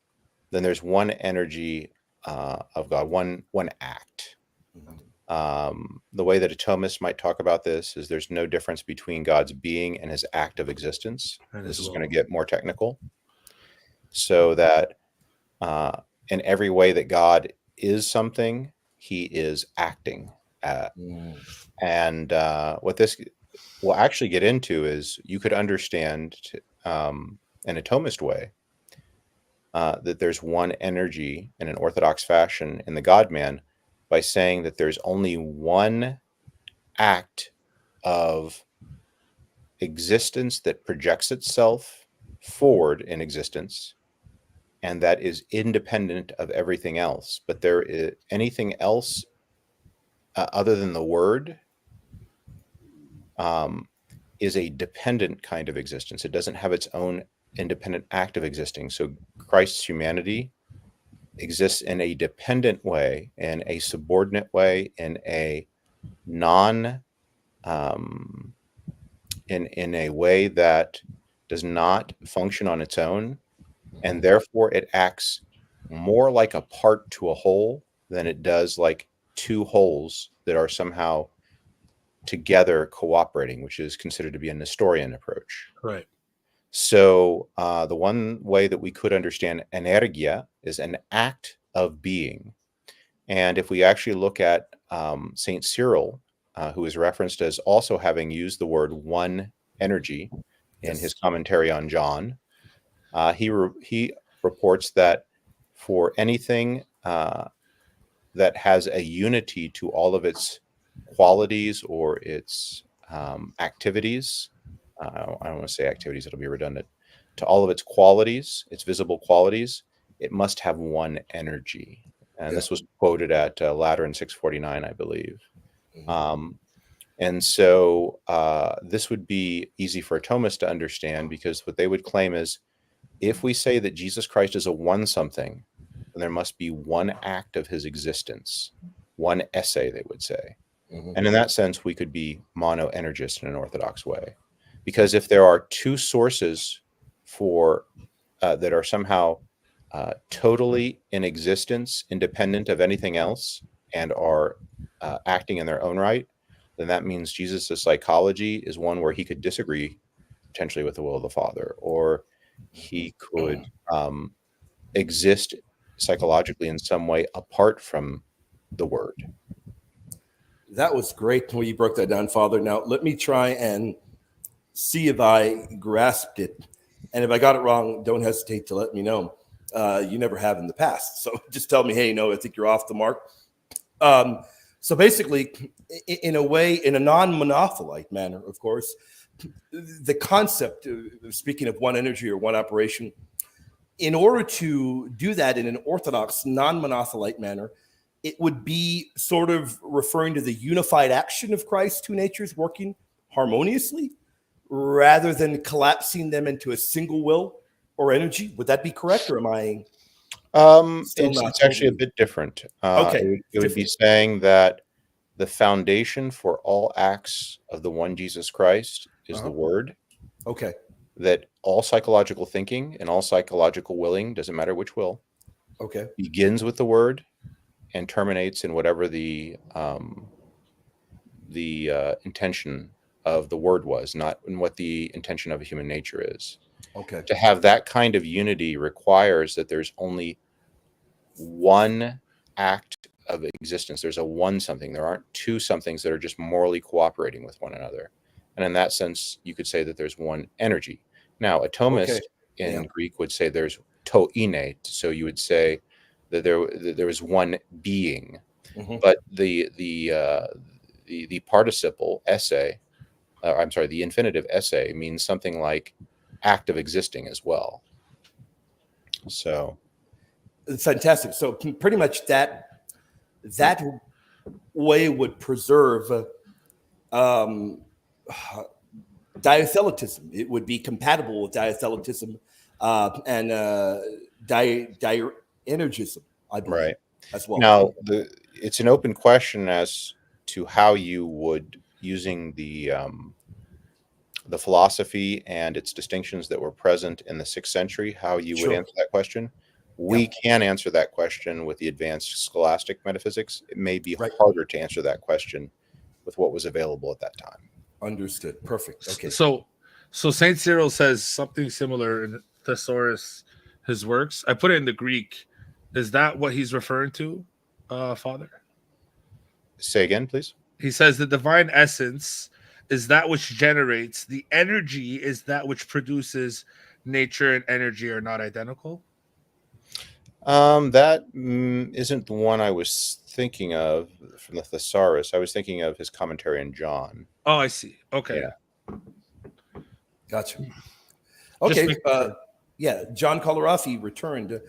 there's one energy of God, one act. The way that a Thomist might talk about this is there's no difference between God's being and his act of existence. This is going to get more technical. So that in every way that God is something, he is acting. And what this will actually get into is you could understand in a Thomist way that there's one energy in an orthodox fashion in the God-man by saying that there's only one act of existence that projects itself forward in existence, and that is independent of everything else. But there is anything else other than the word is a dependent kind of existence. It doesn't have its own independent act of existing. So Christ's humanity exists in a dependent way, in a subordinate way, in a in a way that does not function on its own, and therefore it acts more like a part to a whole than it does like two wholes that are somehow together cooperating, which is considered to be a Nestorian approach. Right. So the one way that we could understand energia is an act of being. And if we actually look at St. Cyril, who is referenced as also having used the word one energy in his commentary on John, he reports that for anything that has a unity to all of its qualities or its activities, I don't want to say activities, it'll be redundant, to all of its qualities, its visible qualities, it must have one energy. And this was quoted at Lateran 649, I believe. And so this would be easy for a Thomist to understand, because what they would claim is if we say that Jesus Christ is a one something, then there must be one act of his existence, one essay, they would say. And in that sense, we could be mono-energist in an orthodox way. Because if there are two sources for that are somehow totally in existence, independent of anything else, and are acting in their own right, then that means Jesus' psychology is one where he could disagree potentially with the will of the Father, or he could exist psychologically in some way apart from the Word. That was great when you broke that down, Father. Now, let me try and see if I grasped it. And if I got it wrong, don't hesitate to let me know. You never have in the past. So just tell me, hey, no, I think you're off the mark. So basically, in a way, in a non-monothelite manner, of course, the concept, speaking of one energy or one operation, in order to do that in an orthodox, non-monothelite manner, it would be sort of referring to the unified action of Christ's two natures working harmoniously rather than collapsing them into a single will or energy. Would that be correct, or am I still not It's actually a totally? bit different. Okay, It would be saying that the foundation for all acts of the one Jesus Christ is the Word, okay, that all psychological thinking and all psychological willing, doesn't matter which will, okay, begins with the Word and terminates in whatever the intention of the Word was, not in what the intention of a human nature is. okay, To have that kind of unity requires that there's only one act of existence. There's a one something. There aren't two somethings that are just morally cooperating with one another. And in that sense, you could say that there's one energy. Now, a Thomist in Greek would say there's to ine. So you would say that there was one being. But the participle esse, I'm sorry, the infinitive esse means something like act of existing as well. So it's fantastic. So pretty much that way would preserve diatheletism. It would be compatible with diatheletism and energism, I believe, right. as well. Now, it's an open question as to how you would, using the philosophy and its distinctions that were present in the 6th century, how you would answer that question. We can answer that question with the advanced scholastic metaphysics. It may be harder to answer that question with what was available at that time. Understood. Perfect. Okay. So Saint Cyril says something similar in Thesaurus, his works. I put it in the Greek. Is that what he's referring to, Father? Say again, please. He says the divine essence is that which generates. The energy is that which produces. Nature and energy are not identical. That isn't the one I was thinking of from the Thesaurus. I was thinking of his commentary on John. Oh, I see. Okay. Yeah. Gotcha. Okay. John Colarafi returned.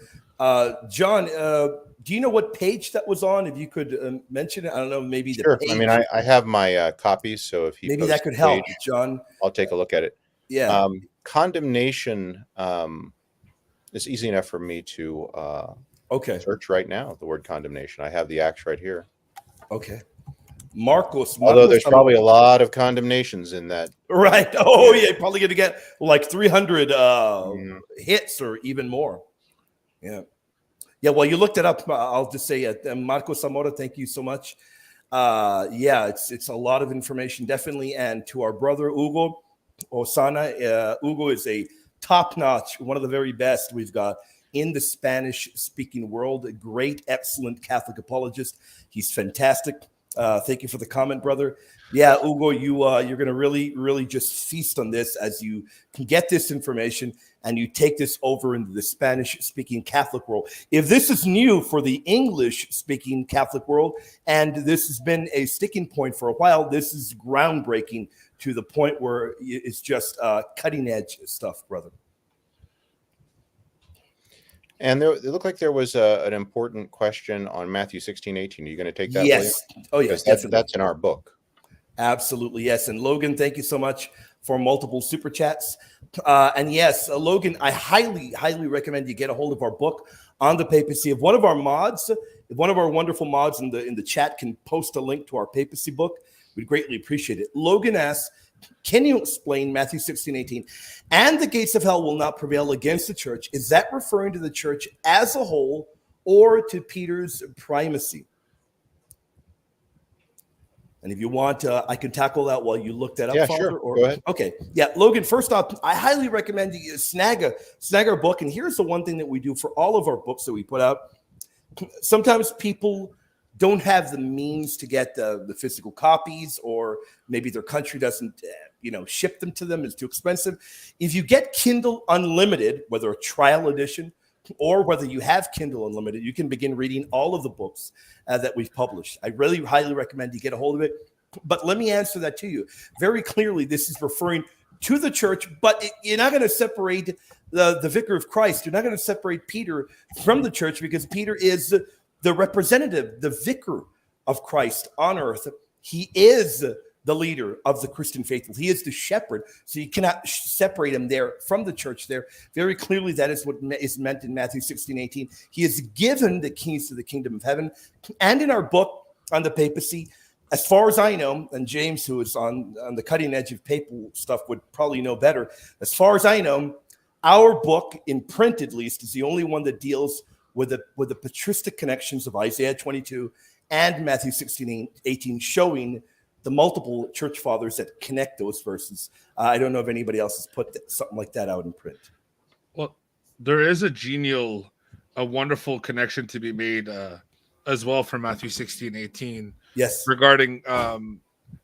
John, do you know what page that was on? If you could mention it, I don't know. Maybe sure. The page. I mean, I have my copies, so if he maybe that could help, John. I'll take a look at it. Yeah. Condemnation. It's easy enough for me to search right now the word condemnation. I have the acts right here. Okay. Marcos. Although there's probably a lot of condemnations in that. Right. Oh, yeah. Probably going to get like 300 hits or even more. Yeah. Yeah. Well, you looked it up. I'll just say Marcos Zamora, thank you so much. It's a lot of information, definitely. And to our brother, Hugo Osana, Hugo is a top-notch, one of the very best we've got in the Spanish-speaking world. A great, excellent Catholic apologist. He's fantastic. Thank you for the comment, brother. Yeah, Hugo, you're going to really, really just feast on this as you can get this information and you take this over into the Spanish-speaking Catholic world. If this is new for the English-speaking Catholic world, and this has been a sticking point for a while, this is groundbreaking to the point where it's just cutting-edge stuff, brother. And it looked like there was an important question on Matthew 16:18. Are you going to take that? Yes. William? Oh, yes. That's in our book. Absolutely. Yes. And Logan, thank you so much for multiple super chats. And yes, Logan, I highly recommend you get a hold of our book on the papacy. If one of our mods, if one of our wonderful mods in the chat can post a link to our papacy book, we'd greatly appreciate it. Logan asks, can you explain Matthew 16:18? And the gates of hell will not prevail against the church. Is that referring to the church as a whole or to Peter's primacy? And if you want, I can tackle that while you look that up, Yeah, Father. sure. Or, go ahead. Okay. Yeah, Logan, first off, I highly recommend you snag our book. And here's the one thing that we do for all of our books that we put out. Sometimes people don't have the means to get the physical copies, or maybe their country doesn't ship them to them. It's too expensive. If you get Kindle Unlimited, whether a trial edition or whether you have Kindle Unlimited, you can begin reading all of the books that we've published. I really highly recommend you get a hold of it. But let me answer that to you. Very clearly, this is referring to the church, but you're not going to separate the vicar of Christ. You're not going to separate Peter from the church, because Peter is the representative, the vicar of Christ on earth. He is the leader of the Christian faithful. He is the shepherd. So you cannot separate him there from the church there. Very clearly, that is what is meant in Matthew 16:18. He is given the keys to the kingdom of heaven. And in our book on the papacy, as far as I know, and James, who is on the cutting edge of papal stuff, would probably know better. As far as I know, our book, in print at least, is the only one that deals with the patristic connections of Isaiah 22 and Matthew 16:18, showing the multiple church fathers that connect those verses. I don't know if anybody else has put something like that out in print. Well, there is a wonderful connection to be made as well for Matthew 16:18. Yes. Regarding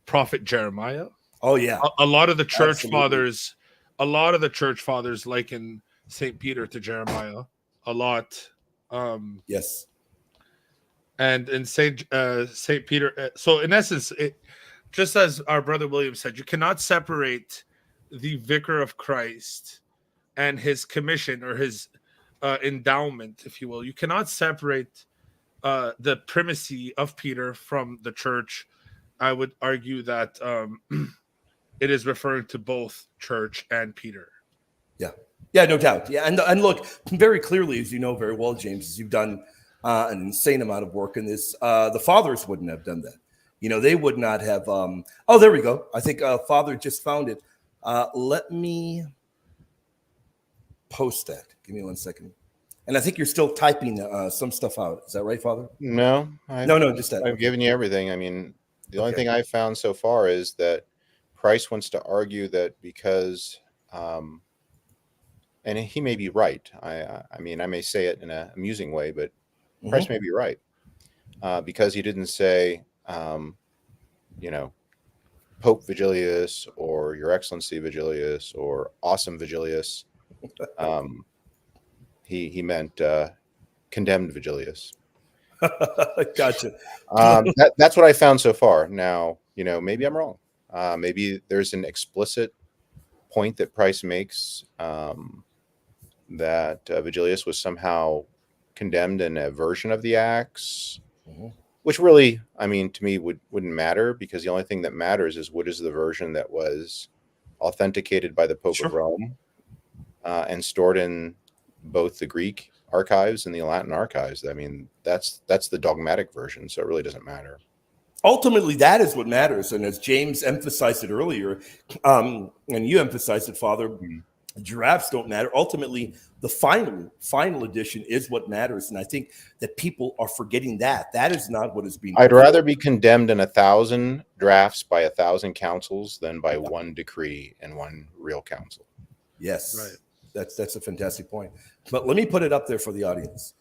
prophet Jeremiah. Oh yeah. A lot of the church Absolutely. fathers liken St. Peter to Jeremiah a lot. Yes. And in St. Peter, so in essence, just as our brother William said, you cannot separate the vicar of Christ and his commission, or his endowment, if you will. You cannot separate the primacy of Peter from the church. I would argue that it is referring to both church and Peter. Yeah, no doubt. Yeah, and look, very clearly, as you know very well, James, as you've done an insane amount of work in this, the fathers wouldn't have done that. They would not have. Oh, there we go. I think Father just found it. Let me post that. Give me 1 second. And I think you're still typing some stuff out. Is that right, Father? No, just that. I've given you everything. I mean, the only thing I've found so far is that Price wants to argue that because, and he may be right. I mean, I may say it in an amusing way, but Price may be right, because he didn't say, Pope Vigilius, or Your Excellency Vigilius, or Awesome Vigilius. He meant condemned Vigilius. Gotcha. That's what I found so far. Now, maybe I'm wrong. Maybe there's an explicit point that Price makes, that Vigilius was somehow condemned in a version of the Acts, which really, I mean, to me wouldn't matter, because the only thing that matters is what is the version that was authenticated by the Pope of Rome, and stored in both the Greek archives and the Latin archives. I mean, that's the dogmatic version, so it really doesn't matter. Ultimately, that is what matters. And as James emphasized it earlier, and you emphasized it, Father, drafts don't matter. Ultimately, the final edition is what matters. And I think that people are forgetting that. That is not what is being. I'd rather be condemned in 1,000 drafts by 1,000 councils than by one decree and one real council. Yes, right. That's a fantastic point. But let me put it up there for the audience.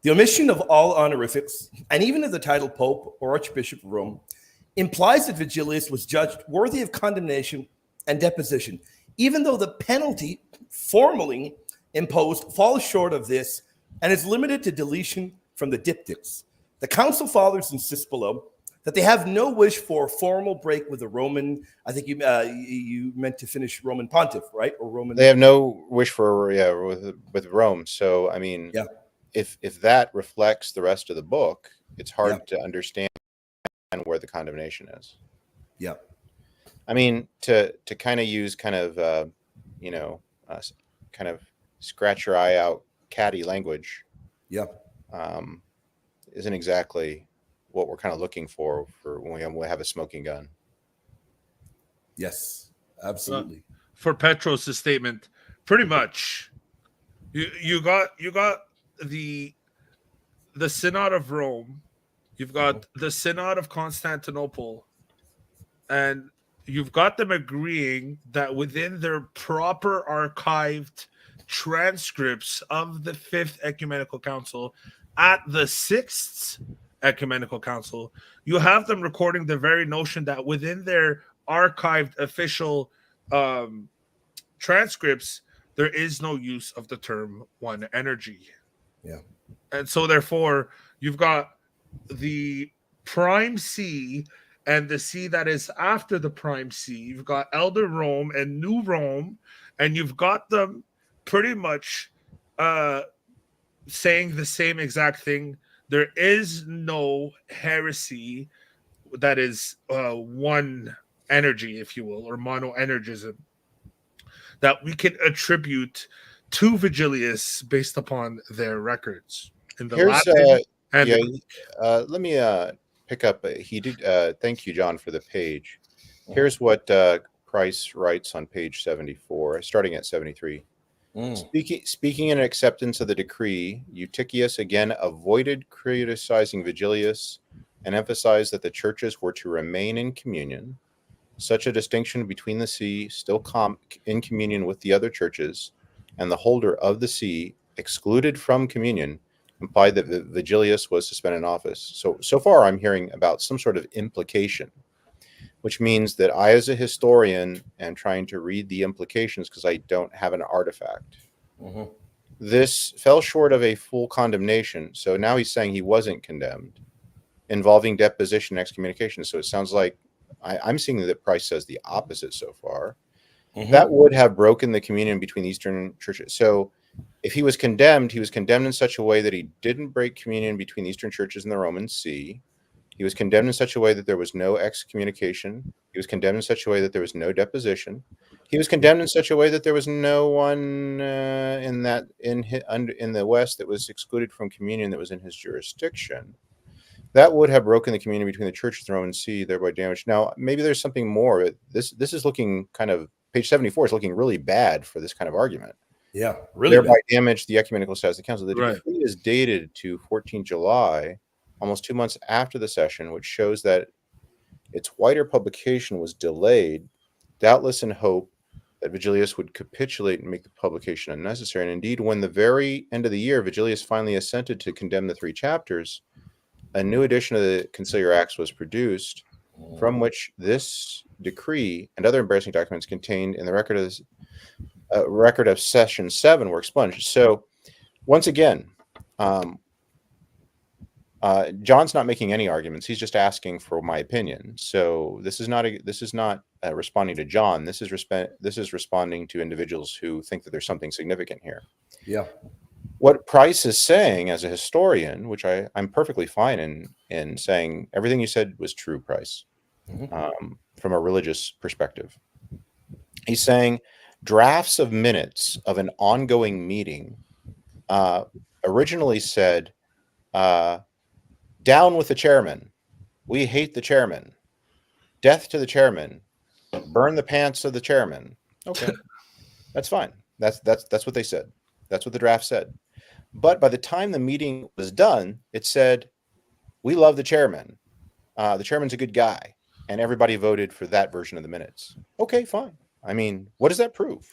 The omission of all honorifics, and even of the title Pope or Archbishop of Rome, implies that Vigilius was judged worthy of condemnation and deposition, even though the penalty formally imposed falls short of this and is limited to deletion from the diptychs. The Council Fathers insist below that they have no wish for a formal break with the Roman. I think you meant to finish Roman Pontiff, right? Or Roman. They have no wish for with Rome. So I mean, if that reflects the rest of the book, it's hard to understand where the condemnation is. Yeah. I mean, to kind of use kind of kind of scratch your eye out catty language, Yep. isn't exactly what we're kind of looking for when we have a smoking gun. Yes, absolutely. For Petros' statement, pretty much, you got the Synod of Rome, you've got the Synod of Constantinople, and you've got them agreeing that within their proper archived transcripts of the Fifth Ecumenical Council at the Sixth Ecumenical Council, you have them recording the very notion that within their archived official transcripts, there is no use of the term one energy. Yeah. And so, therefore, you've got the prime C and the C that is after the prime C. You've got Elder Rome and New Rome, and you've got them pretty much saying the same exact thing. There is no heresy that is one energy, if you will, or monoenergism that we can attribute to Vigilius based upon their records in the Latin and let me pick up. He did. Thank you, John, for the page. Here's what Price writes on page 74, starting at 73. Speaking in acceptance of the decree, Eutychius again avoided criticizing Vigilius and emphasized that the churches were to remain in communion. Such a distinction between the see still in communion with the other churches and the holder of the see excluded from communion implied that Vigilius was suspended in office. So far I'm hearing about some sort of implication, which means that I, as a historian, am trying to read the implications because I don't have an artifact. This fell short of a full condemnation. So now he's saying he wasn't condemned, involving deposition and excommunication. So it sounds like I'm seeing that Price says the opposite so far. That would have broken the communion between the Eastern churches. So if he was condemned in such a way that he didn't break communion between the Eastern churches and the Roman See. He was condemned in such a way that there was no excommunication. He was condemned in such a way that there was no deposition. He was condemned in such a way that there was no one in the West that was excluded from communion that was in his jurisdiction. That would have broken the communion between the church and the Roman See, thereby damaged. Now, maybe there's something more. This is looking kind of, page 74 is looking really bad for this kind of argument. Yeah, really thereby bad. Damaged the ecumenical status of the council. The decree is dated to 14 July, almost 2 months after the session, which shows that its wider publication was delayed, doubtless in hope that Vigilius would capitulate and make the publication unnecessary. And indeed, when the very end of the year, Vigilius finally assented to condemn the 3 chapters, a new edition of the Conciliar Acts was produced, from which this decree and other embarrassing documents contained in the record of Session 7 were expunged. So, once again, John's not making any arguments. He's just asking for my opinion. So this is not responding to John. This is responding to individuals who think that there's something significant here. Yeah. What Price is saying as a historian, which I'm perfectly fine in saying everything you said was true, Price, from a religious perspective. He's saying drafts of minutes of an ongoing meeting originally said, down with the chairman. We hate the chairman. Death to the chairman. Burn the pants of the chairman. Okay. That's fine. That's what they said. That's what the draft said. But by the time the meeting was done, it said, we love the chairman. The chairman's a good guy. And everybody voted for that version of the minutes. Okay, fine. I mean, what does that prove?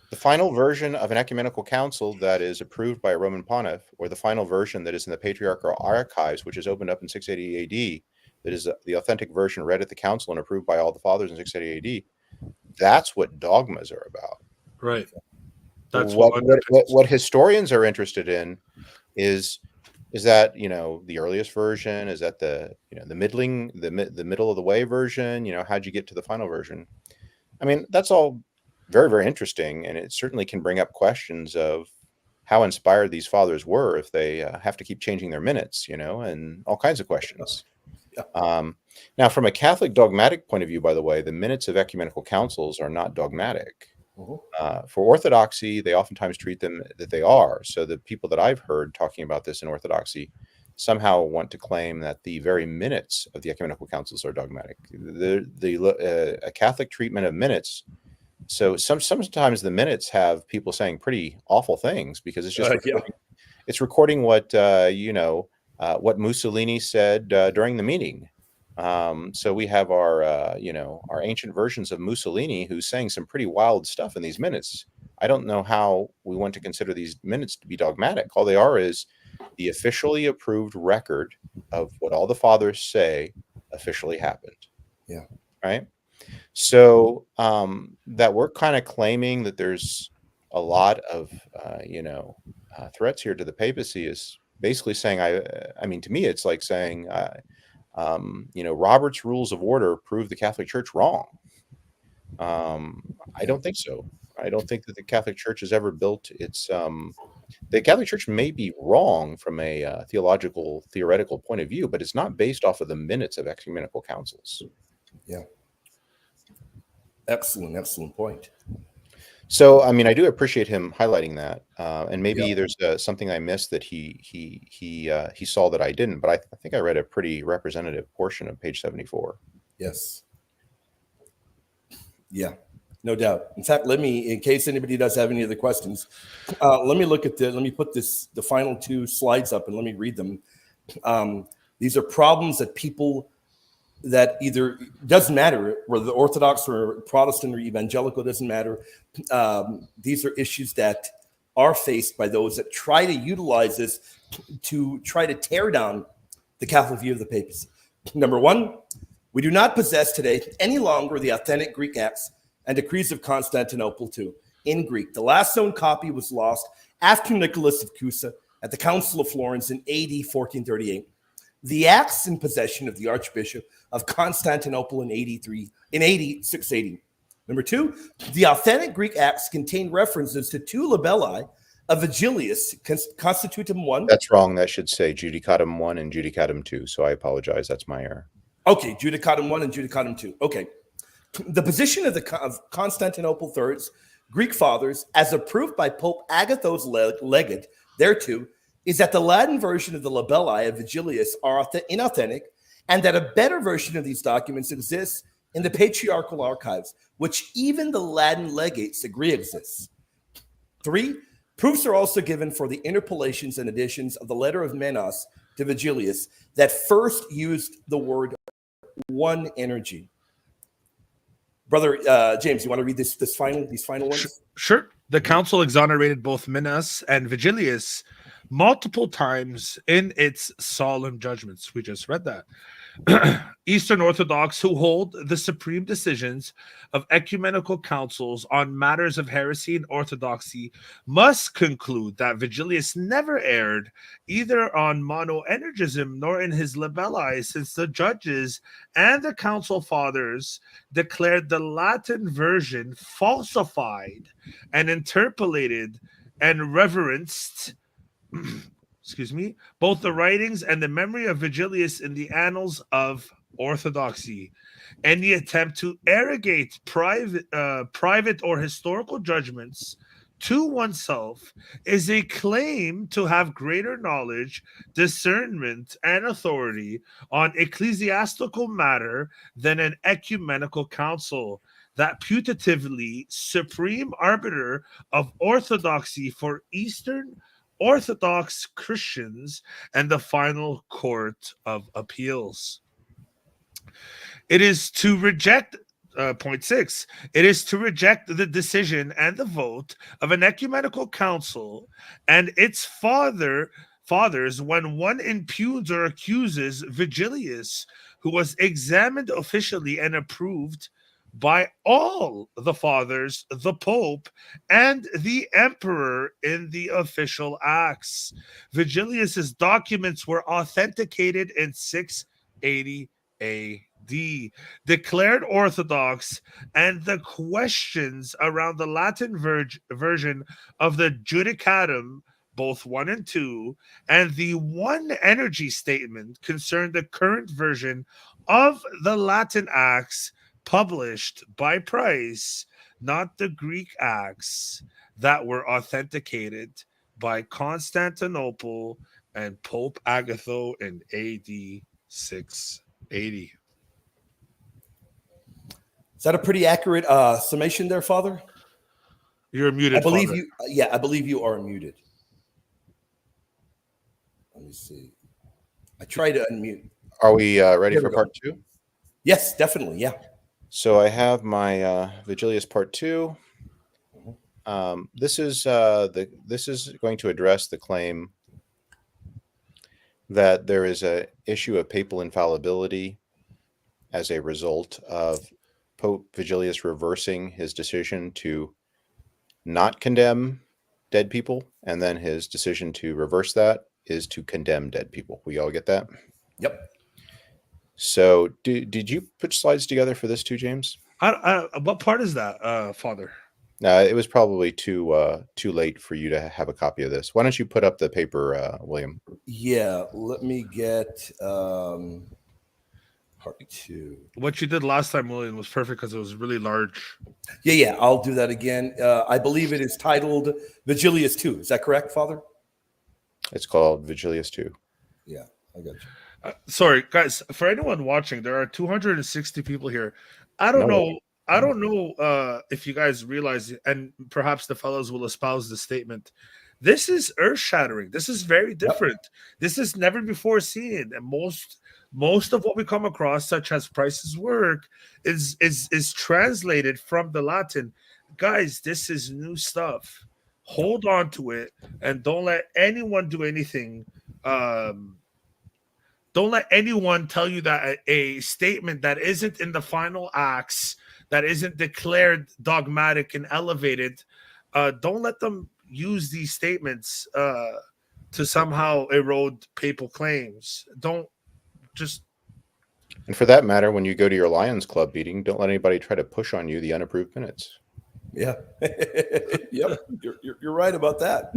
The final version of an ecumenical council that is approved by a Roman pontiff, or the final version that is in the patriarchal archives, which is opened up in 680 AD, that is the authentic version read at the council and approved by all the fathers in 680 AD, that's what dogmas are about. Right. That's what historians are interested in is that, the earliest version, is that the middle of the way version, how'd you get to the final version? I mean, that's all very, very interesting, and it certainly can bring up questions of how inspired these fathers were if they have to keep changing their minutes, and all kinds of questions. Now, from a Catholic dogmatic point of view, by the way, the minutes of ecumenical councils are not dogmatic. For Orthodoxy, they oftentimes treat them that they are. So the people that I've heard talking about this in Orthodoxy somehow want to claim that the very minutes of the ecumenical councils are dogmatic. A Catholic treatment of minutes. So sometimes the minutes have people saying pretty awful things because it's just it's recording what what Mussolini said during the meeting. So we have our ancient versions of Mussolini who's saying some pretty wild stuff in these minutes. I don't know how we want to consider these minutes to be dogmatic. All they are is the officially approved record of what all the fathers say officially happened. Yeah. Right. So that we're kind of claiming that there's a lot of threats here to the papacy is basically saying I mean to me it's like saying Robert's Rules of Order prove the Catholic Church wrong. I don't think so. I don't think that the Catholic Church has ever built its. The Catholic Church may be wrong from a theoretical point of view, but it's not based off of the minutes of ecumenical councils. Yeah. Excellent point. So, I mean, I do appreciate him highlighting that, and maybe there's something I missed that he saw that I didn't. But I think I read a pretty representative portion of page 74. Yes. Yeah, no doubt. In fact, in case anybody does have any other questions, let me put the final two slides up and let me read them. These are problems that people that either doesn't matter whether the Orthodox or Protestant or evangelical, doesn't matter. These are issues that are faced by those that try to utilize this to try to tear down the Catholic view of the papacy. Number one, we do not possess today any longer the authentic Greek Acts and decrees of Constantinople II in Greek. The last known copy was lost after Nicholas of Cusa at the Council of Florence in AD 1438. The Acts in possession of the Archbishop of Constantinople in AD 680. Number two, the authentic Greek Acts contain references to two libelli of Vigilius, Constitutum 1. That's wrong. That should say Judicatum 1 and Judicatum 2. So I apologize. That's my error. Okay, Judicatum 1 and Judicatum 2. Okay. The position of Constantinople III's Greek fathers, as approved by Pope Agathos Legate thereto, is that the Latin version of the libelli of Vigilius are inauthentic, and that a better version of these documents exists in the patriarchal archives, which even the Latin legates agree exists. 3, proofs are also given for the interpolations and additions of the letter of Menas to Vigilius that first used the word one energy. Brother James, you want to read these final ones? Sure. The council exonerated both Menas and Vigilius multiple times in its solemn judgments. We just read that. Eastern Orthodox who hold the supreme decisions of ecumenical councils on matters of heresy and orthodoxy must conclude that Vigilius never erred either on monergism nor in his libelli, since the judges and the council fathers declared the Latin version falsified and interpolated and reverenced both the writings and the memory of Vigilius in the annals of orthodoxy. Any attempt to arrogate private or historical judgments to oneself is a claim to have greater knowledge, discernment, and authority on ecclesiastical matter than an ecumenical council, that putatively supreme arbiter of orthodoxy for Eastern Orthodox Christians and the final court of appeals. It is to reject point 6. It is to reject the decision and the vote of an ecumenical council and its fathers when one impugns or accuses Vigilius, who was examined officially and approved by all the fathers, the Pope, and the Emperor in the official acts. Vigilius's documents were authenticated in 680 AD, declared orthodox, and the questions around the Latin version of the Judicatum both 1 and 2, and the one energy statement concerned the current version of the Latin Acts published by Price, not the Greek Acts that were authenticated by Constantinople and Pope Agatho in AD 680. Is that a pretty accurate summation there, Father? You're muted, I believe Father. you. Yeah, I believe you are muted. Let me see. I try to unmute. Are we ready There for we go. part 2? Yes, definitely. Yeah. So I have my Vigilius part 2. This is going to address the claim that there is an issue of papal infallibility as a result of Pope Vigilius reversing his decision to not condemn dead people, and then his decision to reverse that is to condemn dead people. We all get that? Yep. So did you put slides together for this too, James? What part is that, Father? It was probably too late for you to have a copy of this. Why don't you put up the paper, William? Yeah. Let me get part 2. What you did last time, William, was perfect because it was really large. Yeah. I'll do that again. I believe it is titled Vigilius 2. Is that correct, Father? It's called Vigilius 2. Yeah, I got you. Sorry, guys. For anyone watching, there are 260 people here. I don't know if you guys realize, and perhaps the fellows will espouse the statement. This is earth-shattering. This is very different. Yep. This is never before seen, and most of what we come across, such as Price's work, is translated from the Latin. Guys, this is new stuff. Hold on to it, and don't let anyone do anything. Don't let anyone tell you that a statement that isn't in the final acts, that isn't declared dogmatic and elevated, don't let them use these statements to somehow erode papal claims. Don't just. And for that matter, when you go to your Lions Club meeting, don't let anybody try to push on you the unapproved minutes. Yeah. Yep. You're right about that.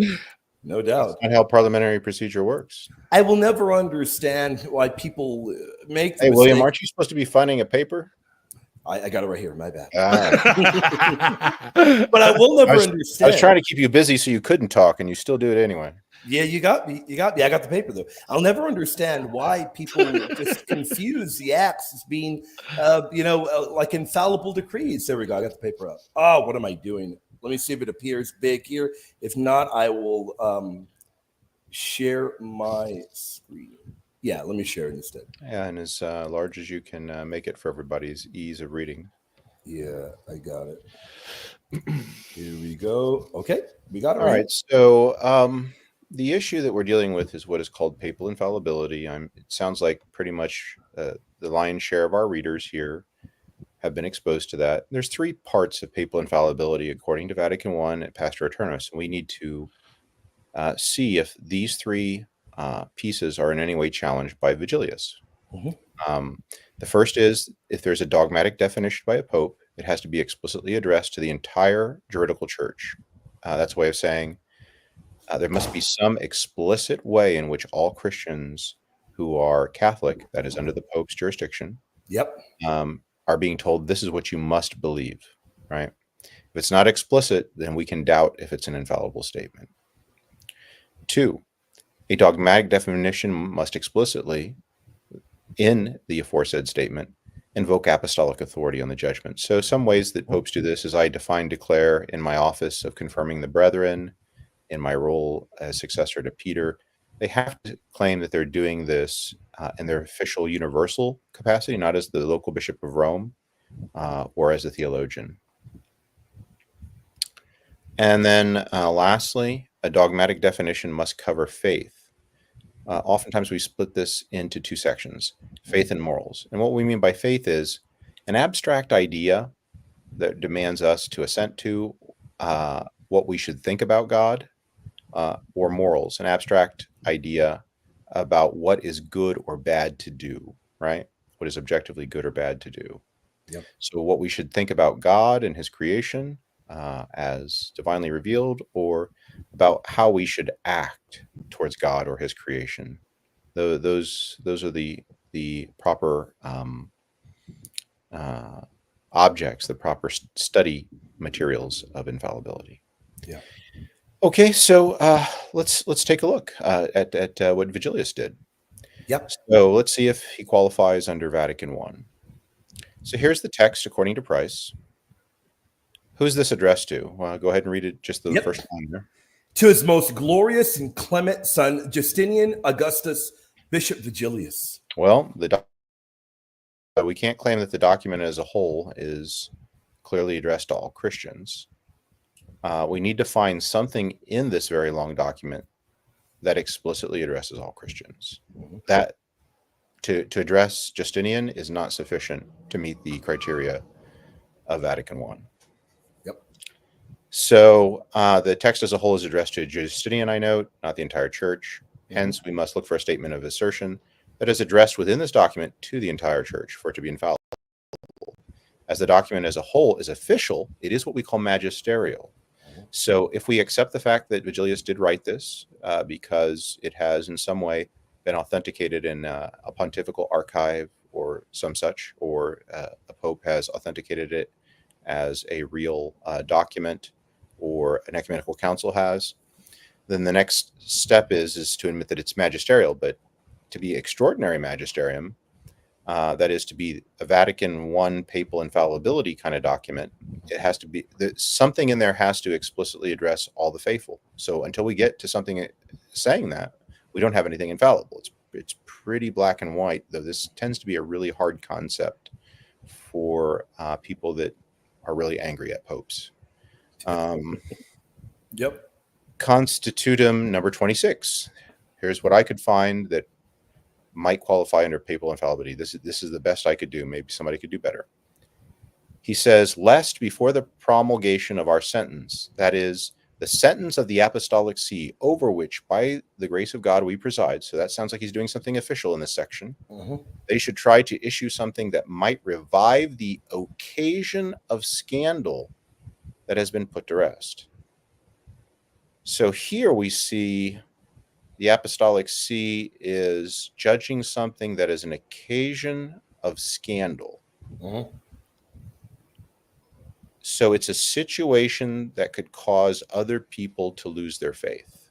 No doubt. That's not how parliamentary procedure works. I will never understand why people make the Hey, mistake. William, aren't you supposed to be finding a paper? I got it right here. My bad. Right. But I will never understand. I was trying to keep you busy so you couldn't talk, and you still do it anyway. Yeah, you got me. I got the paper, though. I'll never understand why people just confuse the acts as being, like infallible decrees. There we go. I got the paper up. Oh, what am I doing? Let me see if it appears big here. If not, I will share my screen. Yeah, let me share it instead. Yeah, and as large as you can make it for everybody's ease of reading. Yeah, I got it. Here we go. Okay, we got it. All right. So the issue that we're dealing with is what is called papal infallibility. It sounds like pretty much the lion's share of our readers here have been exposed to that. There's 3 parts of papal infallibility according to Vatican I at Pastor Eternus, and we need to see if these 3 pieces are in any way challenged by Vigilius. Mm-hmm. The first is, if there's a dogmatic definition by a pope, it has to be explicitly addressed to the entire juridical church. That's a way of saying there must be some explicit way in which all Christians who are Catholic, that is under the Pope's jurisdiction, are being told this is what you must believe, right? If it's not explicit, then we can doubt if it's an infallible statement. 2, a dogmatic definition must explicitly, in the aforesaid statement, invoke apostolic authority on the judgment. So some ways that popes do this is I declare in my office of confirming the brethren, in my role as successor to Peter. They have to claim that they're doing this in their official universal capacity, not as the local bishop of Rome or as a theologian. And then lastly, a dogmatic definition must cover faith. Oftentimes we split this into 2 sections, faith and morals. And what we mean by faith is an abstract idea that demands us to assent to what we should think about God, or morals, an abstract idea about what is good or bad to do, right? What is objectively good or bad to do. Yep. So what we should think about God and his creation, as divinely revealed, or about how we should act towards God or His creation. Those are the proper objects, the proper study materials of infallibility. Yeah. Okay, so let's take a look at what Vigilius did. Yep. So let's see if he qualifies under Vatican I. So here's the text according to Price. Who's this addressed to? Well, go ahead and read it, just the Yep. first line there. To his most glorious and clement son, Justinian Augustus, Bishop Vigilius. Well, we can't claim that the document as a whole is clearly addressed to all Christians. We need to find something in this very long document that explicitly addresses all Christians. That to address Justinian is not sufficient to meet the criteria of Vatican I. Yep. So the text as a whole is addressed to Justinian, I note, not the entire church. Hence, we must look for a statement of assertion that is addressed within this document to the entire church for it to be infallible. As the document as a whole is official, it is what we call magisterial. So if we accept the fact that Vigilius did write this because it has in some way been authenticated in a pontifical archive or some such, or a pope has authenticated it as a real document, or an ecumenical council has, then the next step is to admit that it's magisterial. But to be extraordinary magisterium, that is to be a Vatican I papal infallibility kind of document, it has to be, something in there has to explicitly address all the faithful. So until we get to something saying that, we don't have anything infallible. It's pretty black and white, though this tends to be a really hard concept for people that are really angry at popes. Yep. Constitutum number 26. Here's what I could find that might qualify under papal infallibility. This is the best I could do. Maybe somebody could do better. He says, lest before the promulgation of our sentence, that is, the sentence of the Apostolic See, over which by the grace of God we preside, so that sounds like he's doing something official in this section, they should try to issue something that might revive the occasion of scandal that has been put to rest. So here we see the Apostolic See is judging something that is an occasion of scandal. So it's a situation that could cause other people to lose their faith,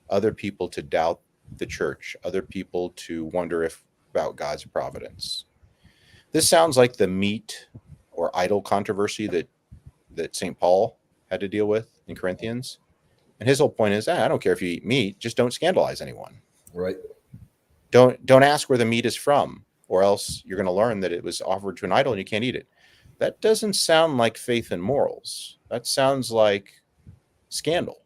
other people to doubt the church, other people to wonder about God's providence. This sounds like the meat or idol controversy that St. Paul had to deal with in Corinthians. And his whole point is, I don't care if you eat meat, just don't scandalize anyone. Right. Don't ask where the meat is from, or else you're going to learn that it was offered to an idol and you can't eat it. That doesn't sound like faith and morals. That sounds like scandal.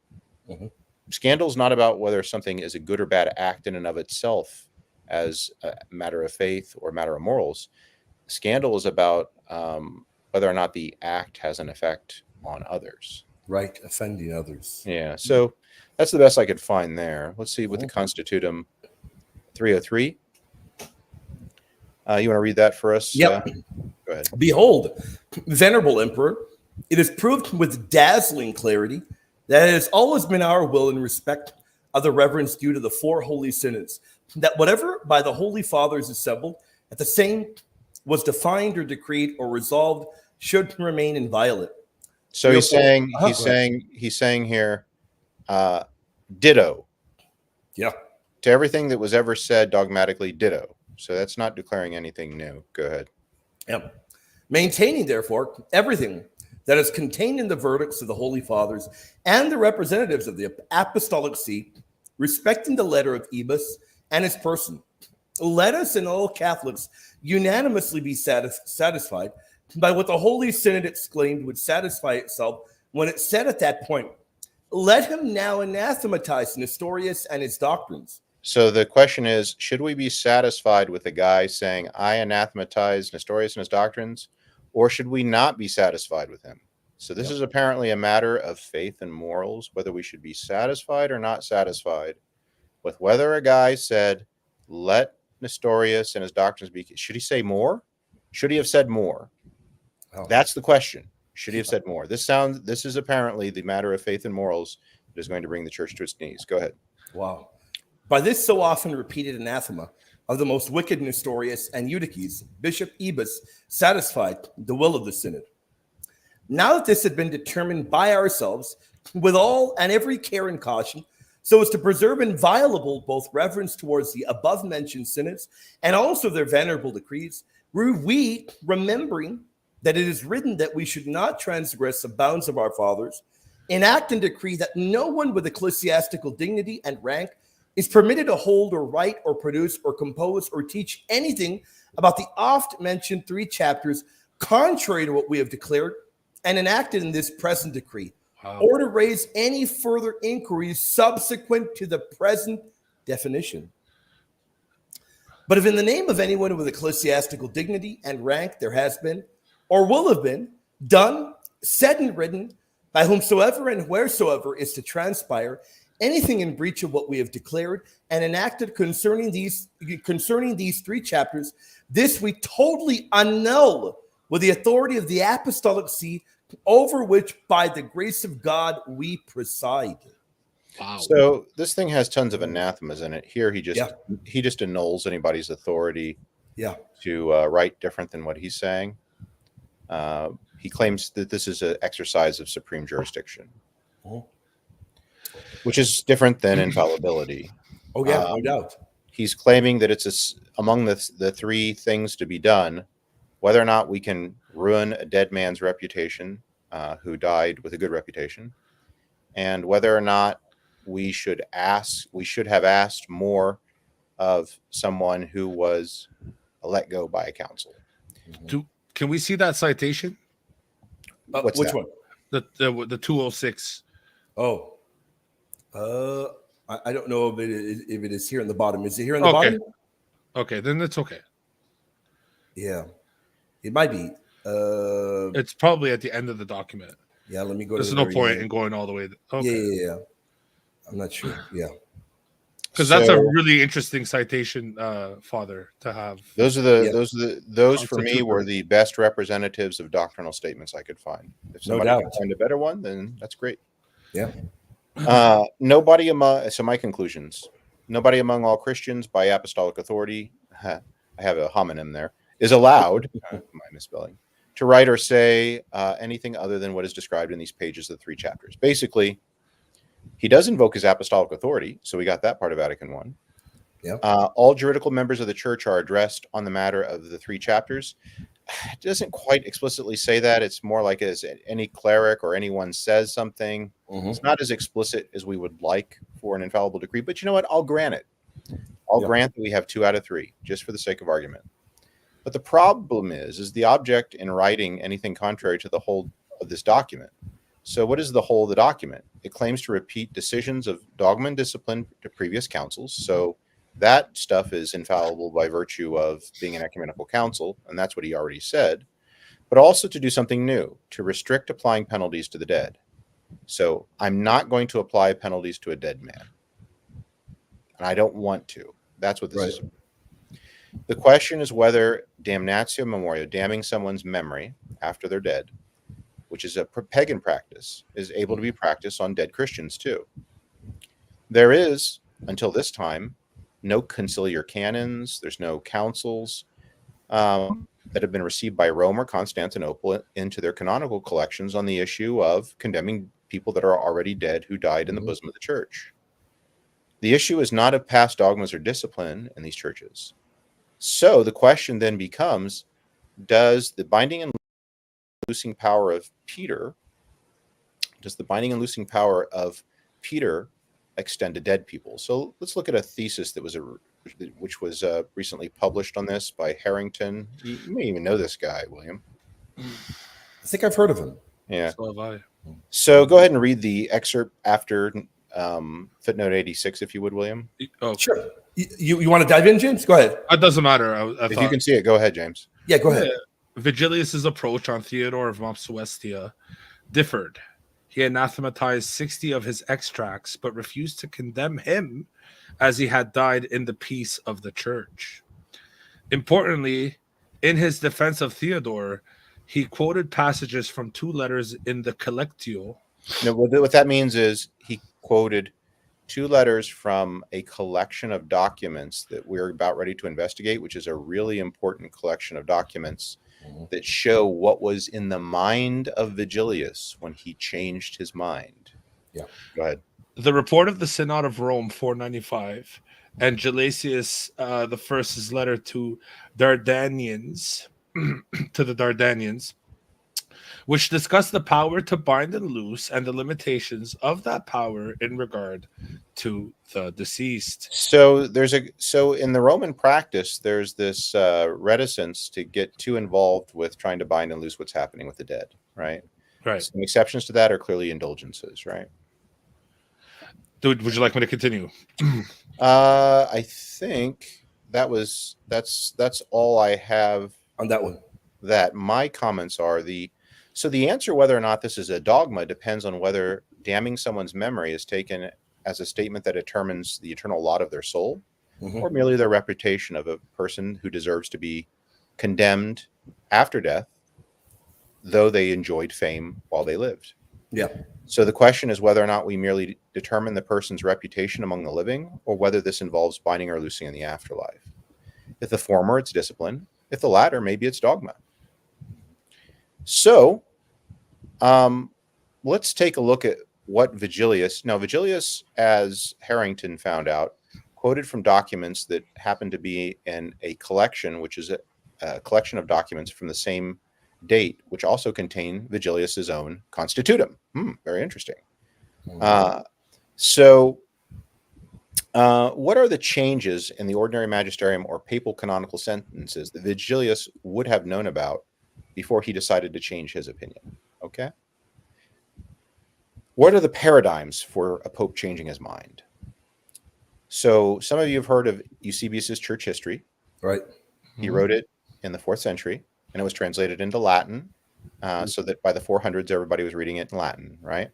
Scandal is not about whether something is a good or bad act in and of itself as a matter of faith or matter of morals. Scandal is about whether or not the act has an effect on others. Right. Offending others. Yeah. So that's the best I could find there. Let's see with the Constitutum 303. You want to read that for us? Yep. Go ahead. Behold, venerable emperor, it is proved with dazzling clarity that it has always been our will in respect of the reverence due to the four holy synods, that whatever by the holy fathers assembled at the same was defined or decreed or resolved should remain inviolate. So he's saying here, ditto. Yeah. To everything that was ever said dogmatically, ditto. So that's not declaring anything new. Go ahead. Yeah. Maintaining, therefore, everything that is contained in the verdicts of the Holy Fathers and the representatives of the Apostolic See, respecting the letter of Ebus and his person. Let us and all Catholics unanimously be satisfied by what the Holy Synod exclaimed would satisfy itself when it said at that point, let him now anathematize Nestorius and his doctrines. So the question is, should we be satisfied with the guy saying, I anathematize Nestorius and his doctrines, or should we not be satisfied with him? So this is apparently a matter of faith and morals, whether we should be satisfied or not satisfied with whether a guy said, let Nestorius and his doctrines be. Should he say more? Should he have said more? That's the question. Should he have said more? This is apparently the matter of faith and morals that is going to bring the church to its knees. Go ahead. Wow. By this so often repeated anathema of the most wicked Nestorius and Eutyches, Bishop Ebus satisfied the will of the synod. Now that this had been determined by ourselves with all and every care and caution, so as to preserve inviolable both reverence towards the above-mentioned synods and also their venerable decrees, we, remembering that it is written that we should not transgress the bounds of our fathers, enact and decree that no one with ecclesiastical dignity and rank is permitted to hold or write or produce or compose or teach anything about the oft-mentioned 3 chapters contrary to what we have declared and enacted in this present decree, or to raise any further inquiries subsequent to the present definition. But if in the name of anyone with ecclesiastical dignity and rank there has been, or will have been, done, said and written, by whomsoever and wheresoever is to transpire anything in breach of what we have declared and enacted concerning these 3 chapters, this we totally annul with the authority of the apostolic see, over which by the grace of God we preside. Wow. So this thing has tons of anathemas in it. Here he just annuls anybody's authority to write different than what he's saying. He claims that this is an exercise of supreme jurisdiction, which is different than infallibility. Oh yeah, no doubt. He's claiming that it's among the 3 things to be done, whether or not we can ruin a dead man's reputation, who died with a good reputation, and whether or not we should have asked more of someone who was let go by a council. Can we see that citation? Which one? The 206. Oh, I don't know if it is here in the bottom. Is it here in the bottom? Okay, then it's okay. Yeah, it might be. It's probably at the end of the document. Yeah, let me go. There's no point in going all the way. Okay. Yeah. I'm not sure. Yeah, because that's a really interesting citation, Father, to have. Those for me were the best representatives of doctrinal statements I could find. If somebody can find a better one, then that's great. Yeah. Nobody among my conclusions. Nobody among all Christians by apostolic authority. I have a homonym there. Is allowed. My misspelling. To write or say anything other than what is described in these pages of the 3 chapters. Basically, he does invoke his apostolic authority, so we got that part of Vatican I. Yeah. All juridical members of the church are addressed on the matter of the 3 chapters. It doesn't quite explicitly say that. It's more like as any cleric or anyone says something. It's not as explicit as we would like for an infallible decree, but you know what? I'll grant it. I'll grant that we have 2 out of 3, just for the sake of argument. But the problem is the object in writing anything contrary to the whole of this document. So what is the whole of the document? It claims to repeat decisions of dogma and discipline to previous councils. So that stuff is infallible by virtue of being an ecumenical council, and that's what he already said. But also to do something new, to restrict applying penalties to the dead. So I'm not going to apply penalties to a dead man. And I don't want to. That's what this is. The question is whether damnatio memoriae, damning someone's memory after they're dead, which is a pagan practice, is able to be practiced on dead Christians too. There is, until this time, no conciliar canons. There's no councils that have been received by Rome or Constantinople into their canonical collections on the issue of condemning people that are already dead who died in the bosom of the church. The issue is not of past dogmas or discipline in these churches. So the question then becomes, does the binding and loosing power of Peter extend to dead people? So let's look at a thesis that was which was recently published on this by Harrington. You may even know this guy, William. I think I've heard of him. Yeah. So have I. So go ahead and read the excerpt after footnote 86, if you would, William. Oh, sure. You want to dive in, James? Go ahead. It doesn't matter. If you can see it, go ahead, James. Yeah, go ahead. Vigilius's approach on Theodore of Mopsuestia differed. He anathematized 60 of his extracts, but refused to condemn him as he had died in the peace of the church. Importantly, in his defense of Theodore, he quoted passages from 2 letters in the Collectio. No, what that means is he quoted 2 letters from a collection of documents that we're about ready to investigate, which is a really important collection of documents that show what was in the mind of Vigilius when he changed his mind. Yeah. Go ahead. The report of the Synod of Rome, 495, and Gelasius the First's letter to Dardanians, to the Dardanians, which discuss the power to bind and loose and the limitations of that power in regard to the deceased. So in the Roman practice, there's this reticence to get too involved with trying to bind and loose what's happening with the dead, right? Right. Some exceptions to that are clearly indulgences, right? Dude, would you like me to continue? I think that's all I have On that one. that my comments are. So the answer whether or not this is a dogma depends on whether damning someone's memory is taken as a statement that determines the eternal lot of their soul, or merely their reputation of a person who deserves to be condemned after death, though they enjoyed fame while they lived. Yeah. So the question is whether or not we merely determine the person's reputation among the living, or whether this involves binding or loosing in the afterlife. If the former, it's discipline. If the latter, maybe it's dogma. So let's take a look at what Vigilius, as Harrington found out, quoted from documents that happened to be in a collection, which is a collection of documents from the same date, which also contain Vigilius's own Constitutum. Very interesting. So what are the changes in the ordinary magisterium or papal canonical sentences that Vigilius would have known about before he decided to change his opinion? Okay. What are the paradigms for a pope changing his mind? So some of you have heard of Eusebius's church history. Right. He wrote it in the 4th century, and it was translated into Latin, so that by the 400s, everybody was reading it in Latin, right?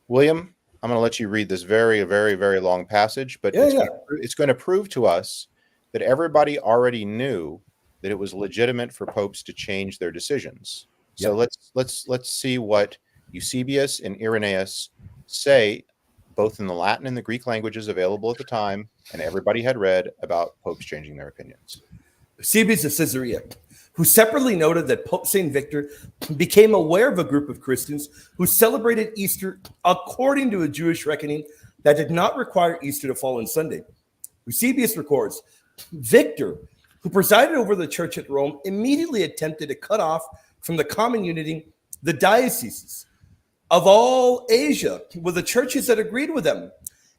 William, I'm going to let you read this very, very, very long passage, but it's going to prove to us that everybody already knew that it was legitimate for popes to change their decisions. So let's see what Eusebius and Irenaeus say, both in the Latin and the Greek languages available at the time, and everybody had read about popes changing their opinions. Eusebius of Caesarea, who separately noted that Pope St. Victor became aware of a group of Christians who celebrated Easter according to a Jewish reckoning that did not require Easter to fall on Sunday. Eusebius records, Victor, who presided over the church at Rome, immediately attempted to cut off from the common unity the dioceses of all Asia with the churches that agreed with them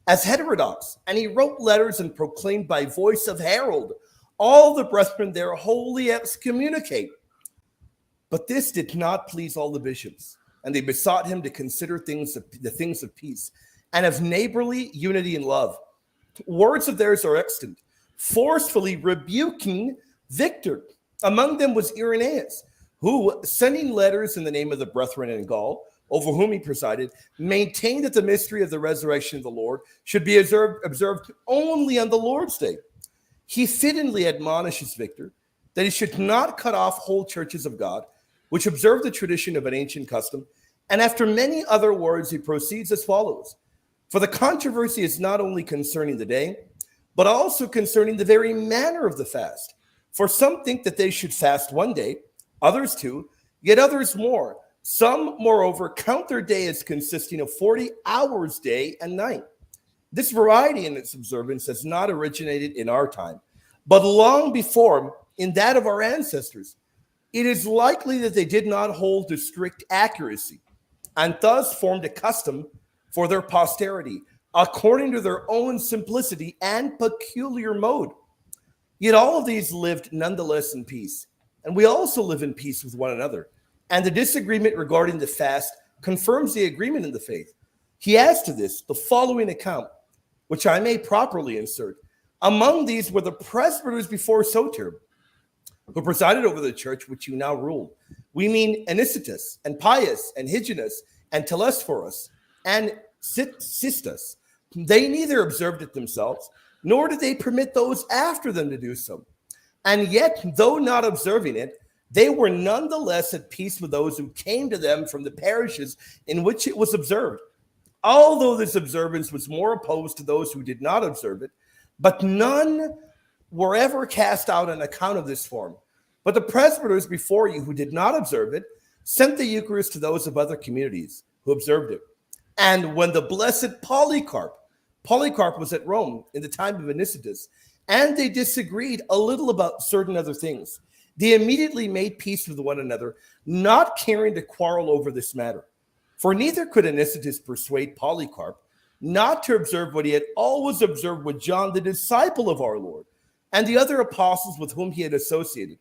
as heterodox, and he wrote letters and proclaimed by voice of herald all the brethren there wholly excommunicate. But this did not please all the bishops, and they besought him to consider the things of peace and of neighborly unity and love. Words of theirs are extant, forcefully rebuking Victor. Among them was Irenaeus, who, sending letters in the name of the brethren in Gaul, over whom he presided, maintained that the mystery of the resurrection of the Lord should be observed only on the Lord's Day. He fittingly admonishes Victor that he should not cut off whole churches of God, which observe the tradition of an ancient custom. And after many other words, he proceeds as follows. For the controversy is not only concerning the day, but also concerning the very manner of the fast. For some think that they should fast one day, others 2, yet others more. Some, moreover, count their day as consisting of 40 hours day and night. This variety in its observance has not originated in our time, but long before in that of our ancestors. It is likely that they did not hold to strict accuracy, and thus formed a custom for their posterity, according to their own simplicity and peculiar mode. Yet all of these lived nonetheless in peace, and we also live in peace with one another. And the disagreement regarding the fast confirms the agreement in the faith. He adds to this the following account, which I may properly insert. Among these were the presbyters before Soter, who presided over the church which you now rule. We mean Anicetus and Pius and Hyginus and Telesphorus and Sistus. They neither observed it themselves, nor did they permit those after them to do so. And yet, though not observing it, they were nonetheless at peace with those who came to them from the parishes in which it was observed, although this observance was more opposed to those who did not observe it. But none were ever cast out on account of this form. But the presbyters before you who did not observe it sent the Eucharist to those of other communities who observed it. And when the blessed Polycarp was at Rome in the time of Anicetus, and they disagreed a little about certain other things, they immediately made peace with one another, not caring to quarrel over this matter. For neither could Anicetus persuade Polycarp not to observe what he had always observed with John, the disciple of our Lord, and the other apostles with whom he had associated.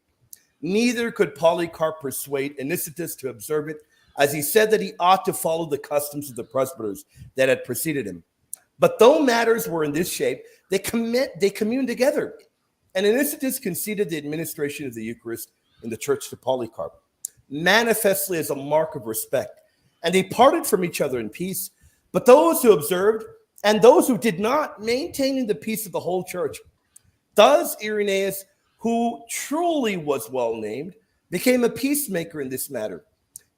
Neither could Polycarp persuade Anicetus to observe it, as he said that he ought to follow the customs of the presbyters that had preceded him. But though matters were in this shape, they communed together. And Anicetus conceded the administration of the Eucharist in the church to Polycarp, manifestly as a mark of respect. And they parted from each other in peace. But those who observed and those who did not, maintaining the peace of the whole church. Thus Irenaeus, who truly was well named, became a peacemaker in this matter,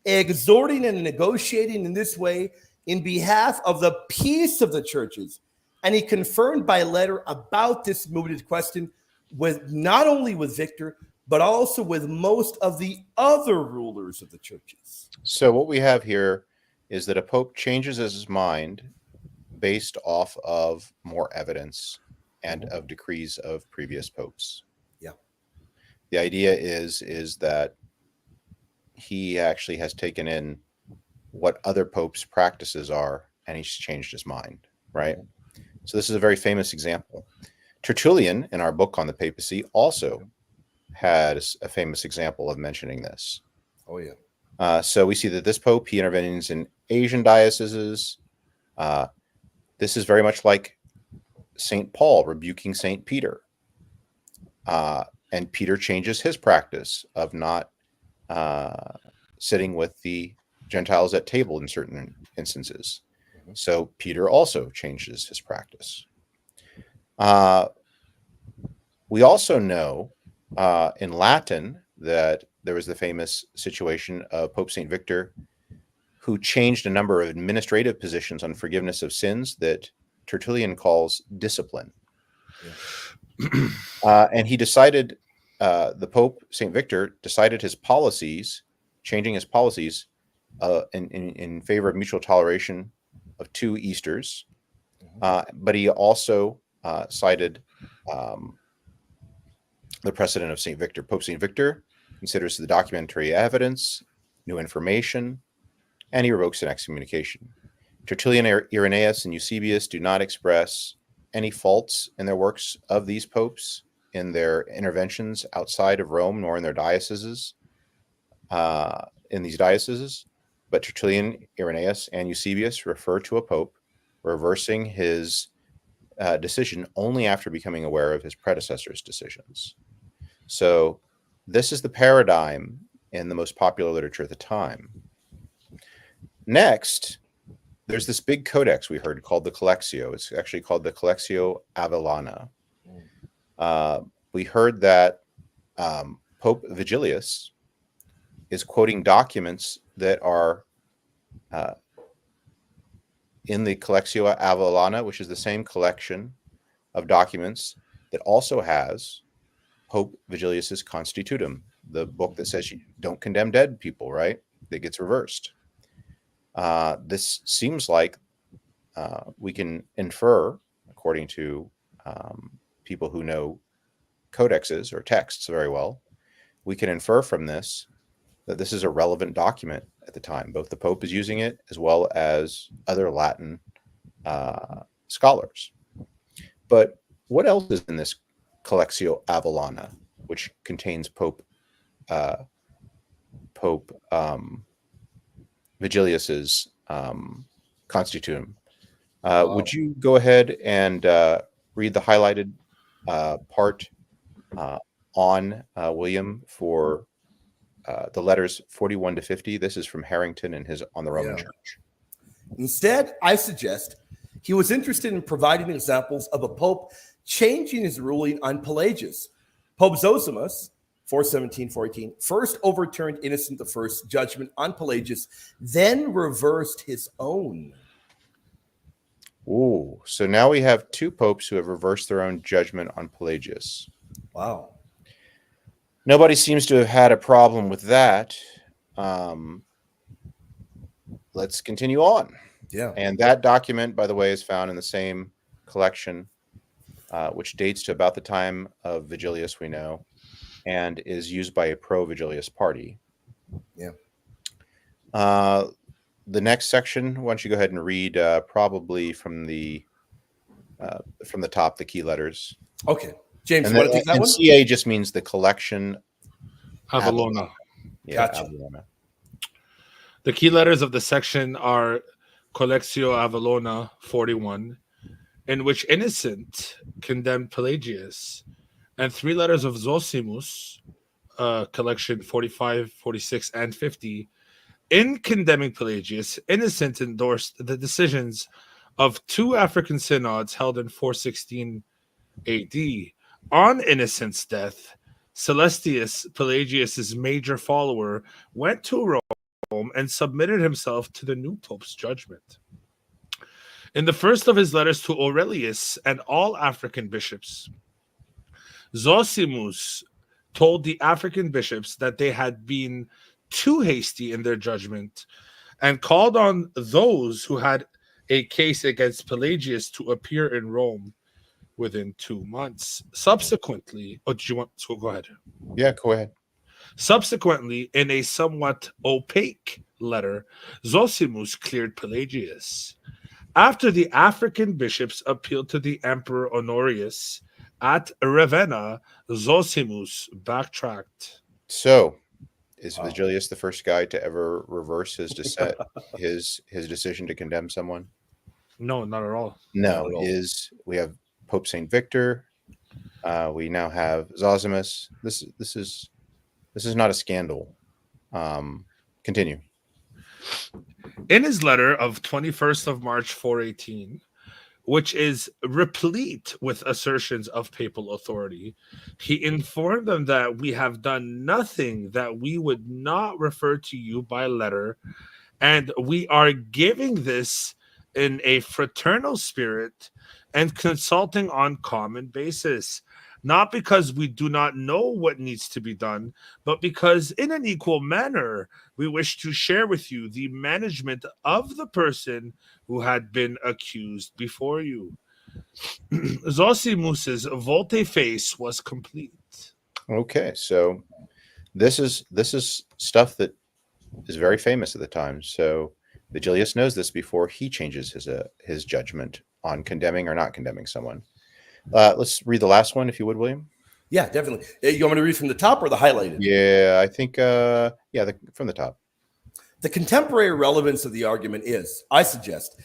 exhorting and negotiating in this way in behalf of the peace of the churches. And he confirmed by letter about this mooted question with not only with Victor, but also with most of the other rulers of the churches. So what we have here is that a pope changes his mind based off of more evidence and of decrees of previous popes. Yeah. The idea is that he actually has taken in what other popes' practices are, and he's changed his mind, right? So this is a very famous example. Tertullian, in our book on the papacy, also has a famous example of mentioning this. Oh, yeah. So we see that this pope, he intervenes in Asian dioceses. This is very much like St. Paul rebuking St. Peter. And Peter changes his practice of not sitting with the Gentiles at table in certain instances. So Peter also changes his practice. We also know in Latin that there was the famous situation of Pope St. Victor, who changed a number of administrative positions on forgiveness of sins that Tertullian calls discipline. Yeah. And he decided, the Pope, St. Victor, decided his policies, changing his policies in favor of mutual toleration of 2 Easters. But he also cited the precedent of St. Victor. Pope St. Victor considers the documentary evidence, new information, and he revokes an excommunication. Tertullian, Irenaeus, and Eusebius do not express any faults in their works of these popes, in their interventions outside of Rome, nor in their dioceses, in these dioceses. But Tertullian, Irenaeus, and Eusebius refer to a pope reversing his decision only after becoming aware of his predecessor's decisions. So this is the paradigm in the most popular literature at the time. Next, there's this big codex we heard called the Collectio. It's actually called the Collectio Avellana. We heard that Pope Vigilius is quoting documents that are in the Collectio Avellana, which is the same collection of documents that also has Pope Vigilius's Constitutum, the book that says you don't condemn dead people, right? That gets reversed. This seems like we can infer, according to people who know codexes or texts very well, we can infer from this that this is a relevant document at the time. Both the Pope is using it as well as other Latin scholars. But what else is in this Collectio Avellana, which contains Pope Vigilius's Constitutum? Would you go ahead and read the highlighted part on William for the letters 41 to 50? This is from Harrington and his On the Roman Church. Instead, I suggest he was interested in providing examples of a pope changing his ruling on Pelagius, Pope Zosimus, 417, 418, first overturned Innocent I's judgment on Pelagius, then reversed his own. Ooh, so now we have two popes who have reversed their own judgment on Pelagius. Wow. Nobody seems to have had a problem with that. Let's continue on. Yeah. And that document, by the way, is found in the same collection, which dates to about the time of Vigilius, we know, and is used by a pro-Vigilius party. Yeah. The next section, why don't you go ahead and read probably from the top, the key letters. Okay. James, And you want to take that one? CA just means the collection. Avellona. Yeah, Gotcha. Avellona. The key letters of the section are Collectio Avellona 41, in which Innocent condemned Pelagius, and 3 letters of Zosimus, collection 45, 46, and 50. In condemning Pelagius, Innocent endorsed the decisions of 2 African synods held in 416 AD. On Innocent's death, Celestius, Pelagius's major follower, went to Rome and submitted himself to the new pope's judgment. In the first of his letters to Aurelius and all African bishops, Zosimus told the African bishops that they had been too hasty in their judgment and called on those who had a case against Pelagius to appear in Rome within 2 months. Subsequently, do you want to go ahead? Yeah, go ahead. Subsequently, in a somewhat opaque letter, Zosimus cleared Pelagius. After the African bishops appealed to the Emperor Honorius at Ravenna, Zosimus backtracked. So, is Vigilius the first guy to ever reverse his decision to condemn someone? No, not at all. No, we have Pope Saint Victor. We now have Zosimus. This is not a scandal. Continue. In his letter of 21st of March 418, which is replete with assertions of papal authority, he informed them that we have done nothing that we would not refer to you by letter, and we are giving this in a fraternal spirit and consulting on common basis, not because we do not know what needs to be done, but because in an equal manner we wish to share with you the management of the person who had been accused before you. Zosimus's volte-face was complete. Okay, so this is stuff that is very famous at the time. So Vigilius knows this before he changes his judgment on condemning or not condemning someone. Let's read the last one, if you would, William. Yeah, definitely. You want me to read from the top or the highlighted? Yeah, I think from the top. The contemporary relevance of the argument is, I suggest,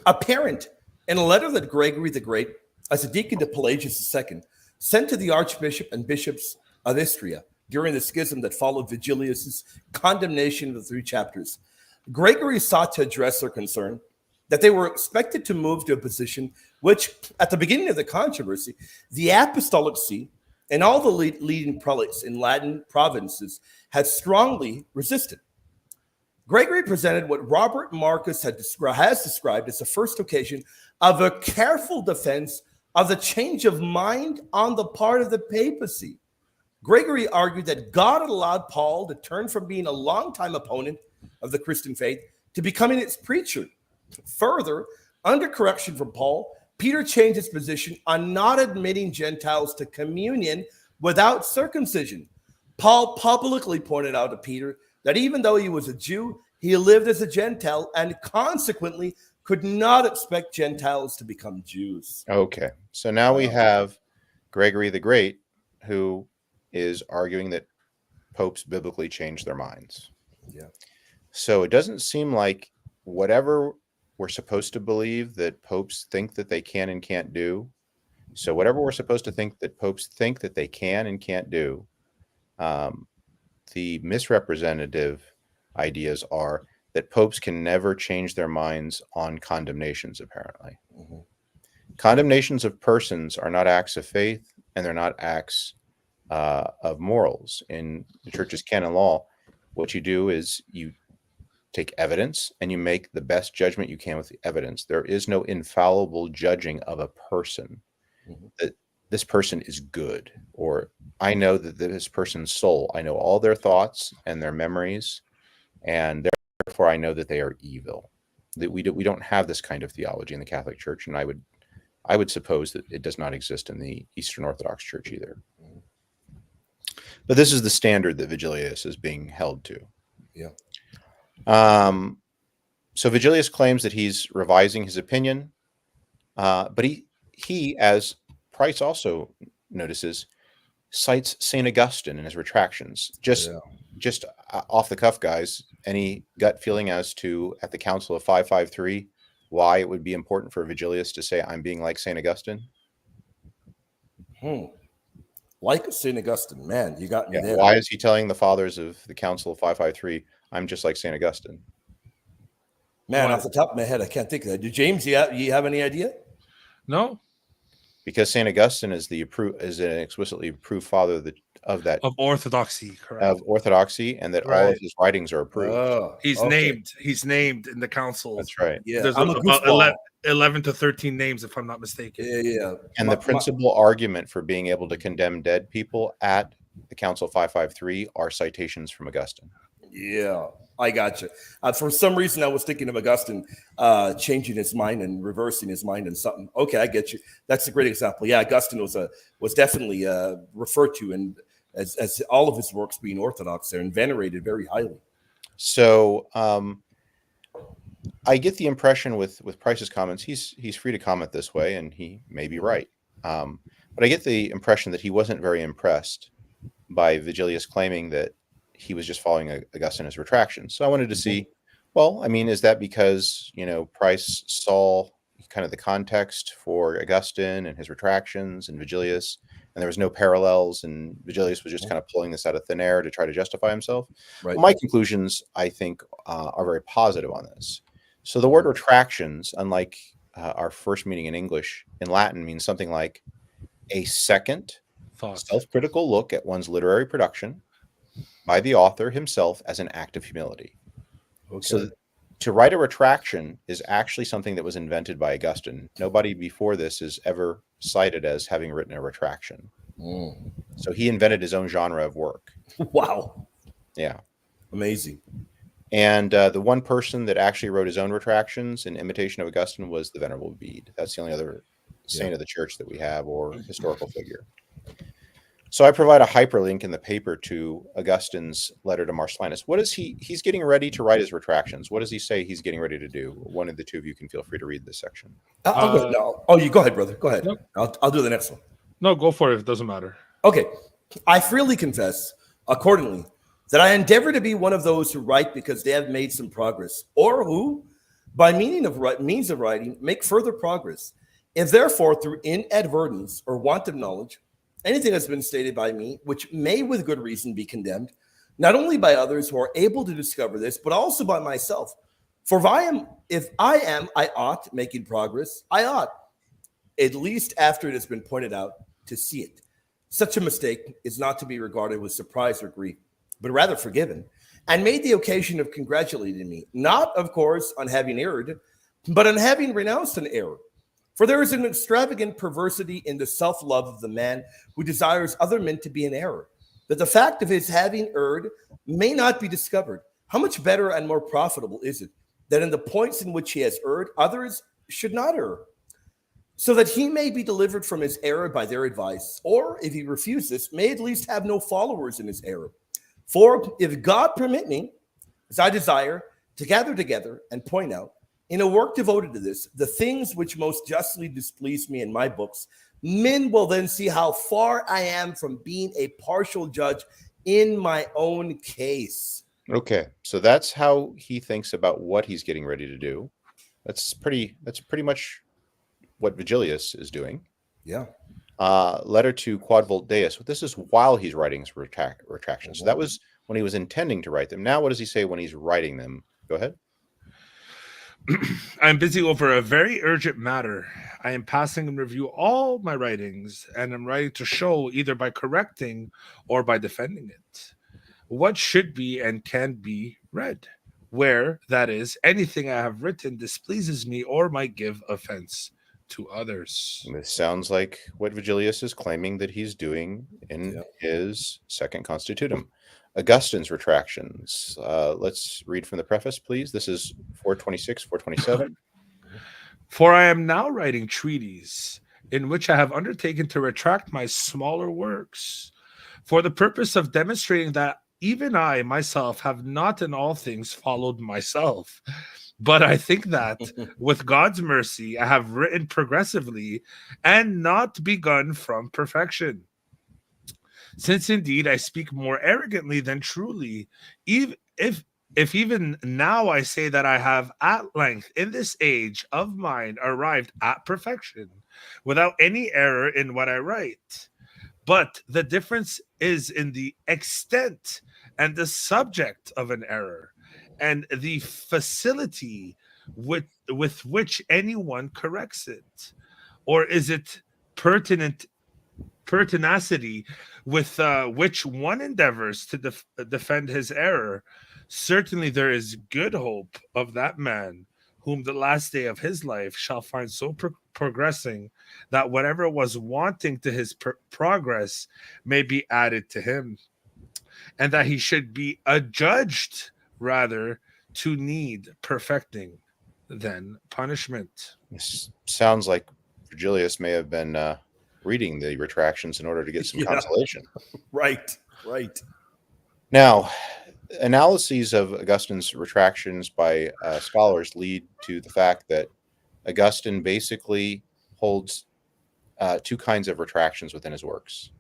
apparent in a letter that Gregory the Great, as a deacon to Pelagius II, sent to the archbishop and bishops of Istria during the schism that followed Vigilius's condemnation of the 3 chapters. Gregory sought to address their concern that they were expected to move to a position which, at the beginning of the controversy, the apostolic see and all the leading prelates in Latin provinces had strongly resisted. Gregory presented what Robert Marcus has described as the first occasion of a careful defense of the change of mind on the part of the papacy. Gregory argued that God had allowed Paul to turn from being a longtime opponent of the Christian faith to becoming its preacher. Further, under correction from Paul, Peter changed his position on not admitting Gentiles to communion without circumcision. Paul publicly pointed out to Peter that even though he was a Jew, he lived as a Gentile and consequently could not expect Gentiles to become Jews. Okay, so now we have Gregory the Great, who is arguing that popes biblically change their minds. Yeah. So it doesn't seem like whatever we're supposed to believe that popes think that they can and can't do. So whatever we're supposed to think that popes think that they can and can't do, the misrepresentative ideas are that popes can never change their minds on condemnations, apparently. Mm-hmm. Condemnations of persons are not acts of faith, and they're not acts of morals. In the church's canon law, what you do is you take evidence and you make the best judgment you can with the evidence. There is no infallible judging of a person that this person is good, or I know that this person's soul, I know all their thoughts and their memories, and therefore I know that they are evil. That we don't have this kind of theology in the Catholic Church, and I would suppose that it does not exist in the Eastern Orthodox Church either. But this is the standard that Vigilius is being held to. Yeah. So Vigilius claims that he's revising his opinion, but he, as Price also notices, cites St. Augustine in his retractions. Just off the cuff, guys, any gut feeling as to, at the Council of 553, why it would be important for Vigilius to say, I'm being like St. Augustine? Like St. Augustine, man, you got me there. Why is he telling the fathers of the Council of 553, I'm just like St. Augustine? Man, off the top of my head, I can't think of that. Do James, you have any idea? No. Because St. Augustine is an explicitly approved father of orthodoxy, correct? Of orthodoxy, and that all of his writings are approved. He's named in the councils. That's right. Yeah, there's about 11 to 13 names, if I'm not mistaken. Yeah. And the principal argument for being able to condemn dead people at the Council of 553 are citations from Augustine. Yeah. I got you. For some reason, I was thinking of Augustine changing his mind and reversing his mind and something. Okay, I get you. That's a great example. Yeah, Augustine was definitely referred to and as all of his works being orthodox there and venerated very highly. So I get the impression with Price's comments, he's free to comment this way, and he may be right. But I get the impression that he wasn't very impressed by Vigilius claiming that he was just following Augustine's retractions. So I wanted to see, well, I mean, is that because, Price saw kind of the context for Augustine and his retractions and Vigilius, and there was no parallels, and Vigilius was just kind of pulling this out of thin air to try to justify himself? Right. Well, my conclusions, I think, are very positive on this. So the word retractions, unlike our first meaning in English, in Latin means something like a second self-critical look at one's literary production by the author himself as an act of humility. Okay. So to write a retraction is actually something that was invented by Augustine. Nobody before this is ever cited as having written a retraction. So he invented his own genre of work. Wow. Yeah. Amazing. And the one person that actually wrote his own retractions in imitation of Augustine was the Venerable Bede. That's the only other saint of the church that we have, or historical figure. So I provide a hyperlink in the paper to Augustine's letter to Marcellinus. What is he's getting ready to write his retractions. What does he say he's getting ready to do? One of the two of you can feel free to read this section. You go ahead, brother. Go ahead. Nope. I'll do the next one. No, go for it. It doesn't matter. Okay. I freely confess, accordingly, that I endeavor to be one of those who write because they have made some progress, or who, by means of writing, make further progress. If therefore, through inadvertence or want of knowledge, anything has been stated by me, which may with good reason be condemned, not only by others who are able to discover this, but also by myself. For if I ought, making progress, I ought, at least after it has been pointed out, to see it. Such a mistake is not to be regarded with surprise or grief, but rather forgiven, and made the occasion of congratulating me, not, of course, on having erred, but on having renounced an error. For there is an extravagant perversity in the self-love of the man who desires other men to be in error, that the fact of his having erred may not be discovered. How much better and more profitable is it that in the points in which he has erred, others should not err, so that he may be delivered from his error by their advice, or if he refuses, may at least have no followers in his error. For if God permit me, as I desire, to gather together and point out, in a work devoted to this, the things which most justly displease me in my books, men will then see how far I am from being a partial judge in my own case. Okay, so that's how he thinks about what he's getting ready to do. That's pretty much what Vigilius is doing. Yeah. Letter to Quodvult Deus. This is while he's writing his retractions. So that was when he was intending to write them. Now, what does he say when he's writing them? Go ahead. I am busy over a very urgent matter. I am passing in review all my writings, and am writing to show, either by correcting or by defending it, what should be and can be read, where, that is, anything I have written displeases me or might give offense to others. This sounds like what Vigilius is claiming that he's doing in Yeah. his second Constitutum. Augustine's retractions. Let's read from the preface, please. This is 426, 427. For I am now writing treatises in which I have undertaken to retract my smaller works, for the purpose of demonstrating that even I myself have not in all things followed myself. But I think that with God's mercy, I have written progressively and not begun from perfection. Since indeed I speak more arrogantly than truly, if even now I say that I have at length in this age of mine arrived at perfection, without any error in what I write. But the difference is in the extent and the subject of an error, and the facility with which anyone corrects it. Or is it pertinacity with which one endeavors to defend his error? Certainly there is good hope of that man whom the last day of his life shall find so progressing that whatever was wanting to his progress may be added to him, and that he should be adjudged rather to need perfecting than punishment. This sounds like Vigilius may have been reading the retractions in order to get some Yeah. consolation. Right. Now, analyses of Augustine's retractions by scholars lead to the fact that Augustine basically holds two kinds of retractions within his works.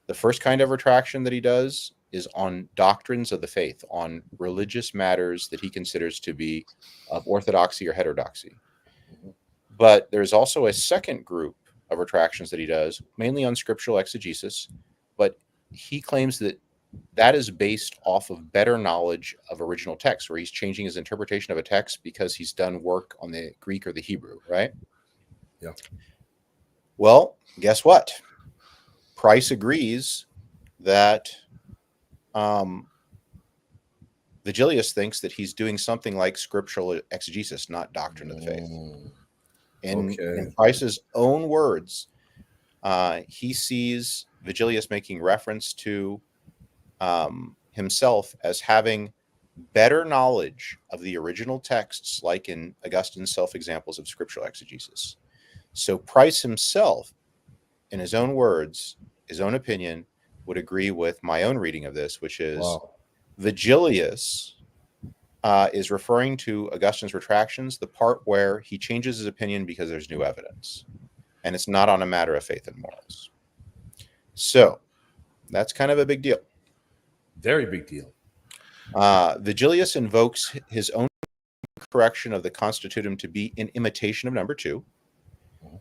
The first kind of retraction that he does is on doctrines of the faith, on religious matters that he considers to be of orthodoxy or heterodoxy. But there's also a second group of retractions that he does, mainly on scriptural exegesis, but he claims that that is based off of better knowledge of original text, where he's changing his interpretation of a text because he's done work on the Greek or the Hebrew, right? Yeah. Well, guess what? Price agrees that Vigilius thinks that he's doing something like scriptural exegesis, not doctrine of the faith. In Price's own words, he sees Vigilius making reference to himself as having better knowledge of the original texts, like in Augustine's self-examples of scriptural exegesis. So Price himself, in his own words, his own opinion, would agree with my own reading of this, which is Vigilius is referring to Augustine's retractions, the part where he changes his opinion because there's new evidence, and it's not on a matter of faith and morals. So that's kind of a big deal. Very big deal. Vigilius invokes his own correction of the Constitutum to be in imitation of number 2,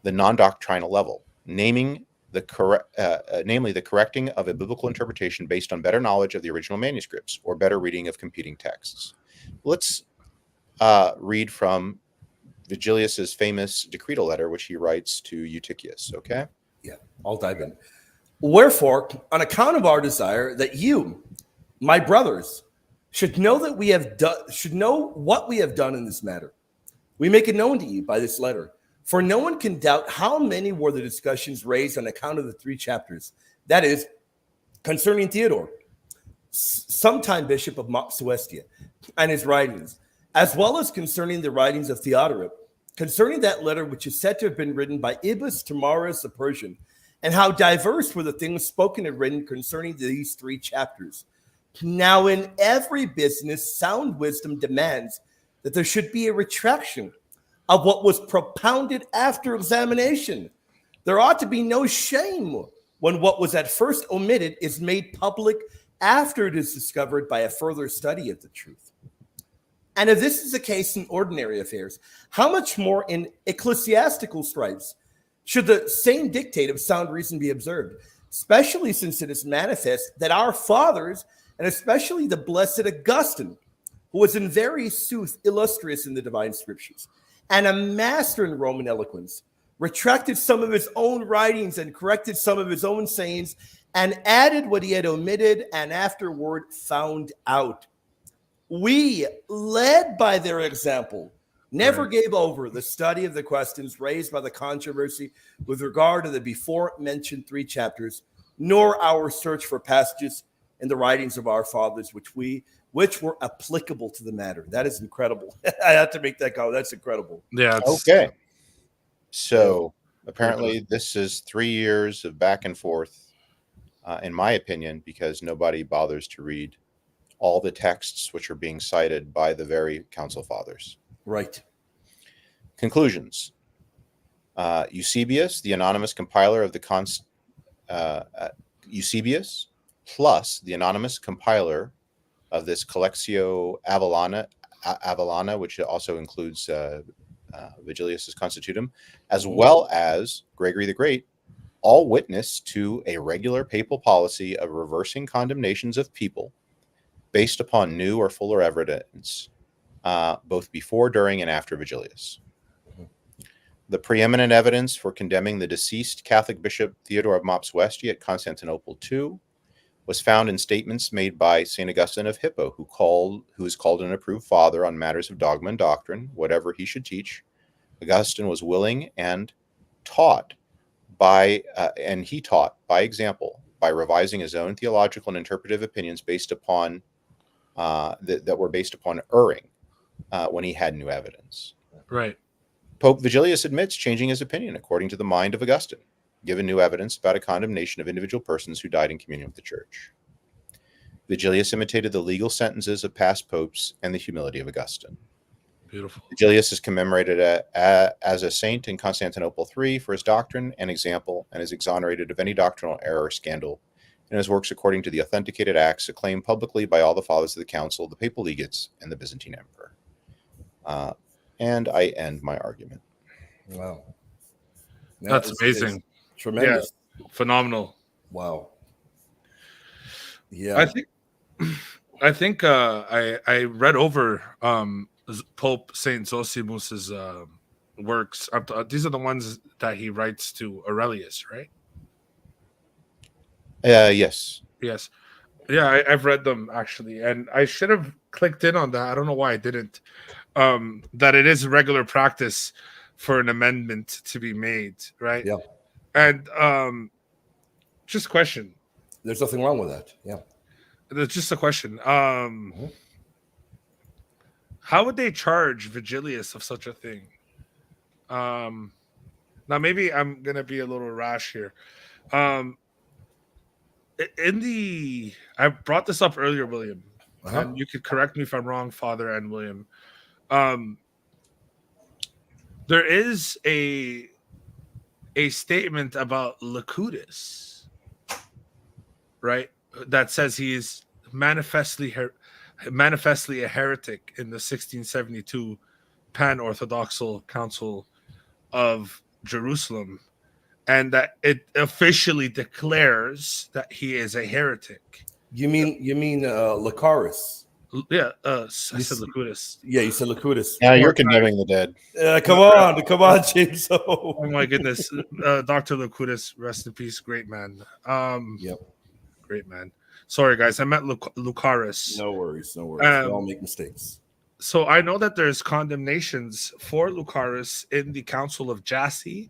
the non-doctrinal level, namely the correcting of a biblical interpretation based on better knowledge of the original manuscripts or better reading of competing texts. Let's read from Vigilius's famous decretal letter, which he writes to Eutychius. Okay. Yeah, I'll dive in. Wherefore, on account of our desire that you, my brothers, should know what we have done in this matter, we make it known to you by this letter. For no one can doubt how many were the discussions raised on account of the 3 chapters. That is, concerning Theodore, sometime bishop of Suestia, and his writings, as well as concerning the writings of Theodoret, concerning that letter which is said to have been written by Ibis to Marius the Persian, and how diverse were the things spoken and written concerning these 3 chapters. Now, in every business, sound wisdom demands that there should be a retraction of what was propounded after examination. There ought to be no shame when what was at first omitted is made public after it is discovered by a further study of the truth. And if this is the case in ordinary affairs, how much more in ecclesiastical strifes should the same dictate of sound reason be observed, especially since it is manifest that our fathers, and especially the blessed Augustine, who was in very sooth illustrious in the divine scriptures, and a master in Roman eloquence, retracted some of his own writings and corrected some of his own sayings, and added what he had omitted and afterward found out. We, led by their example, never gave over the study of the questions raised by the controversy with regard to the before mentioned 3 chapters, nor our search for passages in the writings of our fathers, which were applicable to the matter. That is incredible. I had to make that go. That's incredible. Yeah. Okay. So apparently this is 3 years of back and forth, in my opinion, because nobody bothers to read all the texts which are being cited by the very council fathers. Right. Conclusions. Eusebius, the anonymous compiler of the Eusebius plus the anonymous compiler of this Collectio Avellana, which also includes Vigilius's Constitutum, as well as Gregory the Great, all witness to a regular papal policy of reversing condemnations of people based upon new or fuller evidence, both before, during, and after Vigilius. The preeminent evidence for condemning the deceased Catholic Bishop Theodore of Mopsuestia at Constantinople II was found in statements made by St. Augustine of Hippo, who is called an approved father on matters of dogma and doctrine, whatever he should teach. Augustine was willing and taught by example, by revising his own theological and interpretive opinions based upon that were based upon erring when he had new evidence. Right. Pope Vigilius admits changing his opinion according to the mind of Augustine, given new evidence about a condemnation of individual persons who died in communion with the Church. Vigilius imitated the legal sentences of past popes and the humility of Augustine. Beautiful. Vigilius is commemorated as a saint in Constantinople III for his doctrine and example, and is exonerated of any doctrinal error or scandal in his works according to the authenticated acts acclaimed publicly by all the fathers of the council, the papal legates, and the Byzantine emperor. And I end my argument. Wow. That's amazing. Tremendous. Yeah, phenomenal. Wow. Yeah. I think I read over Pope Saint Zosimus's works. These are the ones that he writes to Aurelius, right? Yes. Yes. Yeah, I've read them actually, and I should have clicked in on that. I don't know why I didn't. That it is regular practice for an amendment to be made, right? Yeah. And just a question. There's nothing wrong with that. Yeah. There's just a question. How would they charge Vigilius of such a thing? Now maybe I'm gonna be a little rash here. I brought this up earlier, William, and you could correct me if I'm wrong, Father and William. There is a statement about Licudus, right? That says he is manifestly a heretic in the 1672 Pan-Orthodoxal Council of Jerusalem, and that it officially declares that he is a heretic. You mean Lucaris? Yeah, I said Licudus. Yeah, you said Licudus. Now you're condemning the dead. Come on, James. Oh my goodness, Dr. Licudus, rest in peace, great man. Yep, great man. Sorry, guys, I meant Lucaris. No worries. We all make mistakes. So I know that there's condemnations for Lucaris in the Council of Jassy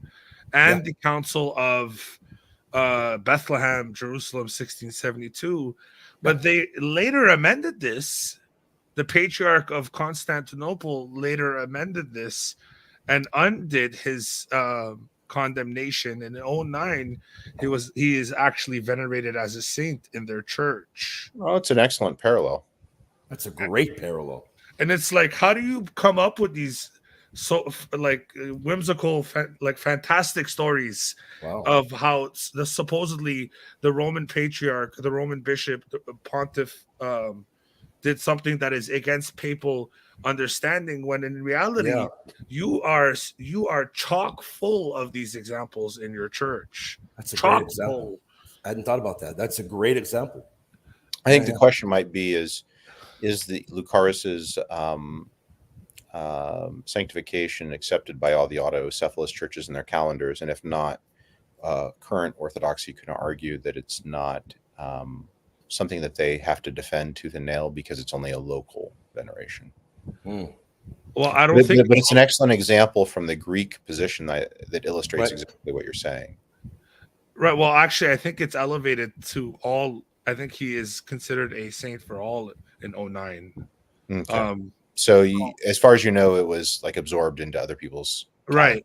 and the Council of Bethlehem, Jerusalem, 1672. But they later amended this. The Patriarch of Constantinople later amended this and undid his condemnation. In 2009, he is actually venerated as a saint in their church. Oh, it's an excellent parallel. That's a great parallel. And it's like, how do you come up with these whimsical, fantastic stories of how supposedly the Roman Patriarch, the Roman Bishop, the Pontiff did something that is against papal understanding, when in reality you are chock full of these examples in your church. That's a great example. I hadn't thought about that. That's a great example. I think the question might be is, is the Lucaris's sanctification accepted by all the autocephalous churches in their calendars? And if not, current Orthodoxy can argue that it's not something that they have to defend tooth and nail because it's only a local veneration. Mm. Well, I don't think, but it's an excellent example from the Greek position that illustrates Right. exactly what you're saying. right. Well, actually, I think it's elevated to all. I think he is considered a saint for all in 09. Okay. So as far as you know, it was like absorbed into other people's right.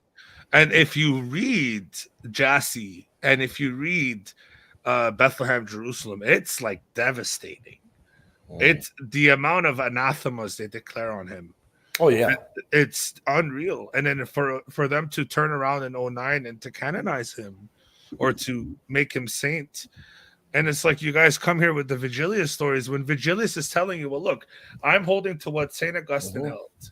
And if you read Jassy and if you read Bethlehem, Jerusalem, it's like devastating. It's the amount of anathemas they declare on him. Oh yeah, It's unreal. And then for them to turn around in 09 and to canonize him or to make him saint. And it's like you guys come here with the Vigilius stories when Vigilius is telling you, well, look, I'm holding to what St. Augustine held.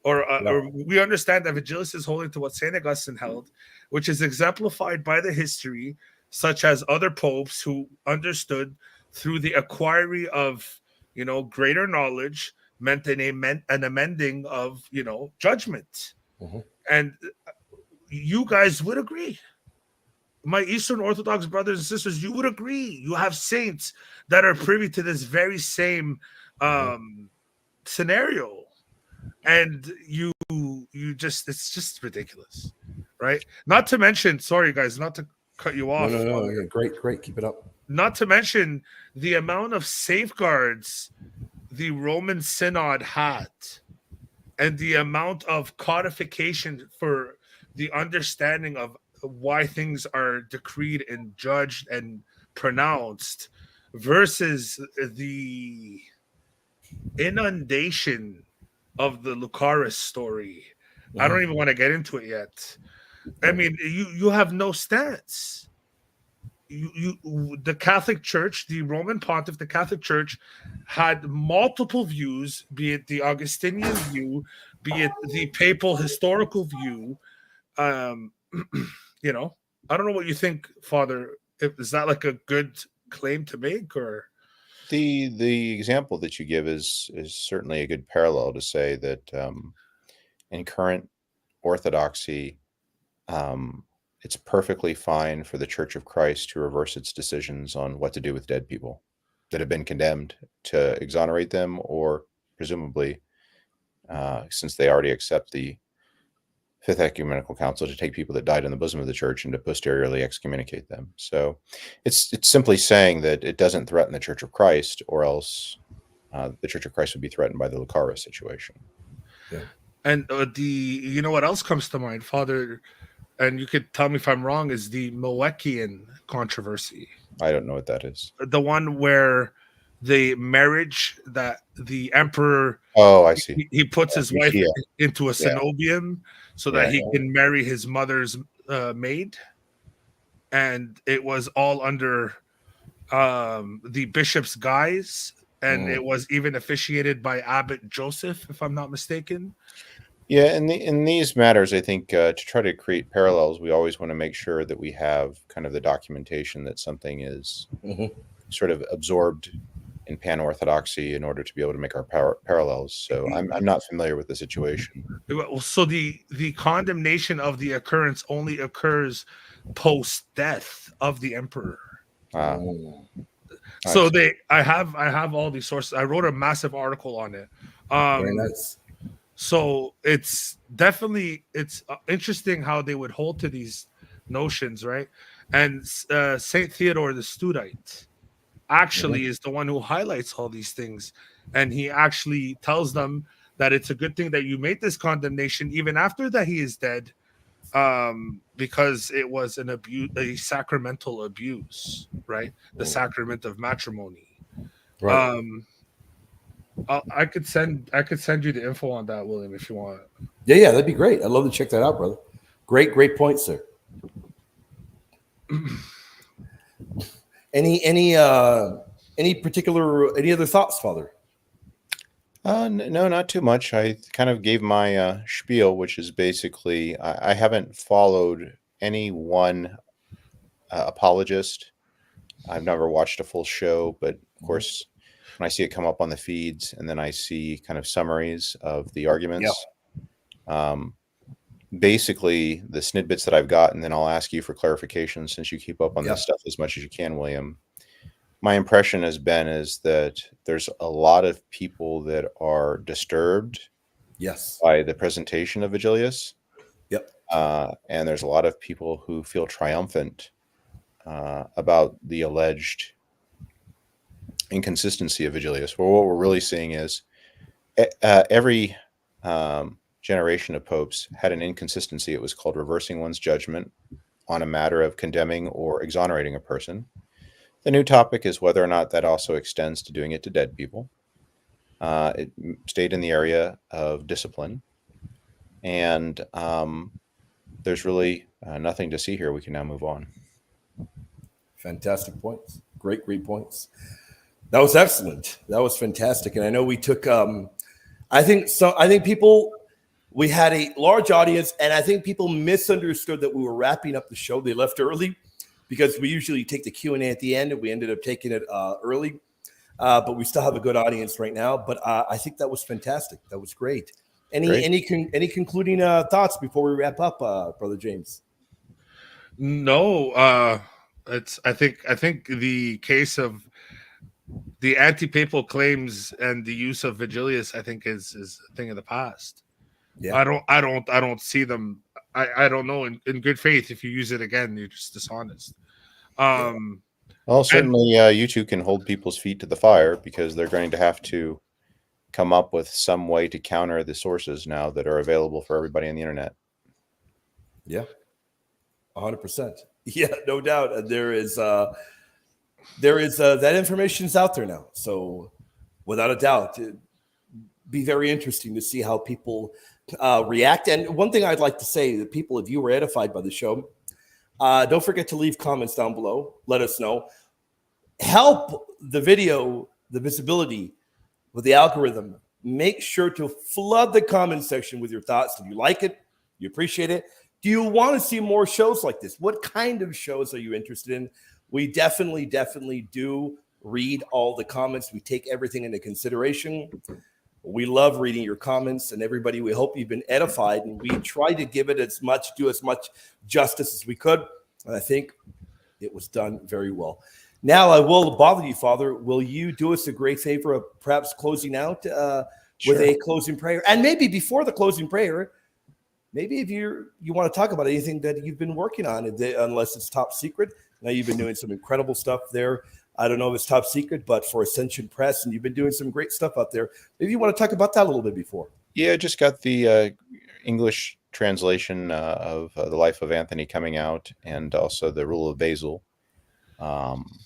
Or we understand that Vigilius is holding to what St. Augustine held, which is exemplified by the history, such as other popes who understood through the acquiry of, greater knowledge meant an amending of, judgment. And you guys would agree. My Eastern Orthodox brothers and sisters, you would agree. You have saints that are privy to this very same scenario. And it's just ridiculous, right? Not to mention, sorry guys, not to cut you off. No. Yeah, great, keep it up. Not to mention the amount of safeguards the Roman Synod had, and the amount of codification for the understanding of why things are decreed and judged and pronounced, versus the inundation of the Lucaris story. I don't even want to get into it yet. I mean, you have no stance. The Catholic Church, the Roman Pontiff, the Catholic Church had multiple views, be it the Augustinian view, be it the papal historical view. I don't know what you think, Father. Is that like a good claim to make, or? The example that you give is certainly a good parallel to say that in current Orthodoxy, it's perfectly fine for the Church of Christ to reverse its decisions on what to do with dead people that have been condemned, to exonerate them, or presumably, since they already accept the Fifth Ecumenical Council, to take people that died in the bosom of the Church and to posteriorly excommunicate them. So it's simply saying that it doesn't threaten the Church of Christ, or else the Church of Christ would be threatened by the Lucaris situation. Yeah. And what else comes to mind, Father, and you could tell me if I'm wrong, is the Moekian controversy. I don't know what that is. The one where the marriage that the emperor, I see, he puts his wife into a cenobium so that he can marry his mother's maid, and it was all under the bishop's guise, and it was even officiated by Abbot Joseph, if I'm not mistaken. Yeah, in these matters, I think to try to create parallels, we always want to make sure that we have kind of the documentation that something is sort of absorbed in pan-orthodoxy in order to be able to make our parallels. So I'm not familiar with the situation. So the condemnation of the occurrence only occurs post-death of the emperor. So I have all these sources. I wrote a massive article on it. Very nice. So it's interesting how they would hold to these notions, right? And Saint Theodore the Studite actually is the one who highlights all these things, and he actually tells them that it's a good thing that you made this condemnation even after that he is dead, because it was an abuse, a sacramental abuse, right? The sacrament of matrimony. Right. I could send you the info on that, William, if you want. Yeah, that'd be great. I'd love to check that out, brother. Great point, sir. Any other thoughts, Father? No, not too much. I kind of gave my spiel, which is basically I haven't followed any one apologist. I've never watched a full show, but of course, when I see it come up on the feeds, and then I see kind of summaries of the arguments. Basically, the snidbits that I've got, and then I'll ask you for clarification since you keep up on this stuff as much as you can, William. My impression has been is that there's a lot of people that are disturbed by the presentation of Vigilius. And there's a lot of people who feel triumphant about the alleged inconsistency of Vigilius. Well, what we're really seeing is every generation of popes had an inconsistency. It was called reversing one's judgment on a matter of condemning or exonerating a person. The new topic is whether or not that also extends to doing it to dead people. It stayed in the area of discipline. And there's really nothing to see here. We can now move on. Fantastic points. Great points. That was excellent. That was fantastic. And I know we took, I think we had a large audience, and I think people misunderstood that we were wrapping up the show. They left early because we usually take the Q&A at the end, and we ended up taking it early. But we still have a good audience right now. But I think that was fantastic. That was great. Any concluding thoughts before we wrap up, Brother James? No, I think the case of the anti-papal claims and the use of Vigilius, I think, is a thing of the past. Yeah. I don't see them. I don't know. In good faith, if you use it again, you're just dishonest. Well, certainly, you two can hold people's feet to the fire, because they're going to have to come up with some way to counter the sources now that are available for everybody on the internet. Yeah, 100%. Yeah, no doubt. There is that information is out there now. So without a doubt, it'd be very interesting to see how people react. And one thing I'd like to say, that people, if you were edified by the show, don't forget to leave comments down below. Let us know. Help the video, the visibility with the algorithm. Make sure to flood the comment section with your thoughts. Do you like it? You appreciate it? Do you want to see more shows like this? What kind of shows are you interested in? We definitely do read all the comments. We take everything into consideration. We love reading your comments, and everybody, we hope you've been edified, and we try to give it do as much justice as we could. And I think it was done very well. Now, I will bother you, Father. Will you do us a great favor of perhaps closing out with a closing prayer? And maybe before the closing prayer, maybe if you want to talk about anything that you've been working on, unless it's top secret. Now, you've been doing some incredible stuff there. I don't know if it's top secret, but for Ascension Press, and you've been doing some great stuff out there. Maybe you want to talk about that a little bit before. Yeah, I just got the English translation of The Life of Anthony coming out, and also The Rule of Basil, and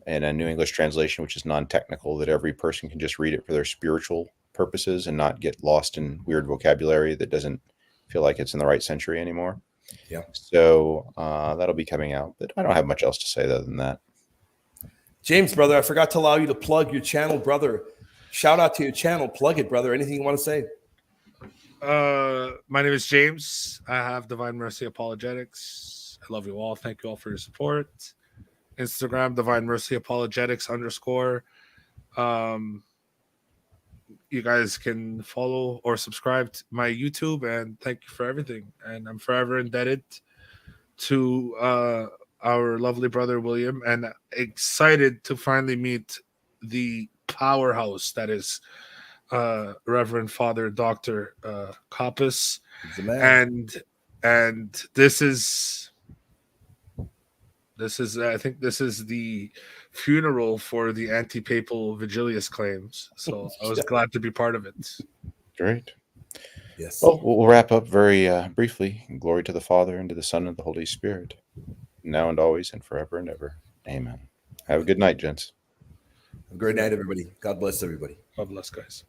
a New English translation, which is non-technical, that every person can just read it for their spiritual purposes and not get lost in weird vocabulary that doesn't feel like it's in the right century anymore. Yeah. So that'll be coming out, but I don't have much else to say other than that. James, brother, I forgot to allow you to plug your channel, brother. Shout out to your channel. Plug it, brother. Anything you want to say? My name is James. I have Divine Mercy Apologetics. I love you all. Thank you all for your support. Instagram, Divine Mercy Apologetics _ you guys can follow or subscribe to my YouTube, and thank you for everything. And I'm forever indebted to our lovely brother William, and excited to finally meet the powerhouse that is Reverend Father Dr. Koppes. And this is I think this is the funeral for the anti-papal Vigilius claims. So I was glad to be part of it. Great. Yes. Well, we'll wrap up very briefly. Glory to the Father, and to the Son, and the Holy Spirit, now and always, and forever and ever. Amen. Have a good night, gents. Have a great night, everybody. God bless everybody. God bless, guys.